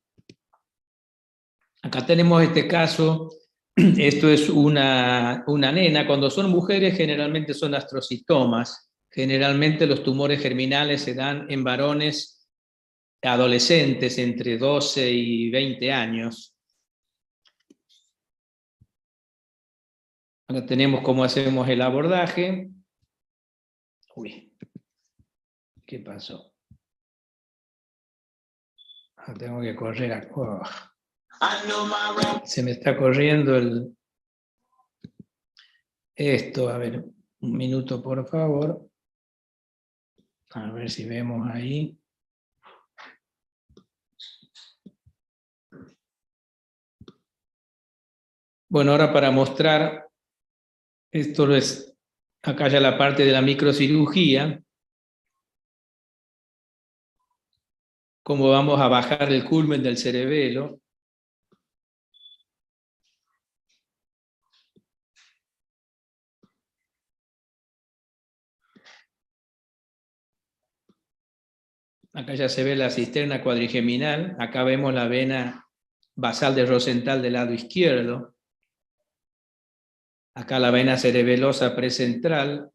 Acá tenemos este caso. Esto es una nena. Cuando son mujeres generalmente son astrocitomas. Generalmente los tumores germinales se dan en varones adolescentes entre 12 y 20 años. Acá tenemos cómo hacemos el abordaje. Uy, ¿qué pasó? Tengo que correr. Oh. Se me está corriendo esto. A ver, un minuto por favor. A ver si vemos ahí. Bueno, ahora para mostrar, esto es acá ya la parte de la microcirugía, cómo vamos a bajar el culmen del cerebelo. Acá ya se ve la cisterna cuadrigeminal, acá vemos la vena basal de Rosenthal del lado izquierdo, acá la vena cerebelosa precentral,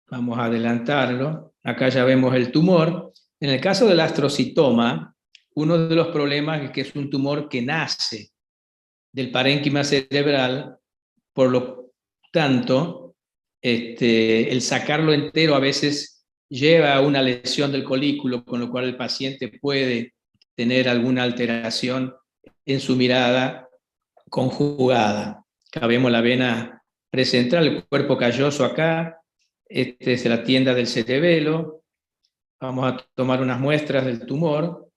vamos a adelantarlo, acá ya vemos el tumor. En el caso del astrocitoma, uno de los problemas es que es un tumor que nace del parénquima cerebral, por lo tanto, el sacarlo entero a veces lleva a una lesión del colículo, con lo cual el paciente puede tener alguna alteración en su mirada conjugada. Acá vemos la vena precentral, el cuerpo calloso acá, es la tienda del cerebelo. Vamos a tomar unas muestras del tumor.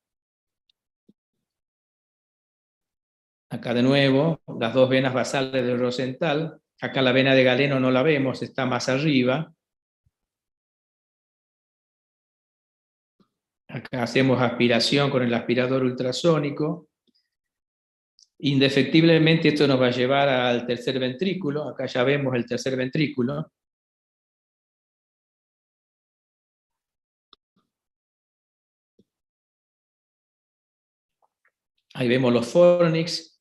Acá de nuevo, las dos venas basales de Rosenthal. Acá la vena de Galeno no la vemos, está más arriba. Acá hacemos aspiración con el aspirador ultrasónico. Indefectiblemente esto nos va a llevar al tercer ventrículo. Acá ya vemos el tercer ventrículo. Ahí vemos los fornix.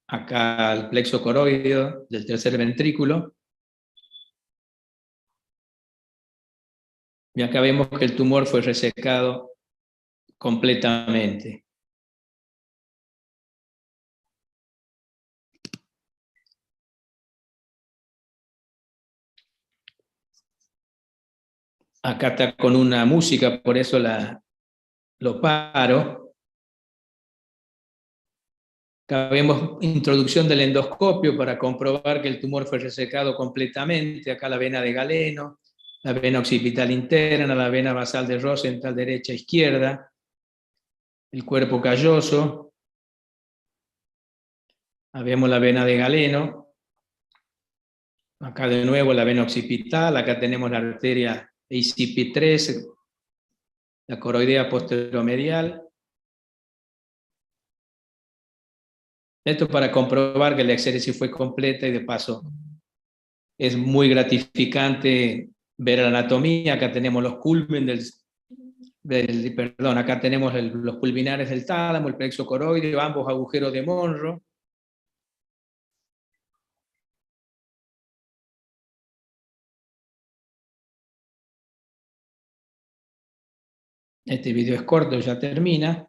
Acá el plexo coroideo del tercer ventrículo. Y acá vemos que el tumor fue resecado completamente. Acá está con una música, por eso lo paro. Acá vemos introducción del endoscopio para comprobar que el tumor fue resecado completamente. Acá la vena de galeno, la vena occipital interna, la vena basal de Rosenthal derecha e izquierda, el cuerpo calloso. Acá vemos la vena de galeno. Acá de nuevo la vena occipital, acá tenemos la arteria ACP3, la coroidea posteromedial. Esto para comprobar que la exéresis fue completa y de paso es muy gratificante ver la anatomía. Acá tenemos los culmen perdón, acá tenemos los pulminares del tálamo, el plexo coroideo, ambos agujeros de Monro. Este video es corto, ya termina.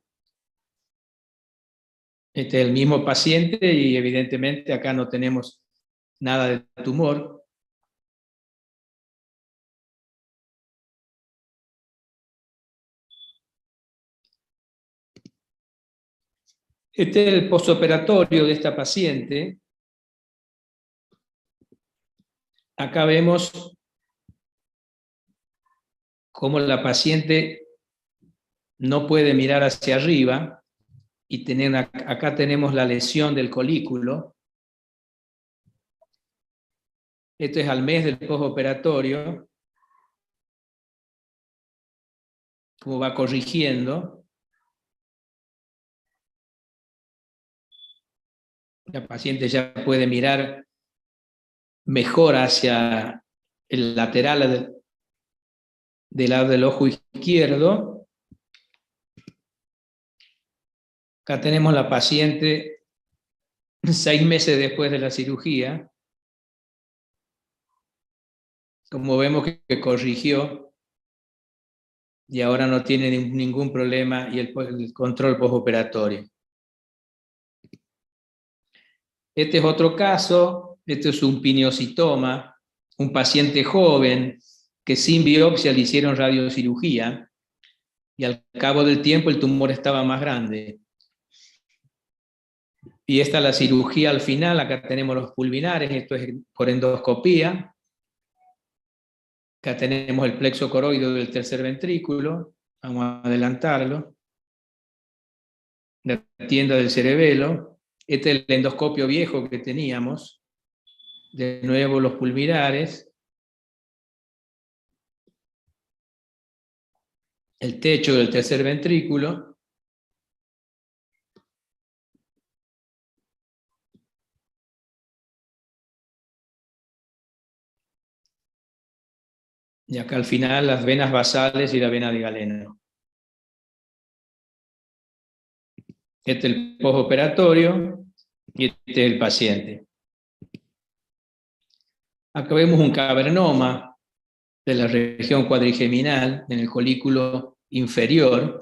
Este es el mismo paciente y evidentemente acá no tenemos nada de tumor. Este es el postoperatorio de esta paciente. Acá vemos cómo la paciente no puede mirar hacia arriba y acá tenemos la lesión del colículo. Esto es al mes del postoperatorio, cómo va corrigiendo. La paciente ya puede mirar mejor hacia el lateral del lado del ojo izquierdo. Acá tenemos la paciente 6 meses después de la cirugía. Como vemos que corrigió y ahora no tiene ningún problema y el control postoperatorio. Este es otro caso, este es un pineocitoma, un paciente joven que sin biopsia le hicieron radiocirugía y al cabo del tiempo el tumor estaba más grande. Y esta es la cirugía al final, acá tenemos los pulminares, esto es por endoscopía. Acá tenemos el plexo coroideo del tercer ventrículo, vamos a adelantarlo. La tienda del cerebelo. Este es el endoscopio viejo que teníamos. De nuevo los pulminares. El techo del tercer ventrículo. Y acá al final las venas basales y la vena de galeno. Este es el postoperatorio y este es el paciente. Acá vemos un cavernoma de la región cuadrigeminal en el colículo inferior.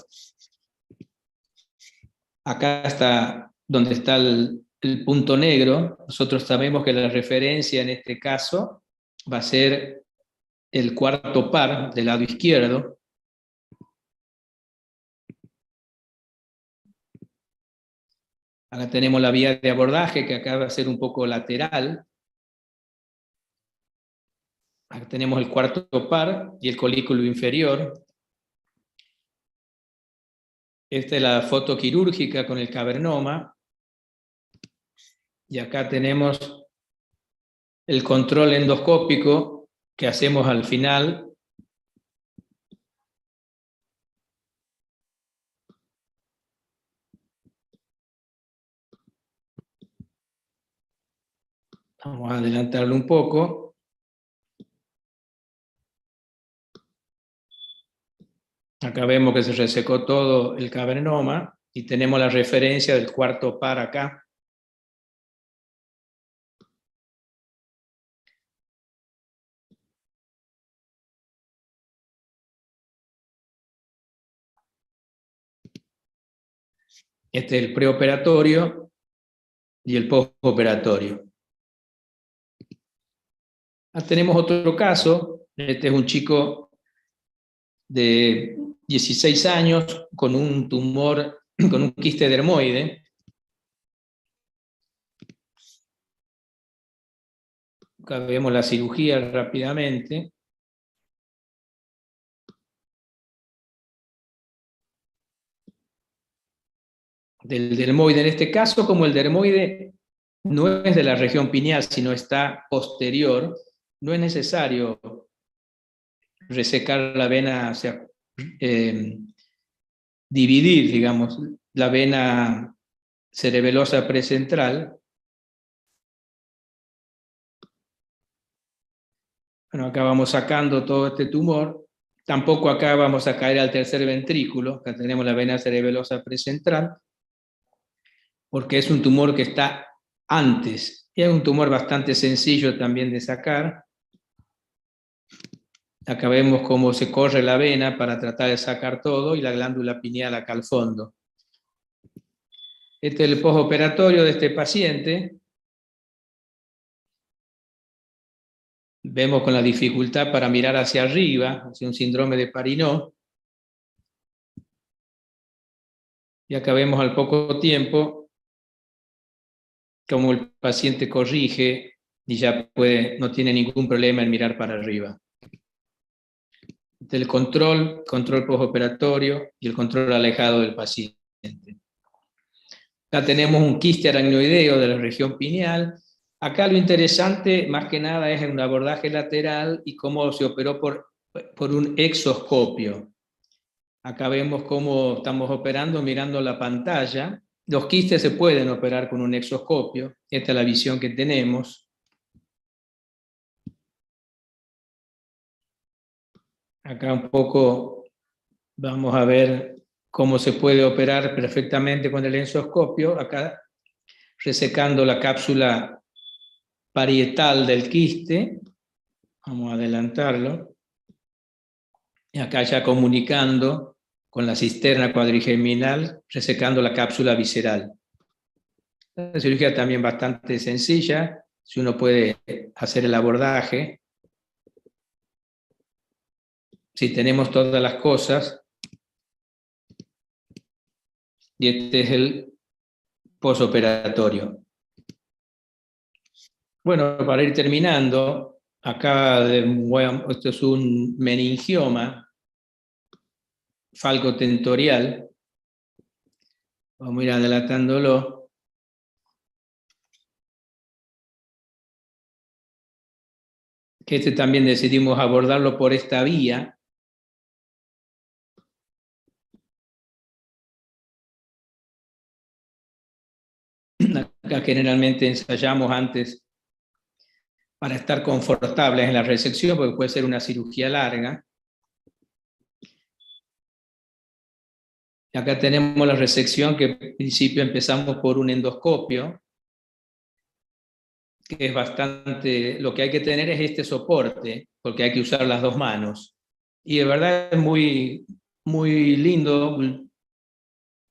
Acá está donde está el punto negro. Nosotros sabemos que la referencia en este caso va a ser el cuarto par del lado izquierdo. Acá tenemos la vía de abordaje que acá va a ser un poco lateral. Acá tenemos el cuarto par y el colículo inferior. Esta es la foto quirúrgica con el cavernoma. Y acá tenemos el control endoscópico que hacemos al final. Vamos a adelantarlo un poco. Acá vemos que se resecó todo el cavernoma y tenemos la referencia del cuarto par acá. Este es el preoperatorio y el postoperatorio. Tenemos otro caso. Este es un chico de 16 años con un tumor, con un quiste dermoide. Acá vemos la cirugía rápidamente. Del dermoide en este caso, como el dermoide no es de la región pineal, sino está posterior, no es necesario resecar la vena, o sea, dividir, digamos, la vena cerebelosa precentral. Bueno, acá vamos sacando todo este tumor. Tampoco acá vamos a caer al tercer ventrículo. Acá tenemos la vena cerebelosa precentral, porque es un tumor que está antes. Y es un tumor bastante sencillo también de sacar. Acá vemos cómo se corre la vena para tratar de sacar todo y la glándula pineal acá al fondo. Este es el postoperatorio de este paciente. Vemos con la dificultad para mirar hacia arriba, hacia un síndrome de Parinot. Y acá vemos al poco tiempo cómo el paciente corrige y ya no tiene ningún problema en mirar para arriba. El control postoperatorio y el control alejado del paciente. Acá tenemos un quiste aracnoideo de la región pineal. Acá lo interesante, más que nada, es un abordaje lateral y cómo se operó por un exoscopio. Acá vemos cómo estamos operando mirando la pantalla. Los quistes se pueden operar con un exoscopio. Esta es la visión que tenemos. Acá un poco vamos a ver cómo se puede operar perfectamente con el exoscopio. Acá resecando la cápsula parietal del quiste. Vamos a adelantarlo. Y acá ya comunicando con la cisterna cuadrigeminal, resecando la cápsula visceral. La cirugía también bastante sencilla, si uno puede hacer el abordaje. Si tenemos todas las cosas. Y este es el postoperatorio. Bueno, para ir terminando, acá esto es un meningioma falcotentorial. Vamos a ir adelantándolo. Que este también decidimos abordarlo por esta vía. Acá generalmente ensayamos antes para estar confortables en la resección, porque puede ser una cirugía larga. Acá tenemos la resección que en principio empezamos por un endoscopio, que es bastante, lo que hay que tener es este soporte, porque hay que usar las dos manos. Y de verdad es muy, muy lindo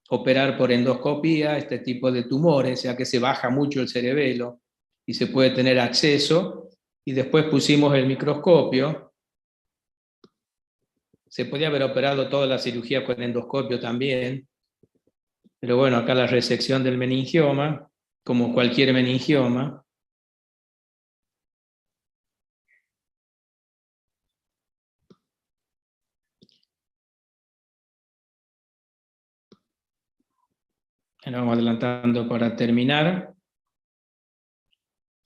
operar por endoscopía este tipo de tumores, ya que se baja mucho el cerebelo y se puede tener acceso. Y después pusimos el microscopio. Se podía haber operado toda la cirugía con endoscopio también, pero bueno, acá la resección del meningioma, como cualquier meningioma. Ahora vamos adelantando para terminar.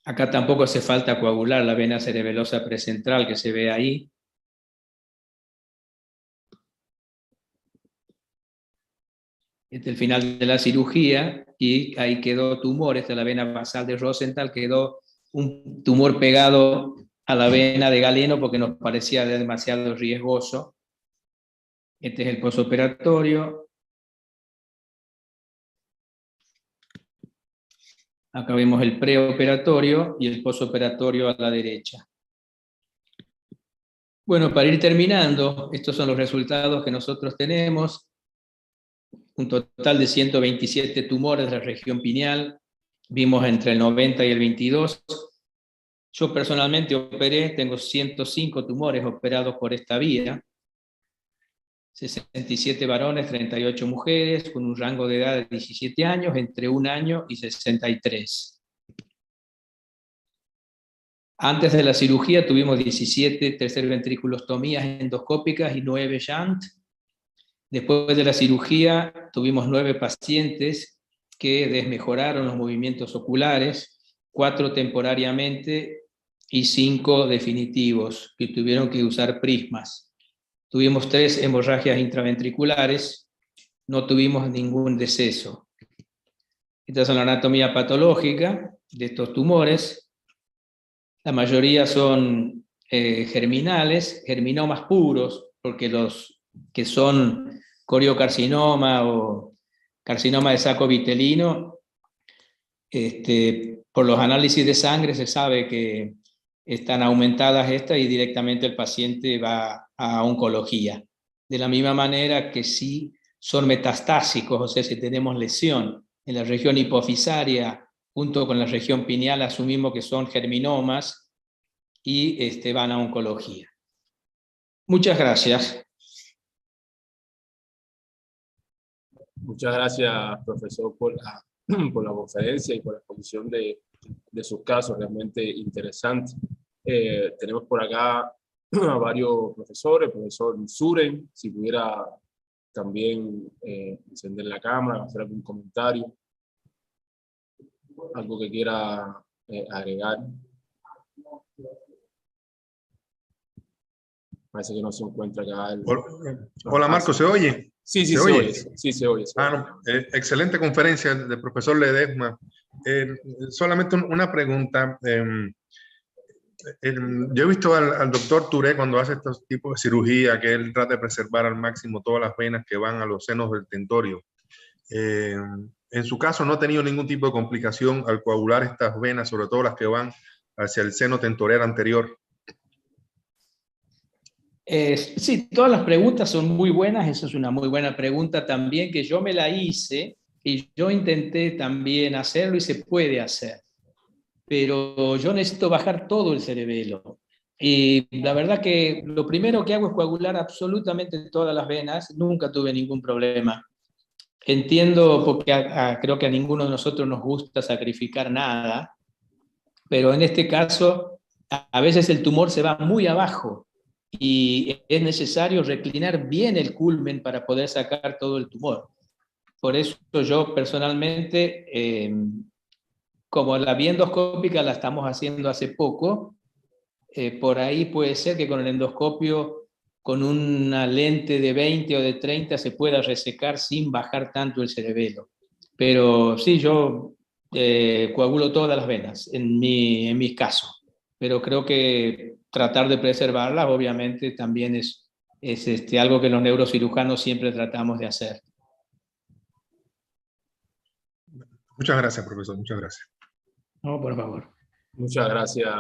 Acá tampoco hace falta coagular la vena cerebelosa precentral que se ve ahí. Este es el final de la cirugía y ahí quedó tumor. Esta es la vena basal de Rosenthal, quedó un tumor pegado a la vena de Galeno porque nos parecía demasiado riesgoso. Este es el postoperatorio. Acá vemos el preoperatorio y el postoperatorio a la derecha. Bueno, para ir terminando, estos son los resultados que nosotros tenemos. un total de 127 tumores de la región pineal, vimos entre el 90 y el 22. Yo personalmente operé, tengo 105 tumores operados por esta vía, 67 varones, 38 mujeres, con un rango de edad de 17 años, entre 1 año y 63. Antes de la cirugía tuvimos 17 tercerventriculostomías endoscópicas y 9 shunt. Después de la cirugía tuvimos 9 pacientes que desmejoraron los movimientos oculares, 4 temporariamente y 5 definitivos, que tuvieron que usar prismas. Tuvimos 3 hemorragias intraventriculares, no tuvimos ningún deceso. Esta es la anatomía patológica de estos tumores. La mayoría son germinales, germinomas puros, porque los que son coriocarcinoma o carcinoma de saco vitelino, por los análisis de sangre se sabe que están aumentadas estas y directamente el paciente va a oncología. De la misma manera que si son metastásicos, o sea, si tenemos lesión en la región hipofisaria junto con la región pineal, asumimos que son germinomas y van a oncología. Muchas gracias. Muchas gracias, profesor, por la conferencia y por la exposición de sus casos, realmente interesante. Tenemos por acá a varios profesores, el profesor Suren, si pudiera también encender la cámara, hacer algún comentario, algo que quiera agregar. Parece que no se encuentra acá. Hola Marco, ¿se oye? Sí, sí, se oye. Sí, se oye. No, excelente conferencia del profesor Ledesma. Solamente una pregunta. Yo he visto al doctor Touré cuando hace estos tipos de cirugía, que él trata de preservar al máximo todas las venas que van a los senos del tentorio. En su caso no ha tenido ningún tipo de complicación al coagular estas venas, sobre todo las que van hacia el seno tentorial anterior. Sí, todas las preguntas son muy buenas, esa es una muy buena pregunta también, que yo me la hice y yo intenté también hacerlo y se puede hacer, pero yo necesito bajar todo el cerebelo. Y la verdad que lo primero que hago es coagular absolutamente todas las venas, nunca tuve ningún problema. Entiendo, porque creo que a ninguno de nosotros nos gusta sacrificar nada, pero en este caso a veces el tumor se va muy abajo y es necesario reclinar bien el culmen para poder sacar todo el tumor. Por eso yo personalmente, como la vía endoscópica la estamos haciendo hace poco, por ahí puede ser que con el endoscopio, con una lente de 20 o de 30 se pueda resecar sin bajar tanto el cerebelo. Pero sí, yo coagulo todas las venas en mis casos, pero creo que tratar de preservarlas obviamente también es algo que los neurocirujanos siempre tratamos de hacer. Muchas gracias, profesor, muchas gracias. No, por favor. Muchas gracias,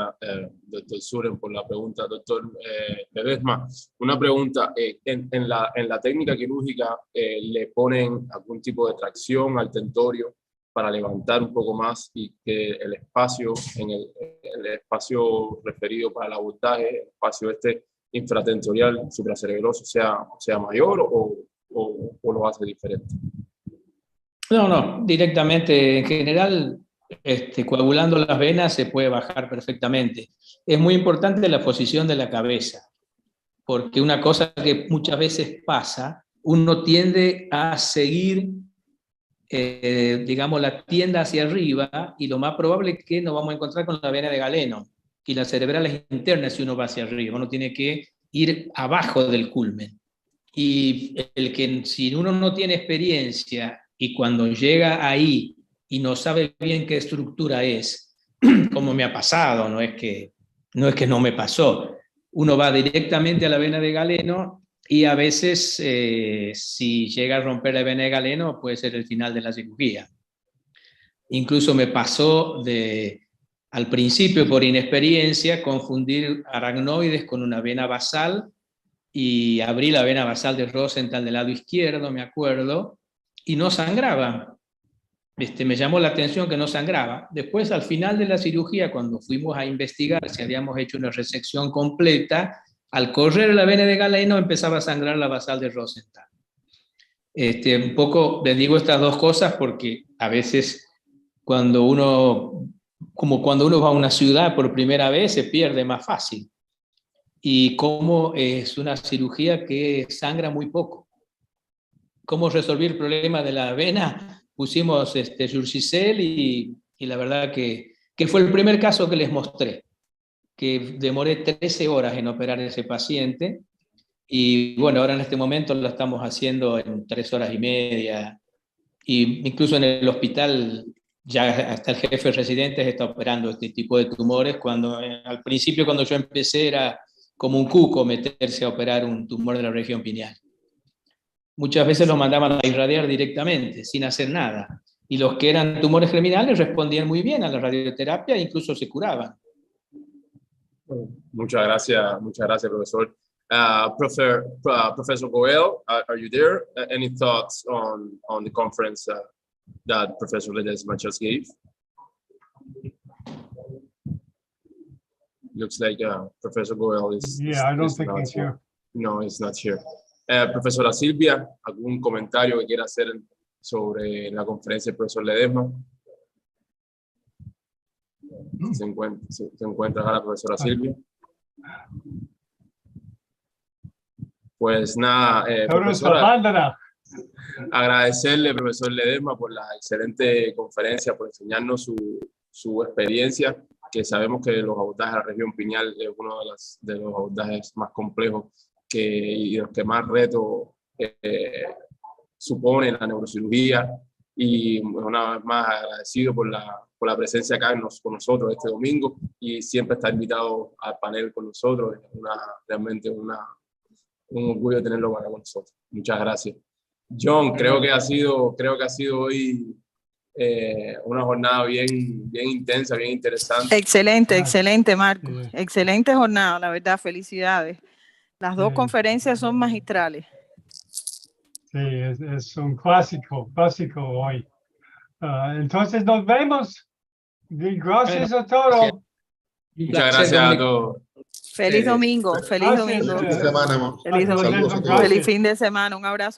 doctor Suren, por la pregunta. Doctor Ledesma, una pregunta. En la técnica quirúrgica, ¿le ponen algún tipo de tracción al tentorio para levantar un poco más y que el espacio, el espacio referido para el abordaje, el espacio infratentorial, supracerebroso, sea mayor o lo hace diferente? No, directamente, en general, coagulando las venas se puede bajar perfectamente. Es muy importante la posición de la cabeza, porque una cosa que muchas veces pasa, uno tiende a seguir, digamos, la tienda hacia arriba, y lo más probable es que nos vamos a encontrar con la vena de galeno, y la cerebral es interna si uno va hacia arriba, uno tiene que ir abajo del culmen. Y si uno no tiene experiencia, y cuando llega ahí y no sabe bien qué estructura es, como me ha pasado, no es que no me pasó, uno va directamente a la vena de galeno y a veces si llega a romper la vena de galeno puede ser el final de la cirugía. Incluso me pasó al principio por inexperiencia confundir aracnoides con una vena basal y abrí la vena basal de Rosenthal del lado izquierdo, me acuerdo, y no sangraba. Me llamó la atención que no sangraba. Después, al final de la cirugía, cuando fuimos a investigar si habíamos hecho una resección completa, al correr la vena de Galeno empezaba a sangrar la basal de Rosenthal. Un poco les digo estas dos cosas porque a veces cuando uno va a una ciudad por primera vez se pierde más fácil. Y cómo es una cirugía que sangra muy poco. ¿Cómo resolver el problema de la vena? Pusimos Surgicel y la verdad que fue el primer caso que les mostré, que demoré 13 horas en operar a ese paciente y bueno, ahora en este momento lo estamos haciendo en 3 horas y media y incluso en el hospital ya hasta el jefe de residentes está operando este tipo de tumores cuando al principio cuando yo empecé era como un cuco meterse a operar un tumor de la región pineal. Muchas veces los mandaban a irradiar directamente, sin hacer nada. Y los que eran tumores germinales respondían muy bien a la radioterapia e incluso se curaban. Muchas gracias, profesor. Professor Goel, are you there? Any thoughts on the conference that Professor Ledesma just gave? Looks like Professor Goel is. Yeah, I don't is think not he's here. No, he's not here. Profesora Silvia, ¿algún comentario que quiera hacer sobre la conferencia del profesor Ledesma? ¿Se encuentra la profesora Silvia? Pues nada, profesora, agradecerle, profesor Ledesma, por la excelente conferencia, por enseñarnos su experiencia, que sabemos que los abordajes de la región pineal es uno de los abordajes más complejos y los que más retos supone la neurocirugía, y una vez más agradecido por la presencia acá con nosotros este domingo, y siempre está invitado al panel con nosotros. Es realmente un orgullo tenerlo para con nosotros. Muchas gracias. John, creo que ha sido hoy una jornada bien intensa, bien interesante. Excelente, Marco. Excelente jornada, la verdad, felicidades. Las dos conferencias son magistrales. Sí, es un clásico hoy. Entonces nos vemos. Gracias a todos. Muchas gracias a todos. Feliz domingo. Gracias, Feliz semana, amor. Feliz Saludos a todos. fin de semana. Un abrazo.